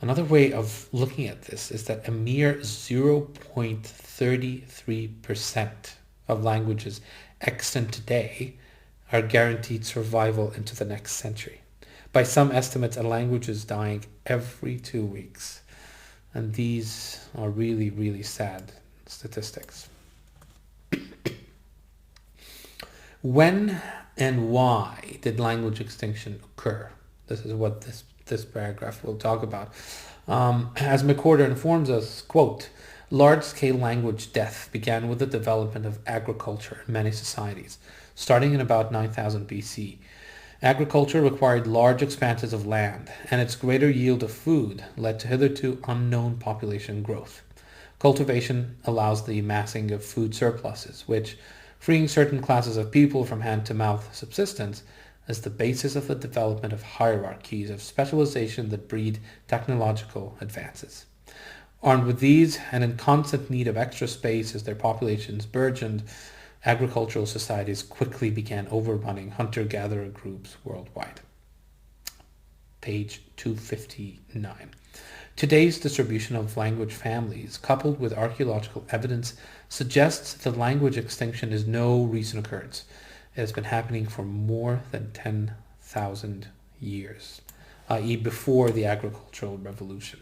Another way of looking at this is that a mere 0.33% of languages extant today are guaranteed survival into the next century. By some estimates, a language is dying every 2 weeks. And these are really, really sad statistics. When and why did language extinction occur? This is what this paragraph will talk about. As McWhorter informs us, quote, large-scale language death began with the development of agriculture in many societies, starting in about 9000 BC. Agriculture required large expanses of land, and its greater yield of food led to hitherto unknown population growth. Cultivation allows the amassing of food surpluses, which, freeing certain classes of people from hand-to-mouth subsistence, is the basis of the development of hierarchies of specialization that breed technological advances. Armed with these, and in constant need of extra space as their populations burgeoned, agricultural societies quickly began overrunning hunter-gatherer groups worldwide. Page 259. Today's distribution of language families, coupled with archaeological evidence, suggests that language extinction is no recent occurrence. It has been happening for more than 10,000 years, i.e. before the agricultural revolution.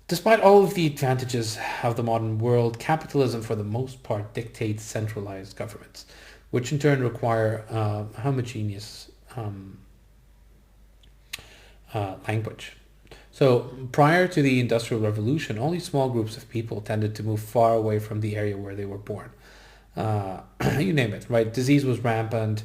Despite all of the advantages of the modern world, capitalism for the most part dictates centralized governments, which in turn require homogeneous language. So prior to the Industrial Revolution, only small groups of people tended to move far away from the area where they were born. You name it, right? Disease was rampant,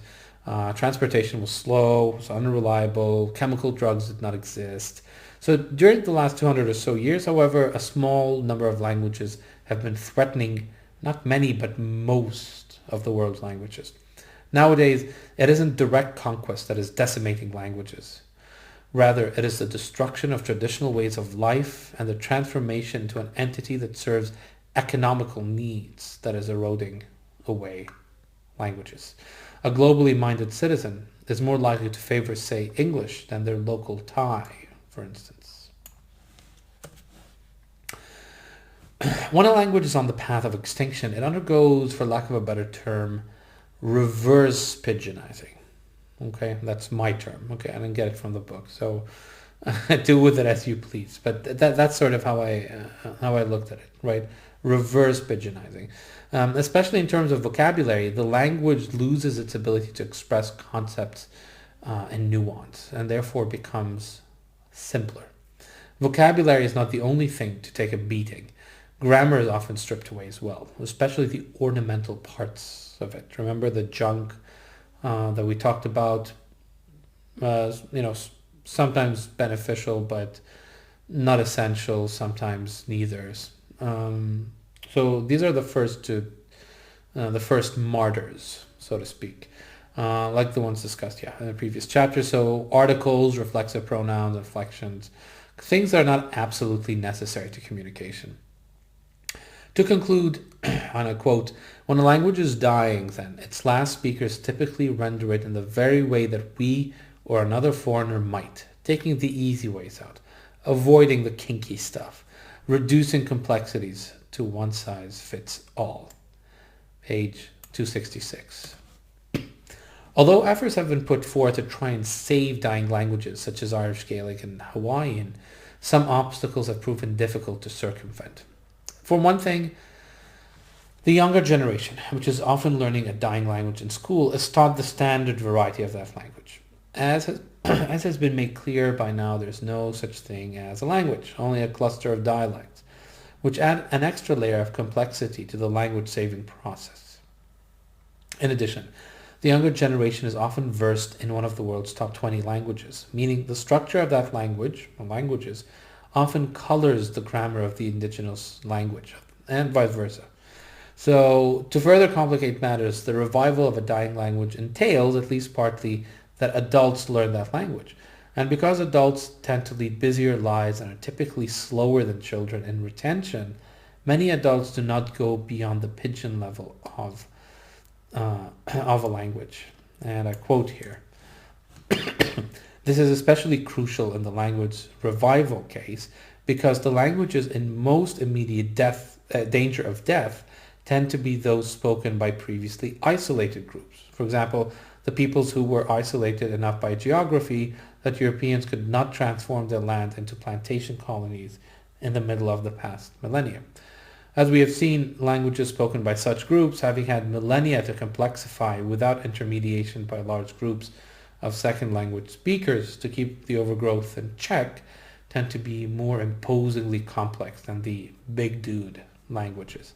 transportation was slow, was unreliable, chemical drugs did not exist. So during the last 200 or so years, however, a small number of languages have been threatening not many, but most of the world's languages. Nowadays, it isn't direct conquest that is decimating languages. Rather, it is the destruction of traditional ways of life and the transformation into an entity that serves economical needs that is eroding away languages. A globally minded citizen is more likely to favor, say, English than their local Thai, for instance. When a language is on the path of extinction, it undergoes, for lack of a better term, reverse pidginizing. Okay, that's my term. Okay, I didn't get it from the book, so do with it as you please. But that's sort of how I looked at it, right? reverse pigeonizing. Especially in terms of vocabulary, the language loses its ability to express concepts and nuance, and therefore becomes simpler. Vocabulary is not the only thing to take a beating. Grammar is often stripped away as well, especially the ornamental parts of it. Remember the junk that we talked about? Sometimes beneficial, but not essential. Sometimes neither. So these are the first martyrs, so to speak, like the ones discussed, in the previous chapter. So articles, reflexive pronouns, inflections, things that are not absolutely necessary to communication. To conclude, on a quote, when a language is dying, then its last speakers typically render it in the very way that we or another foreigner might, taking the easy ways out, avoiding the kinky stuff, reducing complexities to one size fits all. Page 266. Although efforts have been put forth to try and save dying languages such as Irish Gaelic and Hawaiian, some obstacles have proven difficult to circumvent. For one thing, the younger generation, which is often learning a dying language in school, is taught the standard variety of that language. As has been made clear by now, there's no such thing as a language, only a cluster of dialects, which add an extra layer of complexity to the language-saving process. In addition, the younger generation is often versed in one of the world's top 20 languages, meaning the structure of that language, or languages, often colors the grammar of the indigenous language, and vice versa. So, to further complicate matters, the revival of a dying language entails, at least partly, that adults learn that language. And because adults tend to lead busier lives and are typically slower than children in retention, many adults do not go beyond the pidgin level of a language. And I quote here, this is especially crucial in the language revival case because the languages in most immediate danger of death tend to be those spoken by previously isolated groups. For example, the peoples who were isolated enough by geography that Europeans could not transform their land into plantation colonies in the middle of the past millennium. As we have seen, languages spoken by such groups, having had millennia to complexify without intermediation by large groups of second language speakers to keep the overgrowth in check, tend to be more imposingly complex than the big dude languages.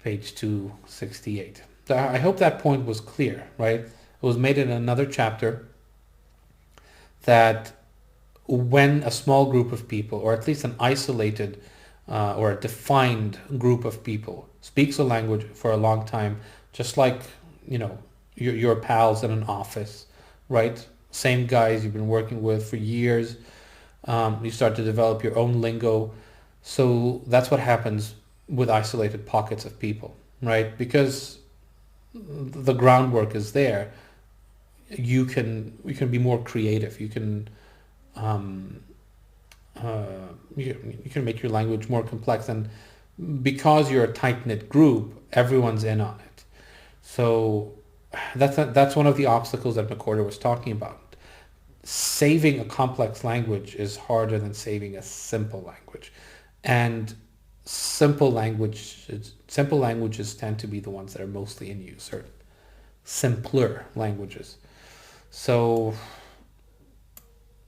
Page 268. I hope that point was clear, right? It was made in another chapter that when a small group of people, or at least an isolated or a defined group of people, speaks a language for a long time, just like, your pals in an office, right? Same guys you've been working with for years. You start to develop your own lingo. So that's what happens with isolated pockets of people, right? Because the groundwork is there. You can be more creative. You can you can make your language more complex, and because you're a tight-knit group, everyone's in on it. So that's one of the obstacles that McWhorter was talking about. Saving a complex language is harder than saving a simple language, and simple languages tend to be the ones that are mostly in use, or simpler languages. So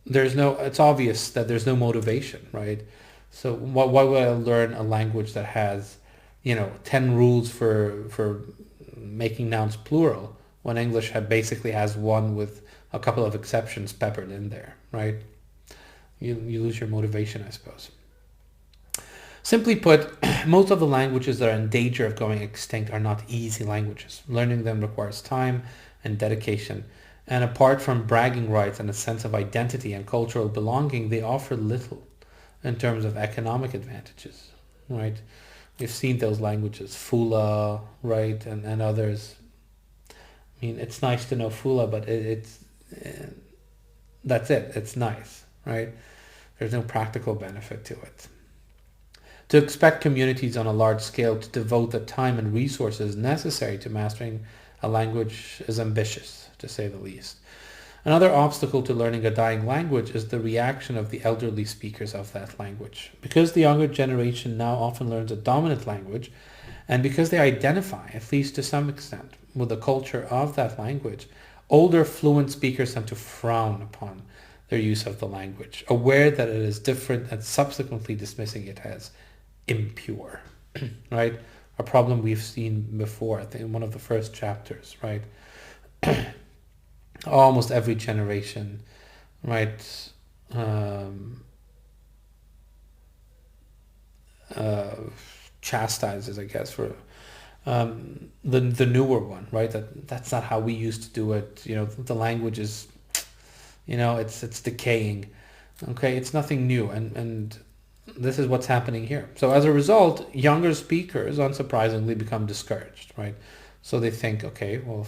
it's obvious that there's no motivation, right? So why would I learn a language that has, 10 rules for making nouns plural when English basically has one with a couple of exceptions peppered in there, right? You lose your motivation, I suppose. Simply put, most of the languages that are in danger of going extinct are not easy languages. Learning them requires time and dedication. And apart from bragging rights and a sense of identity and cultural belonging, they offer little in terms of economic advantages, right? We've seen those languages, Fula, right, and others. I mean, it's nice to know Fula, but that's it. It's nice, right? There's no practical benefit to it. To expect communities on a large scale to devote the time and resources necessary to mastering a language is ambitious, to say the least. Another obstacle to learning a dying language is the reaction of the elderly speakers of that language. Because the younger generation now often learns a dominant language, and because they identify, at least to some extent, with the culture of that language, older fluent speakers tend to frown upon their use of the language, aware that it is different and subsequently dismissing it as impure, right? A problem we've seen before, I think in one of the first chapters, right? Almost every generation, right, chastises, I guess, for the newer one, right? That's not how we used to do it. The language is, it's decaying. Okay, it's nothing new, and this is what's happening here. So as a result, younger speakers, unsurprisingly, become discouraged, right? So they think, okay, well,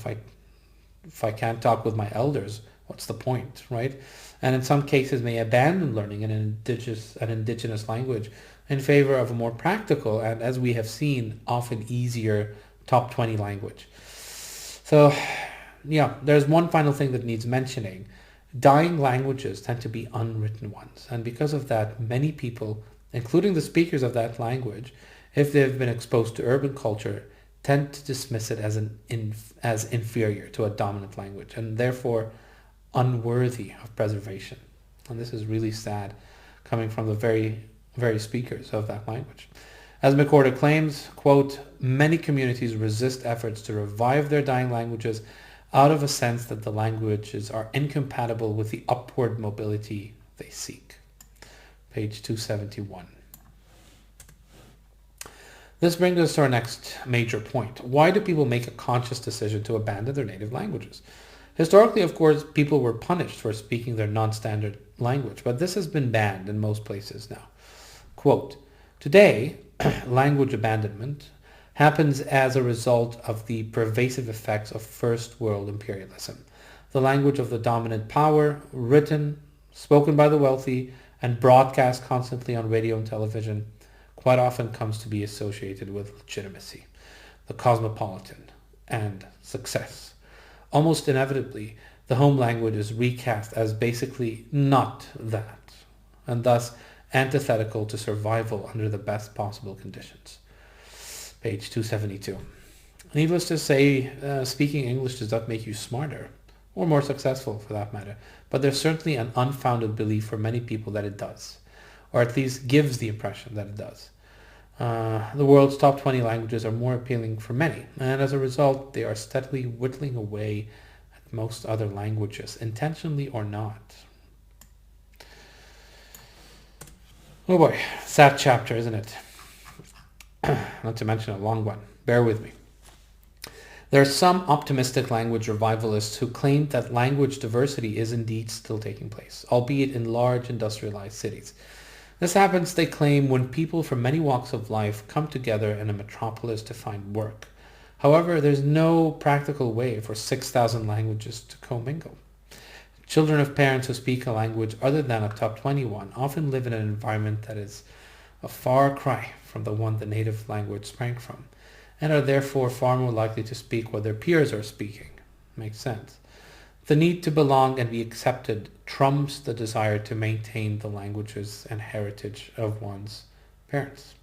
if I can't talk with my elders, what's the point, right? And in some cases may abandon learning an indigenous language in favor of a more practical and, as we have seen, often easier top 20 language. So, yeah, there's one final thing that needs mentioning. Dying languages tend to be unwritten ones, and because of that, many people, including the speakers of that language, if they've been exposed to urban culture, tend to dismiss it as inferior to a dominant language and therefore unworthy of preservation. And this is really sad, coming from the very speakers of that language. As McWhorter claims, quote, many communities resist efforts to revive their dying languages out of a sense that the languages are incompatible with the upward mobility they seek. Page 271. This brings us to our next major point. Why do people make a conscious decision to abandon their native languages? Historically, of course, people were punished for speaking their non-standard language, but this has been banned in most places now. Quote, today, language abandonment happens as a result of the pervasive effects of first world imperialism. The language of the dominant power, written, spoken by the wealthy, and broadcast constantly on radio and television, quite often comes to be associated with legitimacy, the cosmopolitan, and success. Almost inevitably, the home language is recast as basically not that, and thus antithetical to survival under the best possible conditions. Page 272. Needless to say, speaking English does not make you smarter, or more successful for that matter, but there's certainly an unfounded belief for many people that it does, or at least gives the impression that it does. The world's top 20 languages are more appealing for many, and as a result, they are steadily whittling away at most other languages, intentionally or not. Oh boy, sad chapter, isn't it? Not to mention a long one. Bear with me. There are some optimistic language revivalists who claim that language diversity is indeed still taking place, albeit in large industrialized cities. This happens, they claim, when people from many walks of life come together in a metropolis to find work. However, there's no practical way for 6,000 languages to commingle. Children of parents who speak a language other than a top 21 often live in an environment that is a far cry from the one the native language sprang from, and are therefore far more likely to speak what their peers are speaking. Makes sense. The need to belong and be accepted trumps the desire to maintain the languages and heritage of one's parents.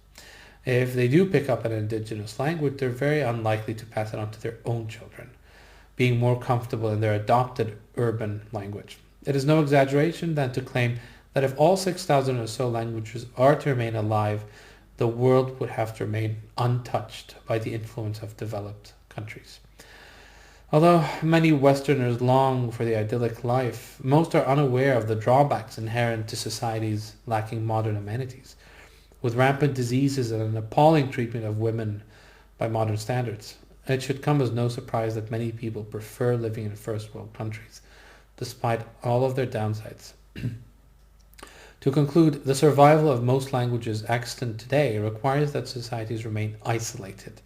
If they do pick up an indigenous language, they're very unlikely to pass it on to their own children, being more comfortable in their adopted urban language. It is no exaggeration then to claim that if all 6,000 or so languages are to remain alive, the world would have to remain untouched by the influence of developed countries. Although many Westerners long for the idyllic life, most are unaware of the drawbacks inherent to societies lacking modern amenities, with rampant diseases and an appalling treatment of women by modern standards. It should come as no surprise that many people prefer living in first world countries, despite all of their downsides. To conclude, the survival of most languages extant today requires that societies remain isolated,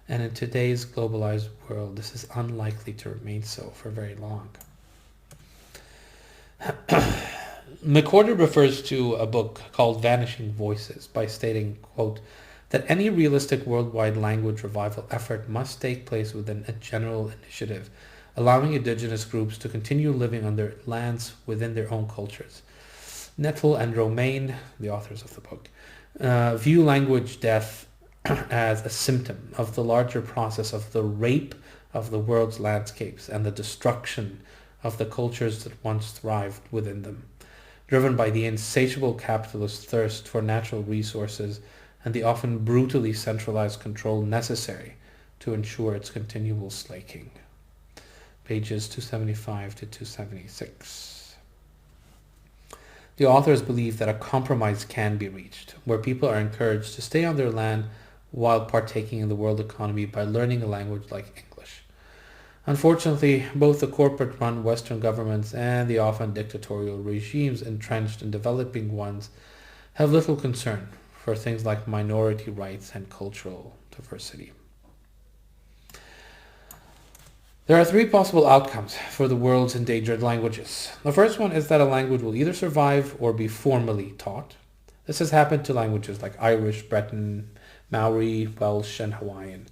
and in today's globalized world, this is unlikely to remain so for very long. McWhorter refers to a book called Vanishing Voices by stating, quote, that any realistic worldwide language revival effort must take place within a general initiative allowing indigenous groups to continue living on their lands within their own cultures. Nettle and Romaine, the authors of the book, view language death as a symptom of the larger process of the rape of the world's landscapes and the destruction of the cultures that once thrived within them, driven by the insatiable capitalist thirst for natural resources and the often brutally centralized control necessary to ensure its continual slaking. Pages 275 to 276. The authors believe that a compromise can be reached, where people are encouraged to stay on their land while partaking in the world economy by learning a language like English. Unfortunately, both the corporate-run Western governments and the often dictatorial regimes entrenched in developing ones have little concern for things like minority rights and cultural diversity. There are three possible outcomes for the world's endangered languages. The first one is that a language will either survive or be formally taught. This has happened to languages like Irish, Breton, Maori, Welsh, and Hawaiian.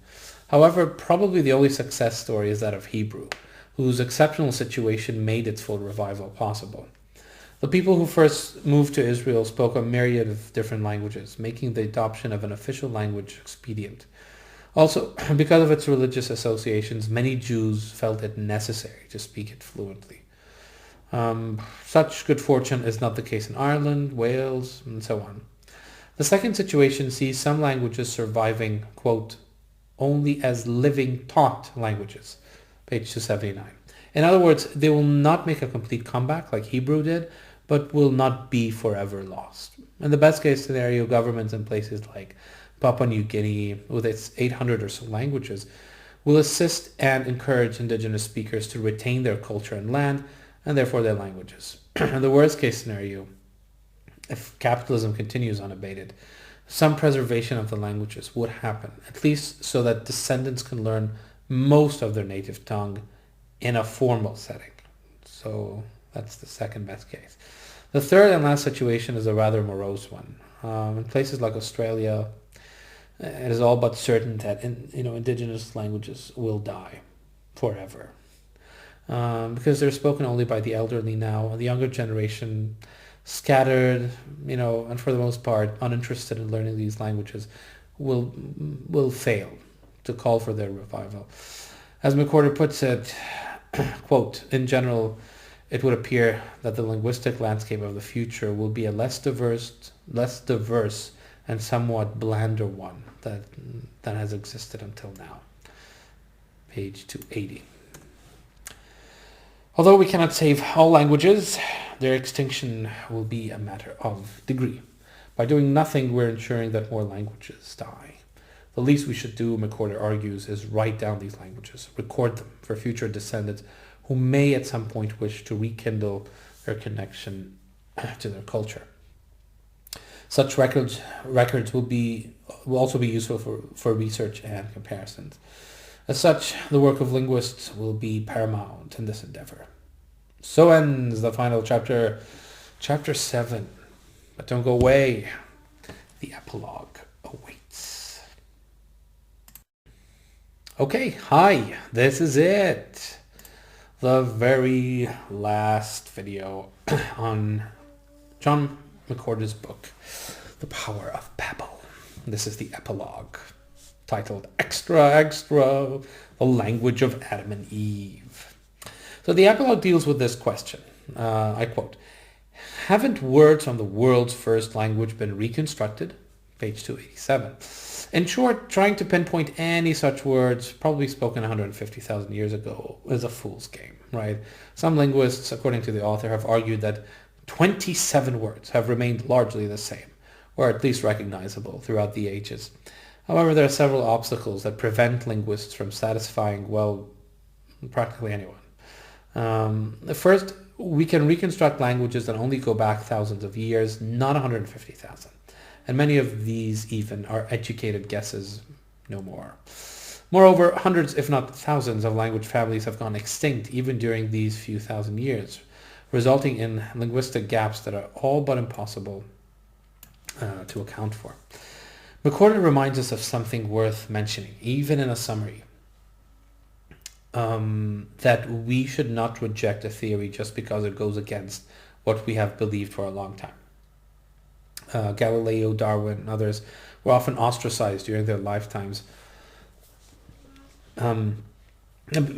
However, probably the only success story is that of Hebrew, whose exceptional situation made its full revival possible. The people who first moved to Israel spoke a myriad of different languages, making the adoption of an official language expedient. Also, because of its religious associations, many Jews felt it necessary to speak it fluently. Such good fortune is not the case in Ireland, Wales, and so on. The second situation sees some languages surviving, quote, only as living taught languages, page 279. In other words, they will not make a complete comeback like Hebrew did, but will not be forever lost. In the best case scenario, governments in places like Papua New Guinea, with its 800 or so languages, will assist and encourage indigenous speakers to retain their culture and land, and therefore their languages. In the worst case scenario, if capitalism continues unabated, some preservation of the languages would happen, at least so that descendants can learn most of their native tongue in a formal setting. So that's the second best case. The third and last situation is a rather morose one. In places like Australia, it is all but certain that indigenous languages will die forever, because they're spoken only by the elderly now, and the younger generation, scattered, and for the most part uninterested in learning these languages, will fail to call for their revival. As McWhorter puts it, quote, in general, it would appear that the linguistic landscape of the future will be a less diverse and somewhat blander one than has existed until now. Page 280. Although we cannot save all languages, their extinction will be a matter of degree. By doing nothing, we're ensuring that more languages die. The least we should do, McWhorter argues, is write down these languages, record them for future descendants who may at some point wish to rekindle their connection to their culture. Such records will also be useful for research and comparisons. As such, the work of linguists will be paramount in this endeavor. So ends the final chapter, chapter 7. But don't go away. The epilogue awaits. Okay, hi, this is it. The very last video on John McWhorter's book, The Power of Babel. This is the epilogue, titled Extra, Extra, the Language of Adam and Eve. So the epilogue deals with this question. I quote, haven't words on the world's first language been reconstructed? Page 287. In short, trying to pinpoint any such words, probably spoken 150,000 years ago, is a fool's game, right? Some linguists, according to the author, have argued that 27 words have remained largely the same, or at least recognizable throughout the ages. However, there are several obstacles that prevent linguists from satisfying, well, practically anyone. First, we can reconstruct languages that only go back thousands of years, not 150,000. And many of these even are educated guesses, no more. Moreover, hundreds, if not thousands, of language families have gone extinct even during these few thousand years, resulting in linguistic gaps that are all but impossible to account for. McWhorter reminds us of something worth mentioning, even in a summary. that we should not reject a theory just because it goes against what we have believed for a long time. Galileo, Darwin, and others were often ostracized during their lifetimes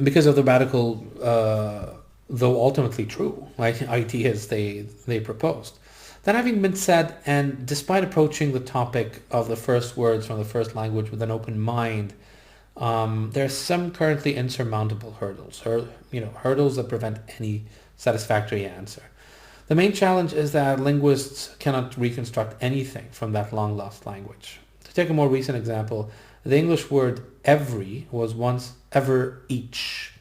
because of the radical, though ultimately true, ideas they proposed. That having been said, and despite approaching the topic of the first words from the first language with an open mind, there are some currently insurmountable hurdles, hurdles that prevent any satisfactory answer. The main challenge is that linguists cannot reconstruct anything from that long-lost language. To take a more recent example, the English word every was once ever each.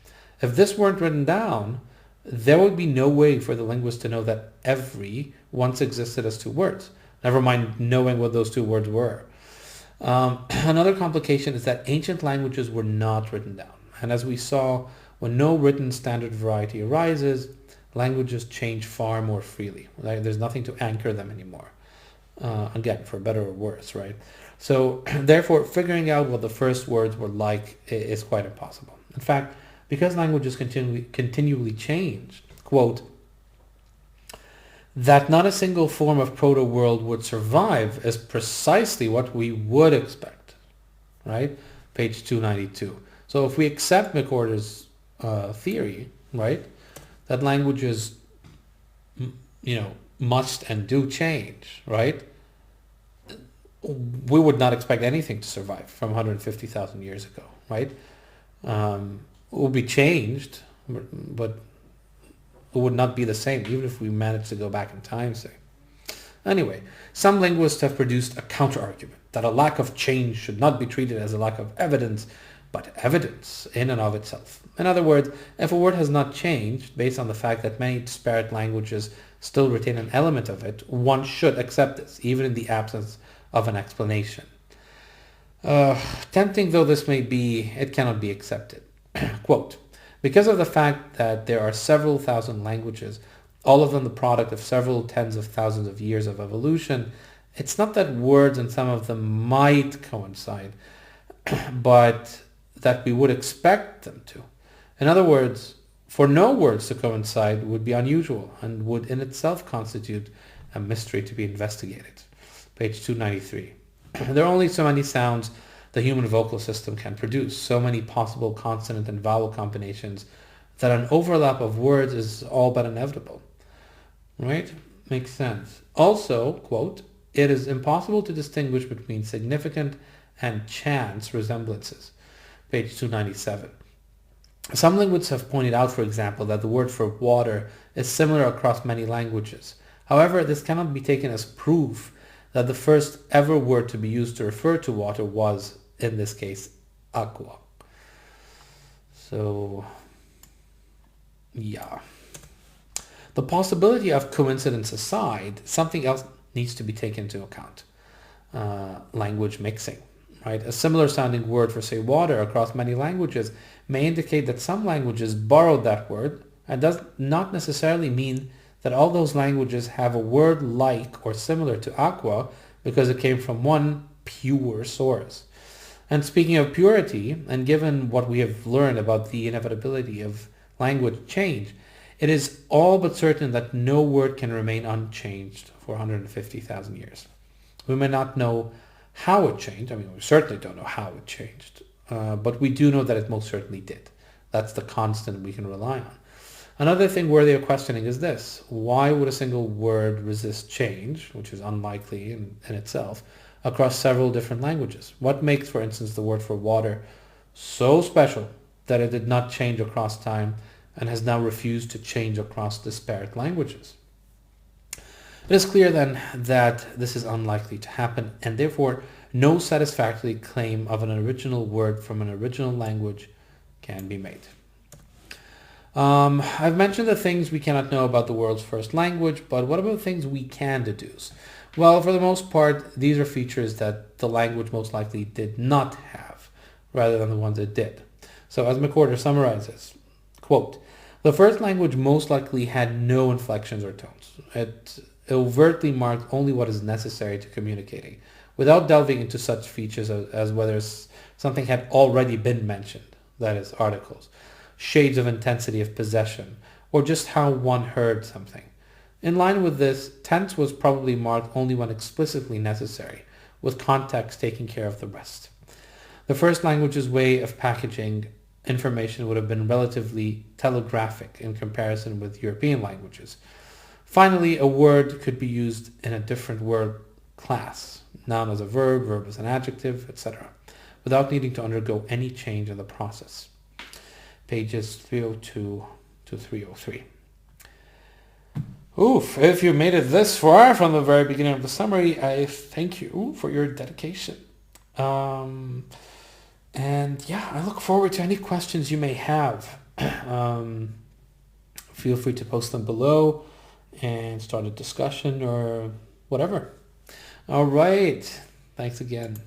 If this weren't written down, there would be no way for the linguist to know that every once existed as two words, never mind knowing what those two words were. Another complication is that ancient languages were not written down. And as we saw, when no written standard variety arises, languages change far more freely. Right? There's nothing to anchor them anymore. Again, for better or worse, right? So therefore, figuring out what the first words were like is quite impossible. In fact, because languages continually change, quote, that not a single form of proto-world would survive is precisely what we would expect, right? Page 292. So if we accept McWhorter's theory, right, that languages, must and do change, right, we would not expect anything to survive from 150,000 years ago, right? It will be changed, but it would not be the same, even if we managed to go back in time, say. Anyway, some linguists have produced a counter-argument that a lack of change should not be treated as a lack of evidence, but evidence in and of itself. In other words, if a word has not changed, based on the fact that many disparate languages still retain an element of it, one should accept this, even in the absence of an explanation. Tempting though this may be, it cannot be accepted. Quote, because of the fact that there are several thousand languages, all of them the product of several tens of thousands of years of evolution, it's not that words and some of them might coincide, but that we would expect them to. In other words, for no words to coincide would be unusual and would in itself constitute a mystery to be investigated. Page 293. There are only so many sounds the human vocal system can produce, so many possible consonant and vowel combinations, that an overlap of words is all but inevitable. Right? Makes sense. Also, quote, it is impossible to distinguish between significant and chance resemblances. Page 297. Some linguists have pointed out, for example, that the word for water is similar across many languages. However, this cannot be taken as proof that the first ever word to be used to refer to water was, in this case, aqua. So, yeah. The possibility of coincidence aside, something else needs to be taken into account. Language mixing. Right? A similar sounding word for, say, water across many languages may indicate that some languages borrowed that word, and does not necessarily mean that all those languages have a word like or similar to aqua because it came from one pure source. And speaking of purity, and given what we have learned about the inevitability of language change, it is all but certain that no word can remain unchanged for 150,000 years. We may not know how it changed. I mean, we certainly don't know how it changed, but we do know that it most certainly did. That's the constant we can rely on. Another thing worthy of questioning is this. Why would a single word resist change, which is unlikely in itself, across several different languages? What makes, for instance, the word for water so special that it did not change across time and has now refused to change across disparate languages? It is clear then that this is unlikely to happen, and therefore no satisfactory claim of an original word from an original language can be made. I've mentioned the things we cannot know about the world's first language, but what about things we can deduce? Well, for the most part, these are features that the language most likely did not have, rather than the ones it did. So as McWhorter summarizes, quote, the first language most likely had no inflections or tones. It overtly marked only what is necessary to communicating, without delving into such features as whether something had already been mentioned, that is, articles. shades of intensity of possession, or just how one heard something. In line with this, tense was probably marked only when explicitly necessary, with context taking care of the rest. The first language's way of packaging information would have been relatively telegraphic in comparison with European languages. Finally, a word could be used in a different word class, noun as a verb, verb as an adjective, etc., without needing to undergo any change in the process. Pages 302 to 303. Oof, if you made it this far from the very beginning of the summary, I thank you for your dedication. And yeah, I look forward to any questions you may have. Feel free to post them below and start a discussion or whatever. All right. Thanks again.